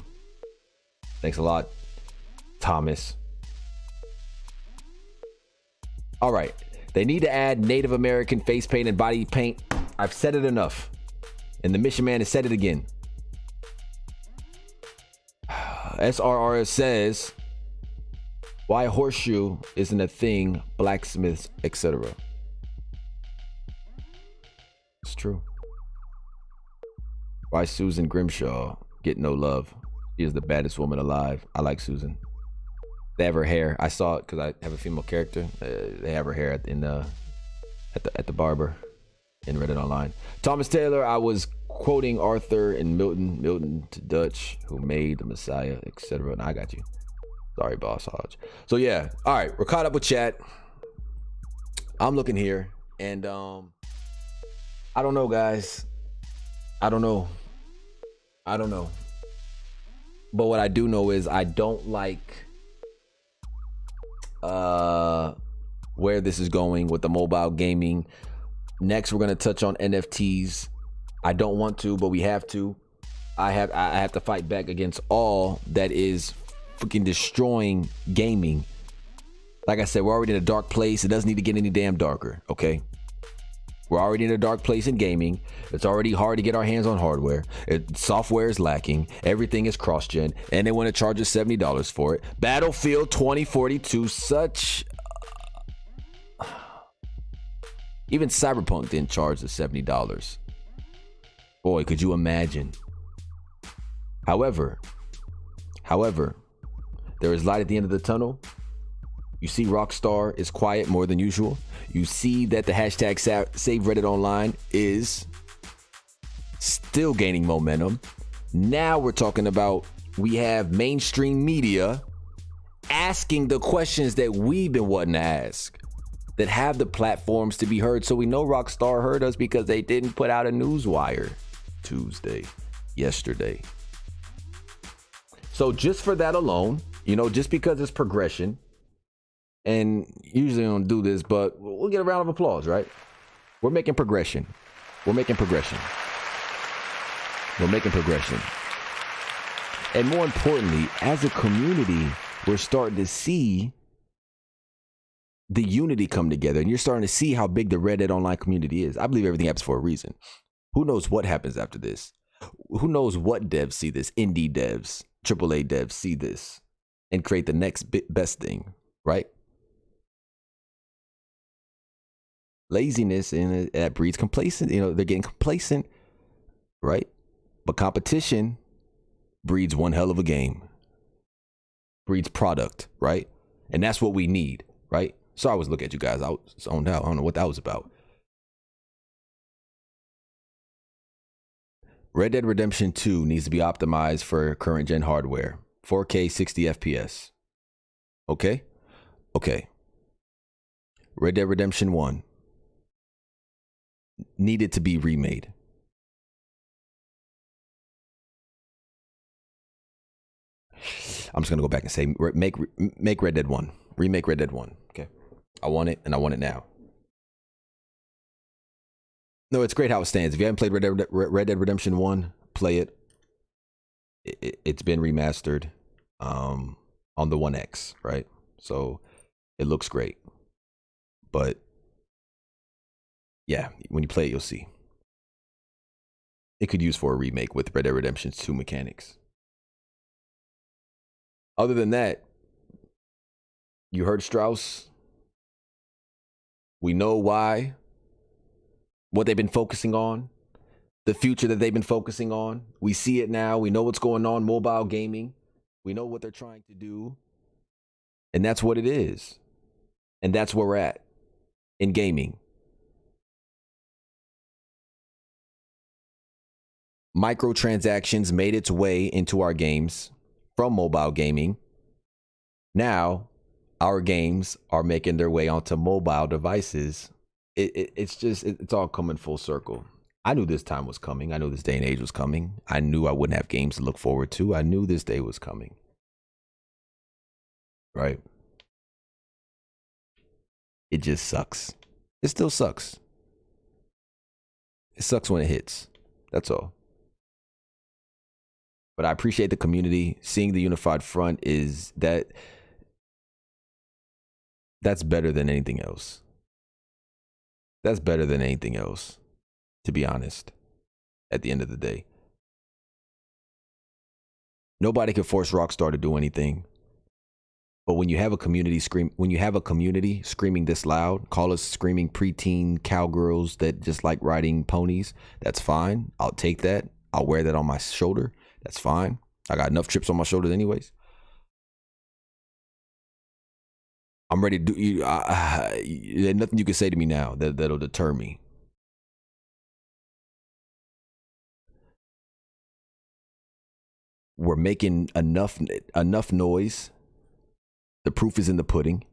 Thanks a lot, Thomas. All right. They need to add Native American face paint and body paint. I've said it enough. And the Mission Man has said it again. SRR says, why horseshoe isn't a thing, blacksmiths, etc. It's true. Why Susan Grimshaw get no love? She is the baddest woman alive. I like Susan. They have her hair. I saw it because I have a female character. They have her hair at the barber and read it online. Thomas Taylor, I was quoting Arthur and Milton to Dutch, who made the Messiah, etc. And I got you. Sorry, Boss Hodge. So yeah, all right, we're caught up with chat. I'm looking here, and I don't know, guys. I don't know. But what I do know is I don't like where this is going with the mobile gaming. Next, we're gonna touch on NFTs. I don't want to, but we have to. I have to fight back against all that is freaking destroying gaming. Like I said, we're already in a dark place. It doesn't need to get any damn darker, okay? We're already in a dark place in gaming. It's already hard to get our hands on hardware. Software is lacking. Everything is cross-gen, and they want to charge us $70 for it. Battlefield 2042, such... Even Cyberpunk didn't charge the $70. Boy, could you imagine? However, there is light at the end of the tunnel. You see Rockstar is quiet more than usual. You see that the hashtag Save Reddit Online is still gaining momentum. Now we're talking about, we have mainstream media asking the questions that we've been wanting to ask, that have the platforms to be heard. So we know Rockstar heard us because they didn't put out a newswire yesterday. So just for that alone, just because it's progression, and usually I don't do this, but we'll get a round of applause, right? We're making progression. And more importantly, as a community, we're starting to see the unity come together, and you're starting to see how big the Reddit online community is. I believe everything happens for a reason. Who knows what happens after this? Who knows what devs see this? Indie devs, AAA devs see this and create the next best thing, right? Laziness, and that breeds complacent. They're getting complacent, right? But competition breeds one hell of a game, breeds product, right? And that's what we need, right? So I always look at you guys. I was zoned out. I don't know what that was about. Red Dead Redemption 2 needs to be optimized for current gen hardware. 4K 60 FPS. Okay? Red Dead Redemption 1 needed to be remade. I'm just going to go back and say make Red Dead 1. Remake Red Dead 1. Okay? I want it, and I want it now. No, it's great how it stands. If you haven't played Red Dead Redemption 1, play it. It's been remastered on the 1X, right? So it looks great. But Yeah, when you play it, you'll see. It could use for a remake with Red Dead Redemption 2 mechanics. Other than that, you heard Strauss. We know why, what they've been focusing on, the future that they've been focusing on. We see it now. We know what's going on, mobile gaming. We know what they're trying to do. And that's what it is. And that's where we're at in gaming. Microtransactions made its way into our games from mobile gaming. Now, our games are making their way onto mobile devices. It's all coming full circle. I knew this time was coming. I knew this day and age was coming. I knew I wouldn't have games to look forward to. I knew this day was coming. Right? It just sucks. It still sucks. It sucks when it hits. That's all. But I appreciate the community. Seeing the unified front is that's better than anything else. That's better than anything else, to be honest, at the end of the day. Nobody can force Rockstar to do anything. But when you have a community screaming this loud, call us screaming preteen cowgirls that just like riding ponies, that's fine. I'll take that. I'll wear that on my shoulder. That's fine. I got enough chips on my shoulders anyways. I'm ready to do. There's nothing you can say to me now that'll deter me. We're making enough noise. The proof is in the pudding.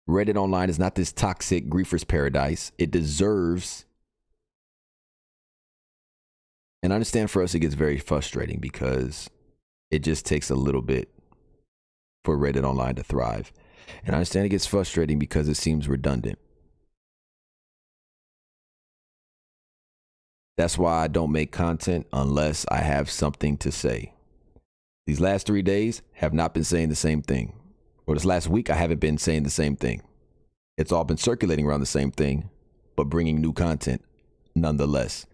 Reddit Online is not this toxic griefer's paradise. It deserves. And I understand for us it gets very frustrating because it just takes a little bit for Reddit Online to thrive. And I understand it gets frustrating because it seems redundant. That's why I don't make content unless I have something to say. These last 3 days have not been saying the same thing. Or this last week, I haven't been saying the same thing. It's all been circulating around the same thing, but bringing new content nonetheless.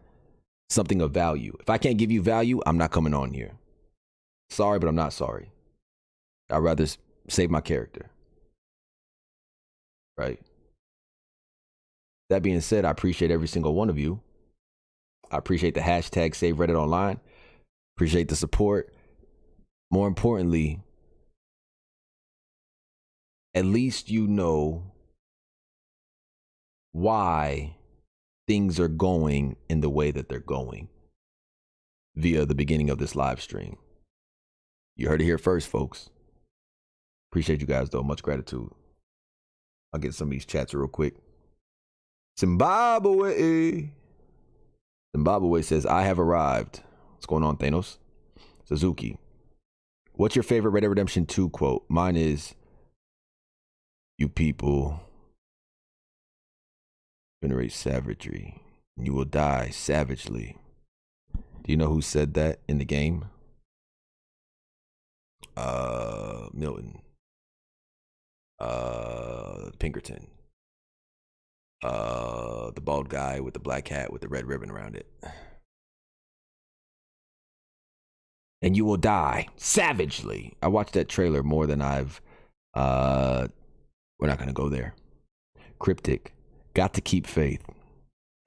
Something of value. If I can't give you value, I'm not coming on here. Sorry, but I'm not sorry. I'd rather save my character. Right? That being said, I appreciate every single one of you. I appreciate the hashtag Save Reddit Online. Appreciate the support. More importantly, at least you know why things are going in the way that they're going via the beginning of this live stream. You heard it here first, folks. Appreciate you guys, though. Much gratitude. I'll get some of these chats real quick. Zimbabwe says, I have arrived. What's going on, Thanos? Suzuki. What's your favorite Red Dead Redemption 2 quote? Mine is, you people generate savagery, and you will die savagely. Do you know who said that in the game? Milton. Pinkerton. The bald guy with the black hat with the red ribbon around it. And you will die savagely. I watched that trailer more than I've we're not gonna go there. Cryptic. Got to keep faith.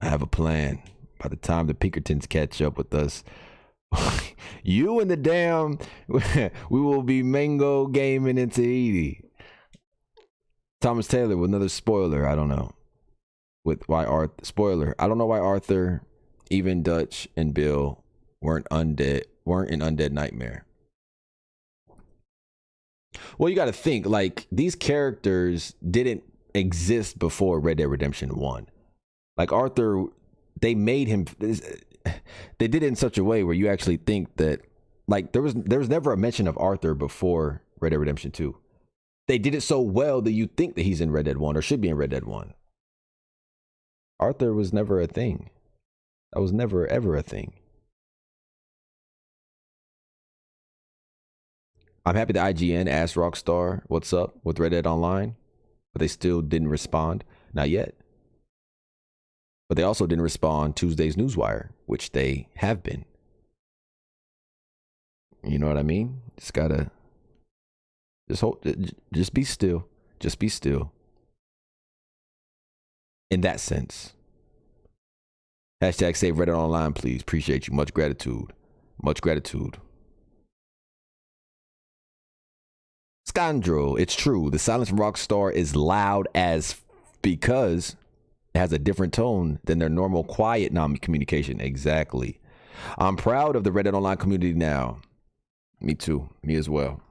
I have a plan. By the time the Pinkertons catch up with us, you and the damn we will be mango gaming in Tahiti. Thomas Taylor with another spoiler. I don't know. With why Arthur spoiler. I don't know why Arthur, even Dutch and Bill weren't in Undead Nightmare. Well, you got to think, like, these characters didn't exist before Red Dead Redemption 1. Like, Arthur, they made him, they did it in such a way where you actually think that, like, there was never a mention of Arthur before Red Dead Redemption 2. They did it so well that you think that he's in Red Dead 1 or should be in Red Dead 1. Arthur was never a thing. That was never, ever a thing. I'm happy that IGN asked Rockstar what's up with Red Dead Online, but they still didn't respond. Not yet. But they also didn't respond Tuesday's Newswire, which they have been. You know what I mean? Just gotta just be still. Just be still. In that sense. Hashtag save Reddit online, please. Appreciate you. Much gratitude. Much gratitude. Scandro, it's true. The silence from Rockstar is loud as because it has a different tone than their normal quiet non-communication. Exactly. I'm proud of the Reddit online community now. Me too. Me as well.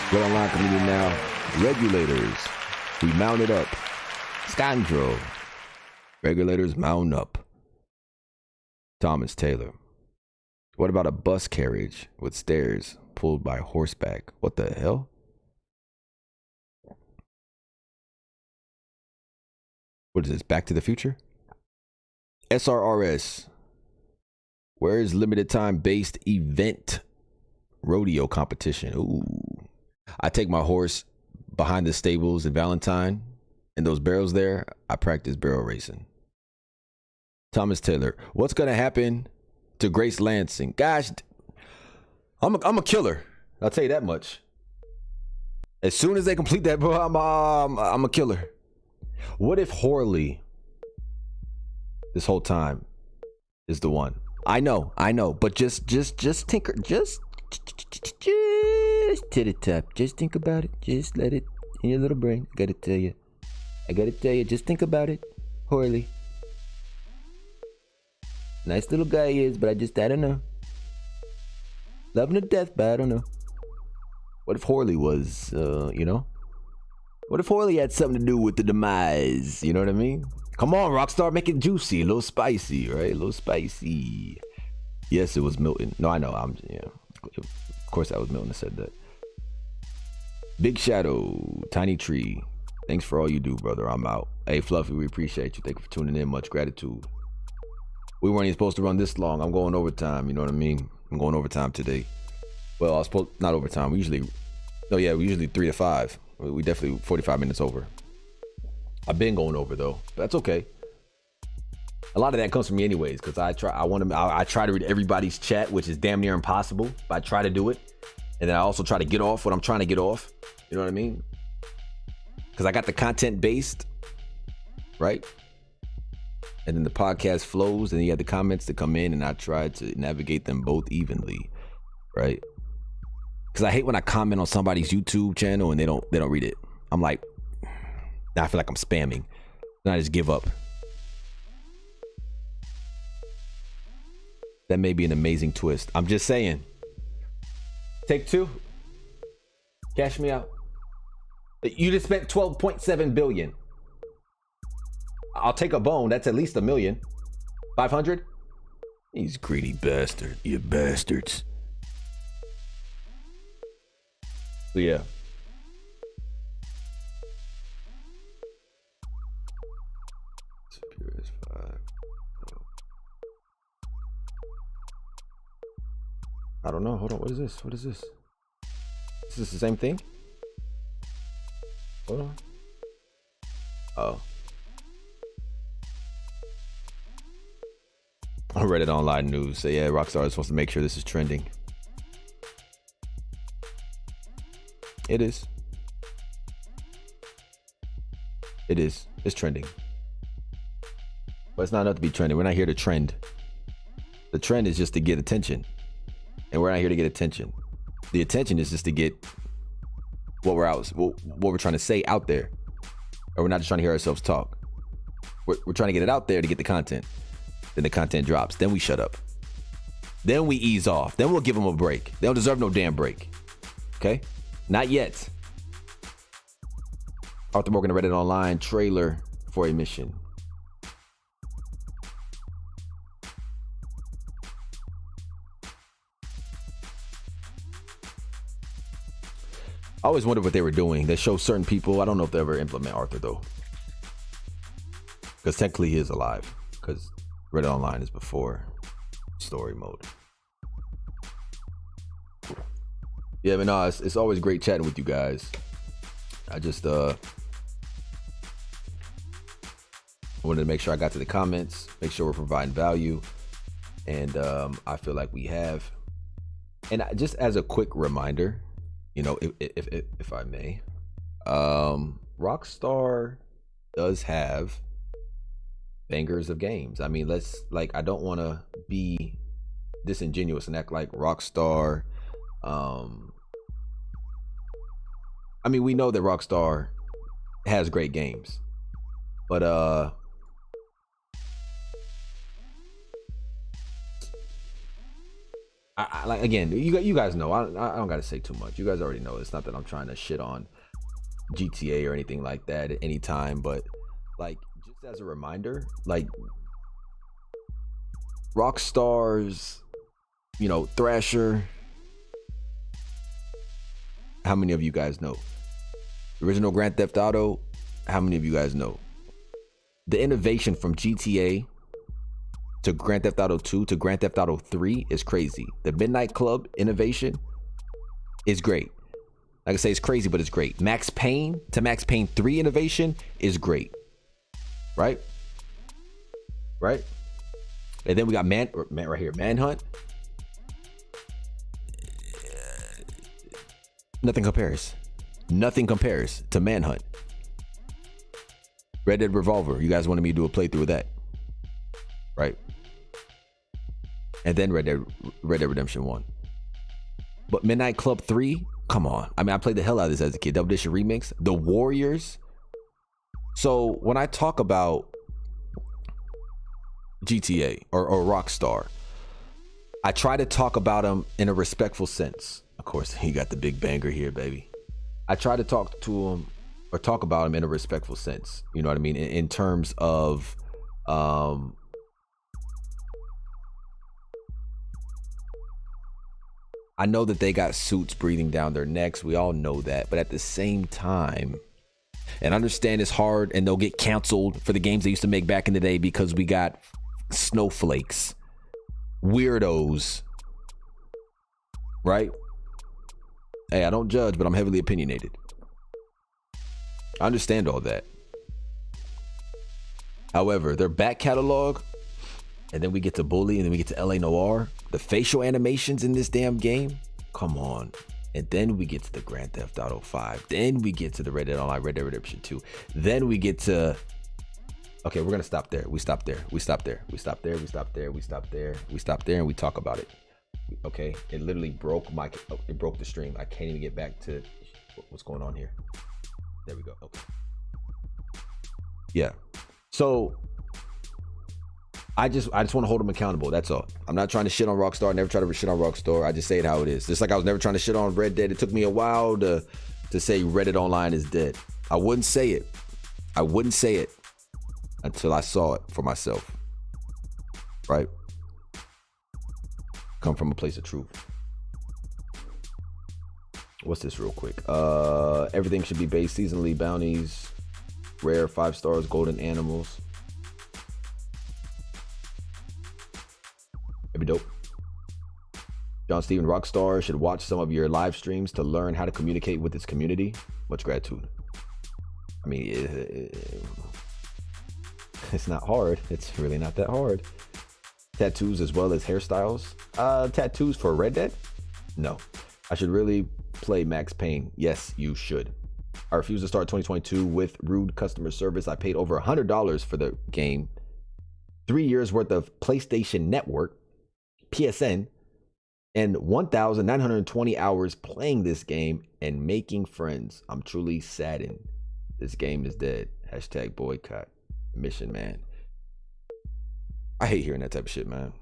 Reddit online community now. Regulators. We mounted up. Scandro. Regulators mount up. Thomas Taylor. What about a bus carriage with stairs pulled by horseback? What the hell? What is this? Back to the Future? SRRS. Where is limited time based event rodeo competition? Ooh. I take my horse behind the stables in Valentine. And those barrels there, I practice barrel racing. Thomas Taylor. What's going to happen to Grace Lansing? Gosh, I'm a killer. I'll tell you that much. As soon as they complete that, bro, I'm a killer. What if Horley this whole time is the one? I know, but just tinker, just titty tap. Just think about it. Just let it in your little brain. I gotta tell you, just think about it. Horley. Nice little guy he is, but I don't know. Love him to death, but I don't know. What if Horley was, What if Horley had something to do with the demise? You know what I mean? Come on, Rockstar, make it juicy, a little spicy, right? A little spicy. Yes, it was Milton. No, I know. Of course, that was Milton that said that. Big Shadow, Tiny Tree. Thanks for all you do, brother. I'm out. Hey, Fluffy, we appreciate you. Thank you for tuning in. Much gratitude. We weren't even supposed to run this long. I'm going overtime. You know what I mean? I'm going overtime today. Well, I was supposed not overtime. We usually 3 to 5. We definitely 45 minutes over. I've been going over though. But that's okay. A lot of that comes from me anyways, because I try to read everybody's chat, which is damn near impossible. But I try to do it, and then I also try to get off what I'm trying to get off. You know what I mean? Because I got the content based, right? And then the podcast flows, and then you have the comments that come in, and I try to navigate them both evenly, right? Because I hate when I comment on somebody's YouTube channel and they don't read it. I'm like, now I feel like I'm spamming. Then I just give up. That may be an amazing twist. I'm just saying. TakeTwo. Cash me out. You just spent 12.7 billion. I'll take a bone. That's at least $1 million. 500? He's greedy bastard. You bastards. So yeah. I don't know. Hold on. What is this? What is this? Is this the same thing? Hold on. Oh. I read it online news. Say, yeah, Rockstar is supposed to make sure this is trending. It is. It is. It's trending. But it's not enough to be trending. We're not here to trend. The trend is just to get attention. And we're not here to get attention. The attention is just to get what we're trying to say out there. Or we're not just trying to hear ourselves talk. We're trying to get it out there to get the content. Then the content drops. Then we shut up. Then we ease off. Then we'll give them a break. They don't deserve no damn break. Okay? Not yet. Arthur Morgan read it online. Trailer for a mission. I always wondered what they were doing. They show certain people. I don't know if they ever implement Arthur though. Because technically he is alive. Because Reddit Online is before story mode. Yeah, but no, it's always great chatting with you guys. I just I wanted to make sure I got to the comments, make sure we're providing value. And I feel like we have. And just as a quick reminder, you know, if I may, Rockstar does have bangers of games. I mean, I don't want to be disingenuous and act like Rockstar. I mean, we know that Rockstar has great games, but I like, again, you guys know, I don't got to say too much. You guys already know. It's not that I'm trying to shit on GTA or anything like that at any time, but like, just as a reminder, like, Rockstar's, you know, Thrasher. How many of you guys know? Original Grand Theft Auto. How many of you guys know? The innovation from GTA to Grand Theft Auto 2 to Grand Theft Auto 3 is crazy. The Midnight Club innovation is great. Like I say, it's crazy, but it's great. Max Payne to Max Payne 3 innovation is great. Right? Right? And then we got man right here, Manhunt. Nothing compares. Nothing compares to Manhunt. Red Dead Revolver. You guys wanted me to do a playthrough of that. Right? And then Red Dead Redemption 1. But Midnight Club 3, come on. I mean, I played the hell out of this as a kid. Double Edition Remix. The Warriors. So when I talk about GTA or Rockstar, I try to talk about them in a respectful sense. Of course, he got the big banger here, baby. I try to talk to him or talk about him in a respectful sense. You know what I mean? In terms of, I know that they got suits breathing down their necks. We all know that. But at the same time, and I understand it's hard and they'll get canceled for the games they used to make back in the day because we got snowflakes, weirdos, right? Hey, I don't judge, but I'm heavily opinionated. I understand all that. However, their back catalog, and then we get to Bully, and then we get to LA Noire, the facial animations in this damn game, come on. And then we get to the Grand Theft Auto 5. Then we get to the Red Dead Online, Red Dead Redemption 2. Then we get to, okay, we're gonna stop there. We stop there. We stop there. We stop there. We stop there. We stop there. We stop there, and we talk about it. Okay, it literally broke it broke the stream. I can't even get back to what's going on here. There we go. Okay. Yeah. So I just want to hold them accountable. That's all. I'm not trying to shit on Rockstar. I never try to shit on Rockstar. I just say it how it is. Just like I was never trying to shit on Red Dead. It took me a while to say Red Dead Online is dead. I wouldn't say it. I wouldn't say it until I saw it for myself. Right? Come from a place of truth. What's this real quick? Everything should be based seasonally. Bounties, rare 5 stars, golden animals. That'd be dope. John Steven, Rockstar should watch some of your live streams to learn how to communicate with its community. Much gratitude. I mean, it's not hard. It's really not that hard. Tattoos as well as hairstyles. Tattoos for Red Dead? No. I should really play Max Payne. Yes, you should. I refuse to start 2022 with rude customer service. I paid over $100 for the game. 3 years worth of PlayStation Network, PSN, and 1,920 hours playing this game and making friends. I'm truly saddened. This game is dead. Hashtag boycott. Mission, man. I hate hearing that type of shit, man.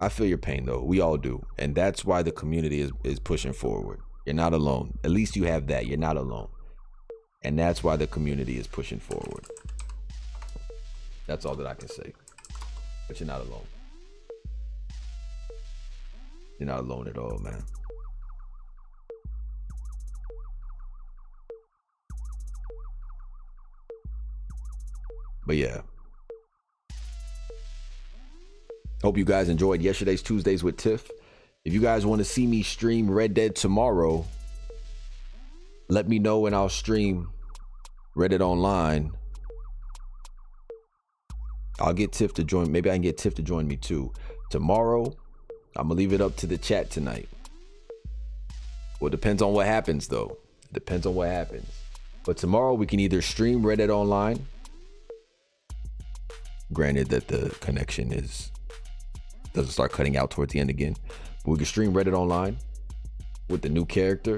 I feel your pain, though. We all do. And that's why the community is pushing forward. You're not alone. At least you have that. You're not alone. And that's why the community is pushing forward. That's all that I can say. But you're not alone. You're not alone at all, man. But yeah. Hope you guys enjoyed yesterday's Tuesdays with Tiff. If you guys want to see me stream Red Dead tomorrow, let me know and I'll stream Reddit Online. I'll get Tiff to join. Maybe I can get Tiff to join me too. Tomorrow, I'm gonna leave it up to the chat tonight. Well, it depends on what happens though. It depends on what happens. But tomorrow we can either stream Reddit Online. Granted that the connection doesn't start cutting out towards the end again. But we can stream Reddit Online with the new character.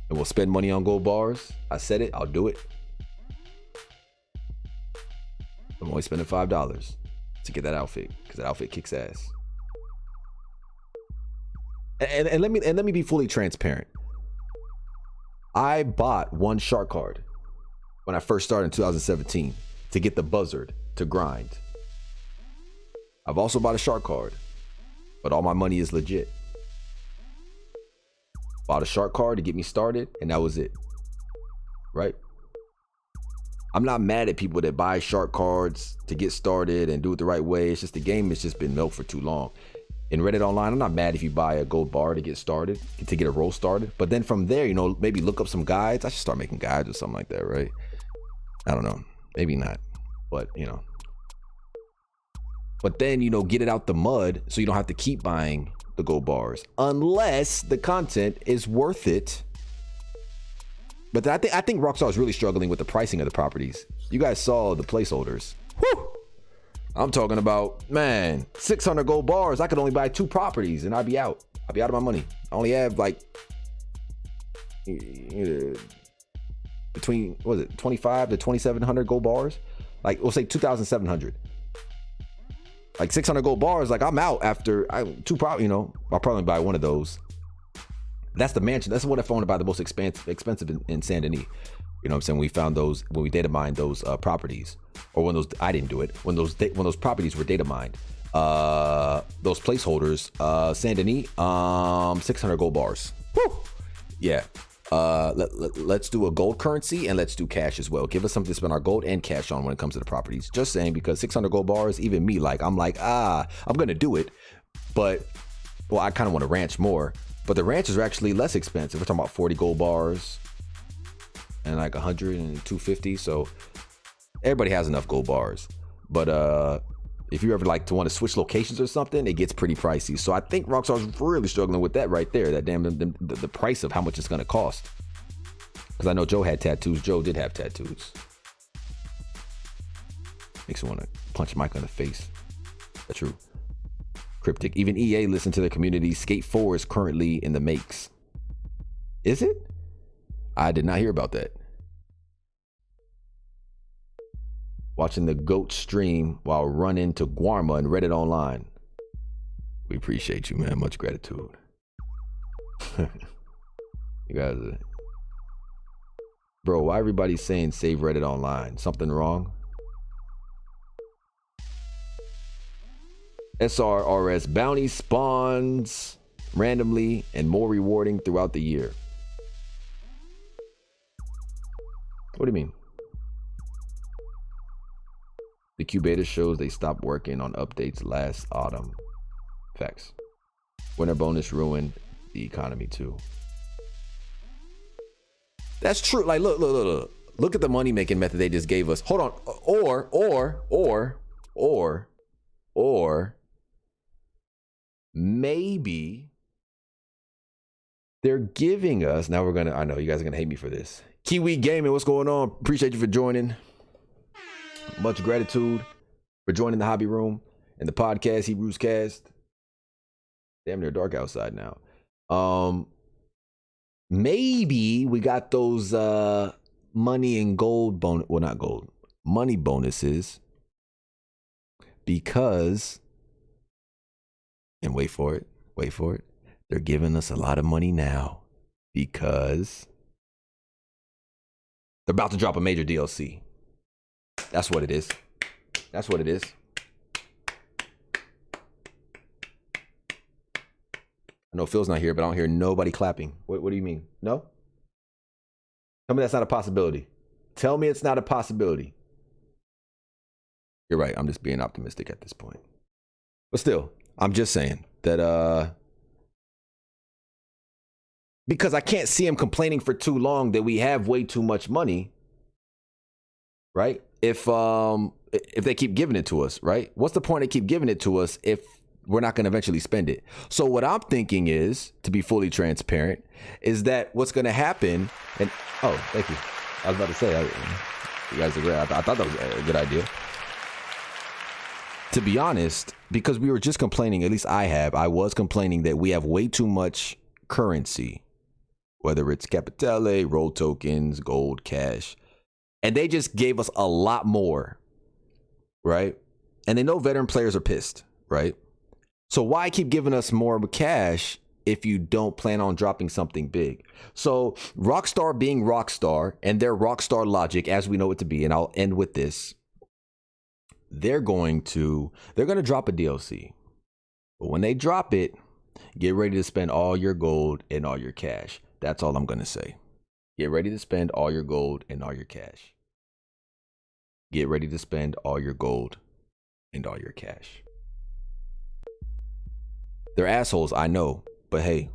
And we'll spend money on gold bars. I said it, I'll do it. I'm only spending $5 to get that outfit, because that outfit kicks ass. And let me be fully transparent. I bought one shark card when I first started in 2017 to get the buzzard to grind. I've also bought a shark card, but all my money is legit. Bought a shark card to get me started, and that was it. Right? I'm not mad at people that buy shark cards to get started and do it the right way. It's just the game has just been milked for too long. In Reddit Online, I'm not mad if you buy a gold bar to get started, to get a roll started. But then from there, maybe look up some guides. I should start making guides or something like that, right? I don't know. Maybe not. But, But then, get it out the mud so you don't have to keep buying the gold bars. Unless the content is worth it. But I think Rockstar is really struggling with the pricing of the properties. You guys saw the placeholders. Whew! I'm talking about, man, 600 gold bars. I could only buy 2 properties and I'd be out. I'd be out of my money. I only have between, 25 to 2,700 gold bars? We'll say 2,700. 600 gold bars, I'm out after 2 properties, I'll probably buy one of those. That's the mansion. That's what I found to buy the most expensive in Saint Denis. You know what I'm saying? We found those when we data mined those properties, or when those, I didn't do it, when those properties were data mined. Those placeholders, Saint Denis, 600 gold bars. Woo! Yeah. Let's do a gold currency and let's do cash as well. Give us something to spend our gold and cash on when it comes to the properties. Just saying, because 600 gold bars, even me, I'm gonna do it, but I kind of want to ranch more. But the ranches are actually less expensive. We're talking about 40 gold bars and 100 and 250. So everybody has enough gold bars. But if you ever to want to switch locations or something, it gets pretty pricey. So I think Rockstar's really struggling with that right there. That the price of how much it's going to cost. Because I know Joe had tattoos. Joe did have tattoos. Makes me want to punch Mike in the face. That's true. Cryptic. Even EA listened to the community. Skate 4 is currently in the makes. Is it? I did not hear about that. Watching the GOAT stream while running to Guarma and Reddit Online. We appreciate you, man. Much gratitude. You guys are... Bro, why everybody's saying save Reddit Online? Something wrong? SRRS bounty spawns randomly and more rewarding throughout the year. What do you mean? The Q beta shows they stopped working on updates last autumn. Facts. Winter bonus ruined the economy too. That's true. Look at the money making method they just gave us. Hold on. Or maybe they're giving us, I know you guys are gonna hate me for this. Kiwi Gaming, what's going on? Appreciate you for joining. Much gratitude for joining the hobby room and the podcast, HEBREWSCAST. Damn near dark outside now. Maybe we got those money and gold bonus, well, not gold, money bonuses, because, and wait for it, they're giving us a lot of money now because they're about to drop a major DLC. That's what it is. That's what it is. I know Phil's not here, but I don't hear nobody clapping. What do you mean? No? Tell me that's not a possibility. Tell me it's not a possibility. You're right. I'm just being optimistic at this point. But still, I'm just saying that because I can't see him complaining for too long that we have way too much money. right? If they keep giving it to us, right? What's the point of keep giving it to us if we're not going to eventually spend it? So what I'm thinking is, to be fully transparent, is that what's going to happen, and oh, thank you. I was about to say, you guys agree. I thought that was a good idea. To be honest, because we were just complaining, at least I was complaining that we have way too much currency, whether it's Capitale, roll tokens, gold, cash, and they just gave us a lot more, right? And they know veteran players are pissed, right? So why keep giving us more cash if you don't plan on dropping something big? So Rockstar being Rockstar and their Rockstar logic, as we know it to be, and I'll end with this. They're going to drop a DLC. But when they drop it, get ready to spend all your gold and all your cash. That's all I'm going to say. Get ready to spend all your gold and all your cash. Get ready to spend all your gold and all your cash. They're assholes, I know, but hey,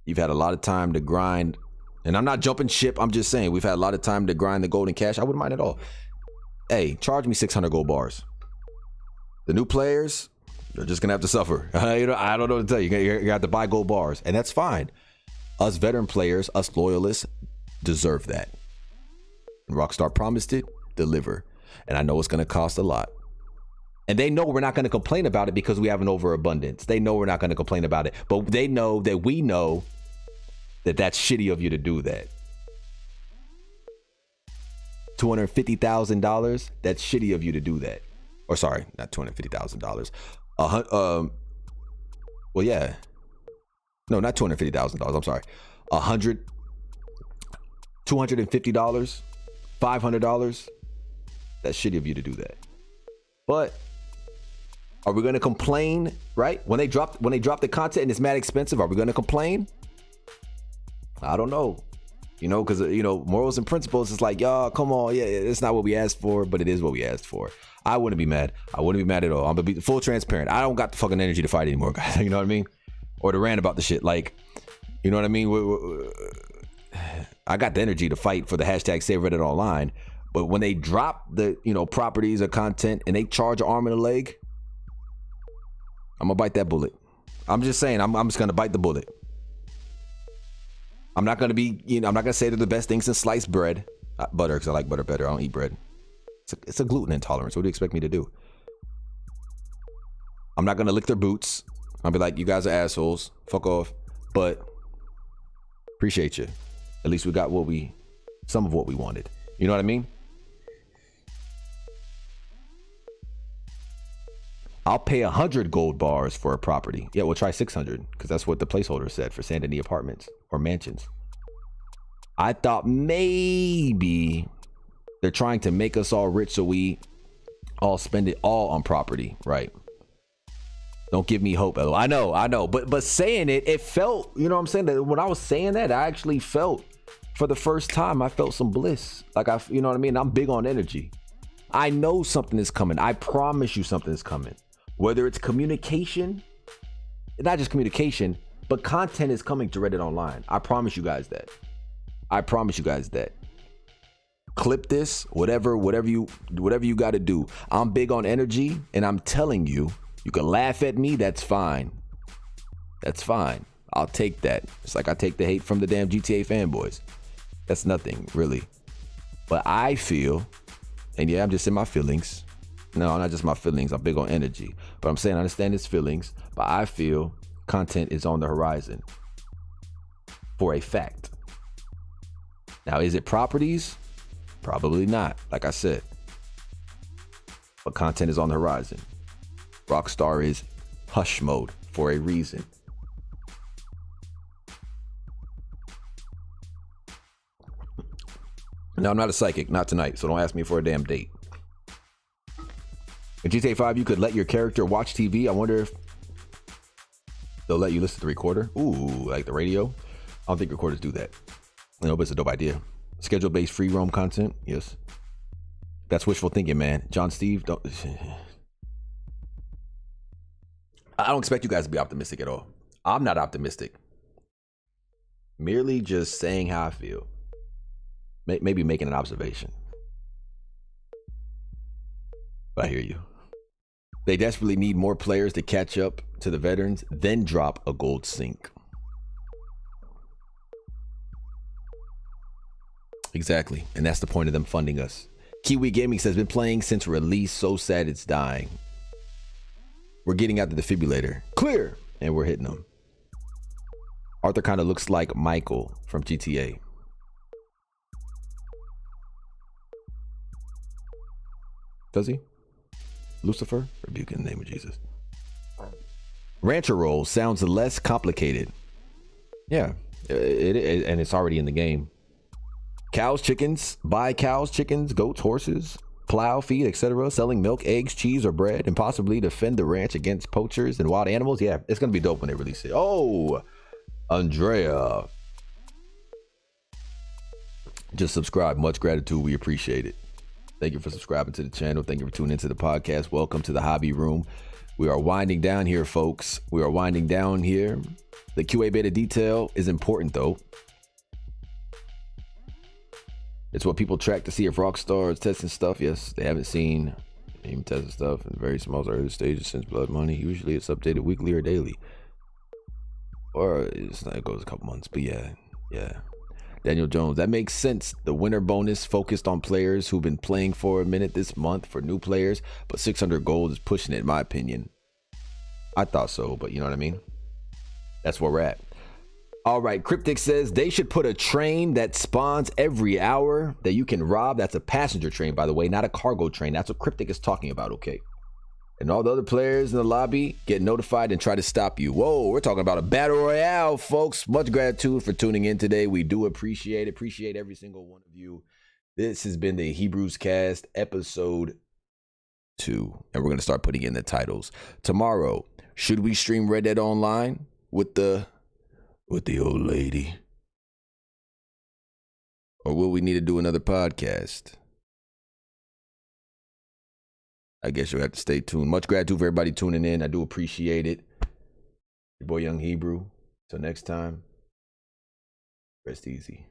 you've had a lot of time to grind. And I'm not jumping ship. I'm just saying we've had a lot of time to grind the gold and cash. I wouldn't mind at all. Hey, charge me 600 gold bars. The new players, they're just going to have to suffer. I don't know what to tell you. You're going to have to buy gold bars. And that's fine. Us veteran players, us loyalists, deserve that. Rockstar promised it, deliver. And I know it's going to cost a lot. And they know we're not going to complain about it because we have an overabundance. They know we're not going to complain about it. But they know that we know that's shitty of you to do that. $250,000, that's shitty of you to do that. Or sorry, not $250,000. Well, yeah. No, not $250,000. I'm sorry. $250, $500. That's shitty of you to do that. But are we going to complain, right? When they drop the content and it's mad expensive, are we going to complain? I don't know, because, morals and principles is like, y'all, come on. Yeah, it's not what we asked for, but it is what we asked for. I wouldn't be mad. I wouldn't be mad at all. I'm going to be full transparent. I don't got the fucking energy to fight anymore, guys. You know what I mean? Or to rant about the shit. Like, you know what I mean? I got the energy to fight for the hashtag Save Reddit Online. But when they drop the, properties or content and they charge an arm and a leg, I'm going to bite that bullet. I'm just saying, I'm just going to bite the bullet. I'm not going to be, I'm not going to say they're the best things since sliced bread. Butter, because I like butter better. I don't eat bread. It's a gluten intolerance. What do you expect me to do? I'm not going to lick their boots. I'll be like, you guys are assholes. Fuck off. But appreciate you. At least we got some of what we wanted. You know what I mean? I'll pay 100 gold bars for a property. Yeah, we'll try 600 because that's what the placeholder said for San Denis apartments or mansions. I thought maybe they're trying to make us all rich so we all spend it all on property, right? Don't give me hope. I know. But saying it felt, you know what I'm saying? That when I was saying that, I actually felt, for the first time, I felt some bliss. Like, you know what I mean? I'm big on energy. I know something is coming. I promise you something is coming. Whether it's communication, not just communication, but content is coming to Reddit Online. I promise you guys that. Clip this, whatever you got to do. I'm big on energy, and I'm telling you, you can laugh at me. That's fine. I'll take that. It's like I take the hate from the damn GTA fanboys. That's nothing, really. But I feel, and yeah, I'm just in my feelings. No, not just my feelings. I'm big on energy. But I'm saying I understand his feelings. But I feel content is on the horizon. For a fact. Now, is it properties? Probably not, like I said. But content is on the horizon. Rockstar is hush mode for a reason. No, I'm not a psychic, not tonight, so don't ask me for a damn date. In GTA 5, you could let your character watch TV. I wonder if they'll let you listen to the recorder. Ooh, like the radio. I don't think recorders do that. No, but it's a dope idea. Schedule-based free roam content. Yes. That's wishful thinking, man. John Steve, don't. I don't expect you guys to be optimistic at all. I'm not optimistic. Merely just saying how I feel. Maybe making an observation. But I hear you. They desperately need more players to catch up to the veterans, then drop a gold sink. Exactly. And that's the point of them funding us. Kiwi Gaming says, been playing since release. So sad it's dying. We're getting out the defibrillator. Clear. And we're hitting them. Arthur kind of looks like Michael from GTA. Does he? Lucifer? Rebuke in the name of Jesus. Rancher roll sounds less complicated. Yeah, and it's already in the game. Cows, chickens, buy cows, chickens, goats, horses, plow, feed, etc. Selling milk, eggs, cheese, or bread, and possibly defend the ranch against poachers and wild animals. Yeah, it's gonna be dope when they release it. Oh, Andrea. Just subscribe. Much gratitude. We appreciate it. Thank you for subscribing to the channel. Thank you for tuning into the podcast. Welcome to the hobby room. We are winding down here, folks. We are winding down here. The QA beta detail is important, though. It's what people track to see if Rockstar is testing stuff. Yes, they haven't seen even testing stuff in very small early stages since Blood Money. Usually it's updated weekly or daily. Or it goes a couple months, but yeah. Daniel Jones, that makes sense. The winter bonus focused on players who've been playing for a minute this month for new players, but 600 gold is pushing it, in my opinion. I thought so, but you know what I mean? That's where we're at. All right, Cryptic says they should put a train that spawns every hour that you can rob. That's a passenger train, by the way, not a cargo train. That's what Cryptic is talking about, okay? And all the other players in the lobby get notified and try to stop you. Whoa, we're talking about a battle royale, folks. Much gratitude for tuning in today. We do appreciate it. Appreciate every single one of you. This has been the HEBREWSCAST episode 2. And we're going to start putting in the titles. Tomorrow, should we stream Red Dead Online with the old lady? Or will we need to do another podcast? I guess you'll have to stay tuned. Much gratitude for everybody tuning in. I do appreciate it. Your boy Young Hebrew. Till next time, rest easy.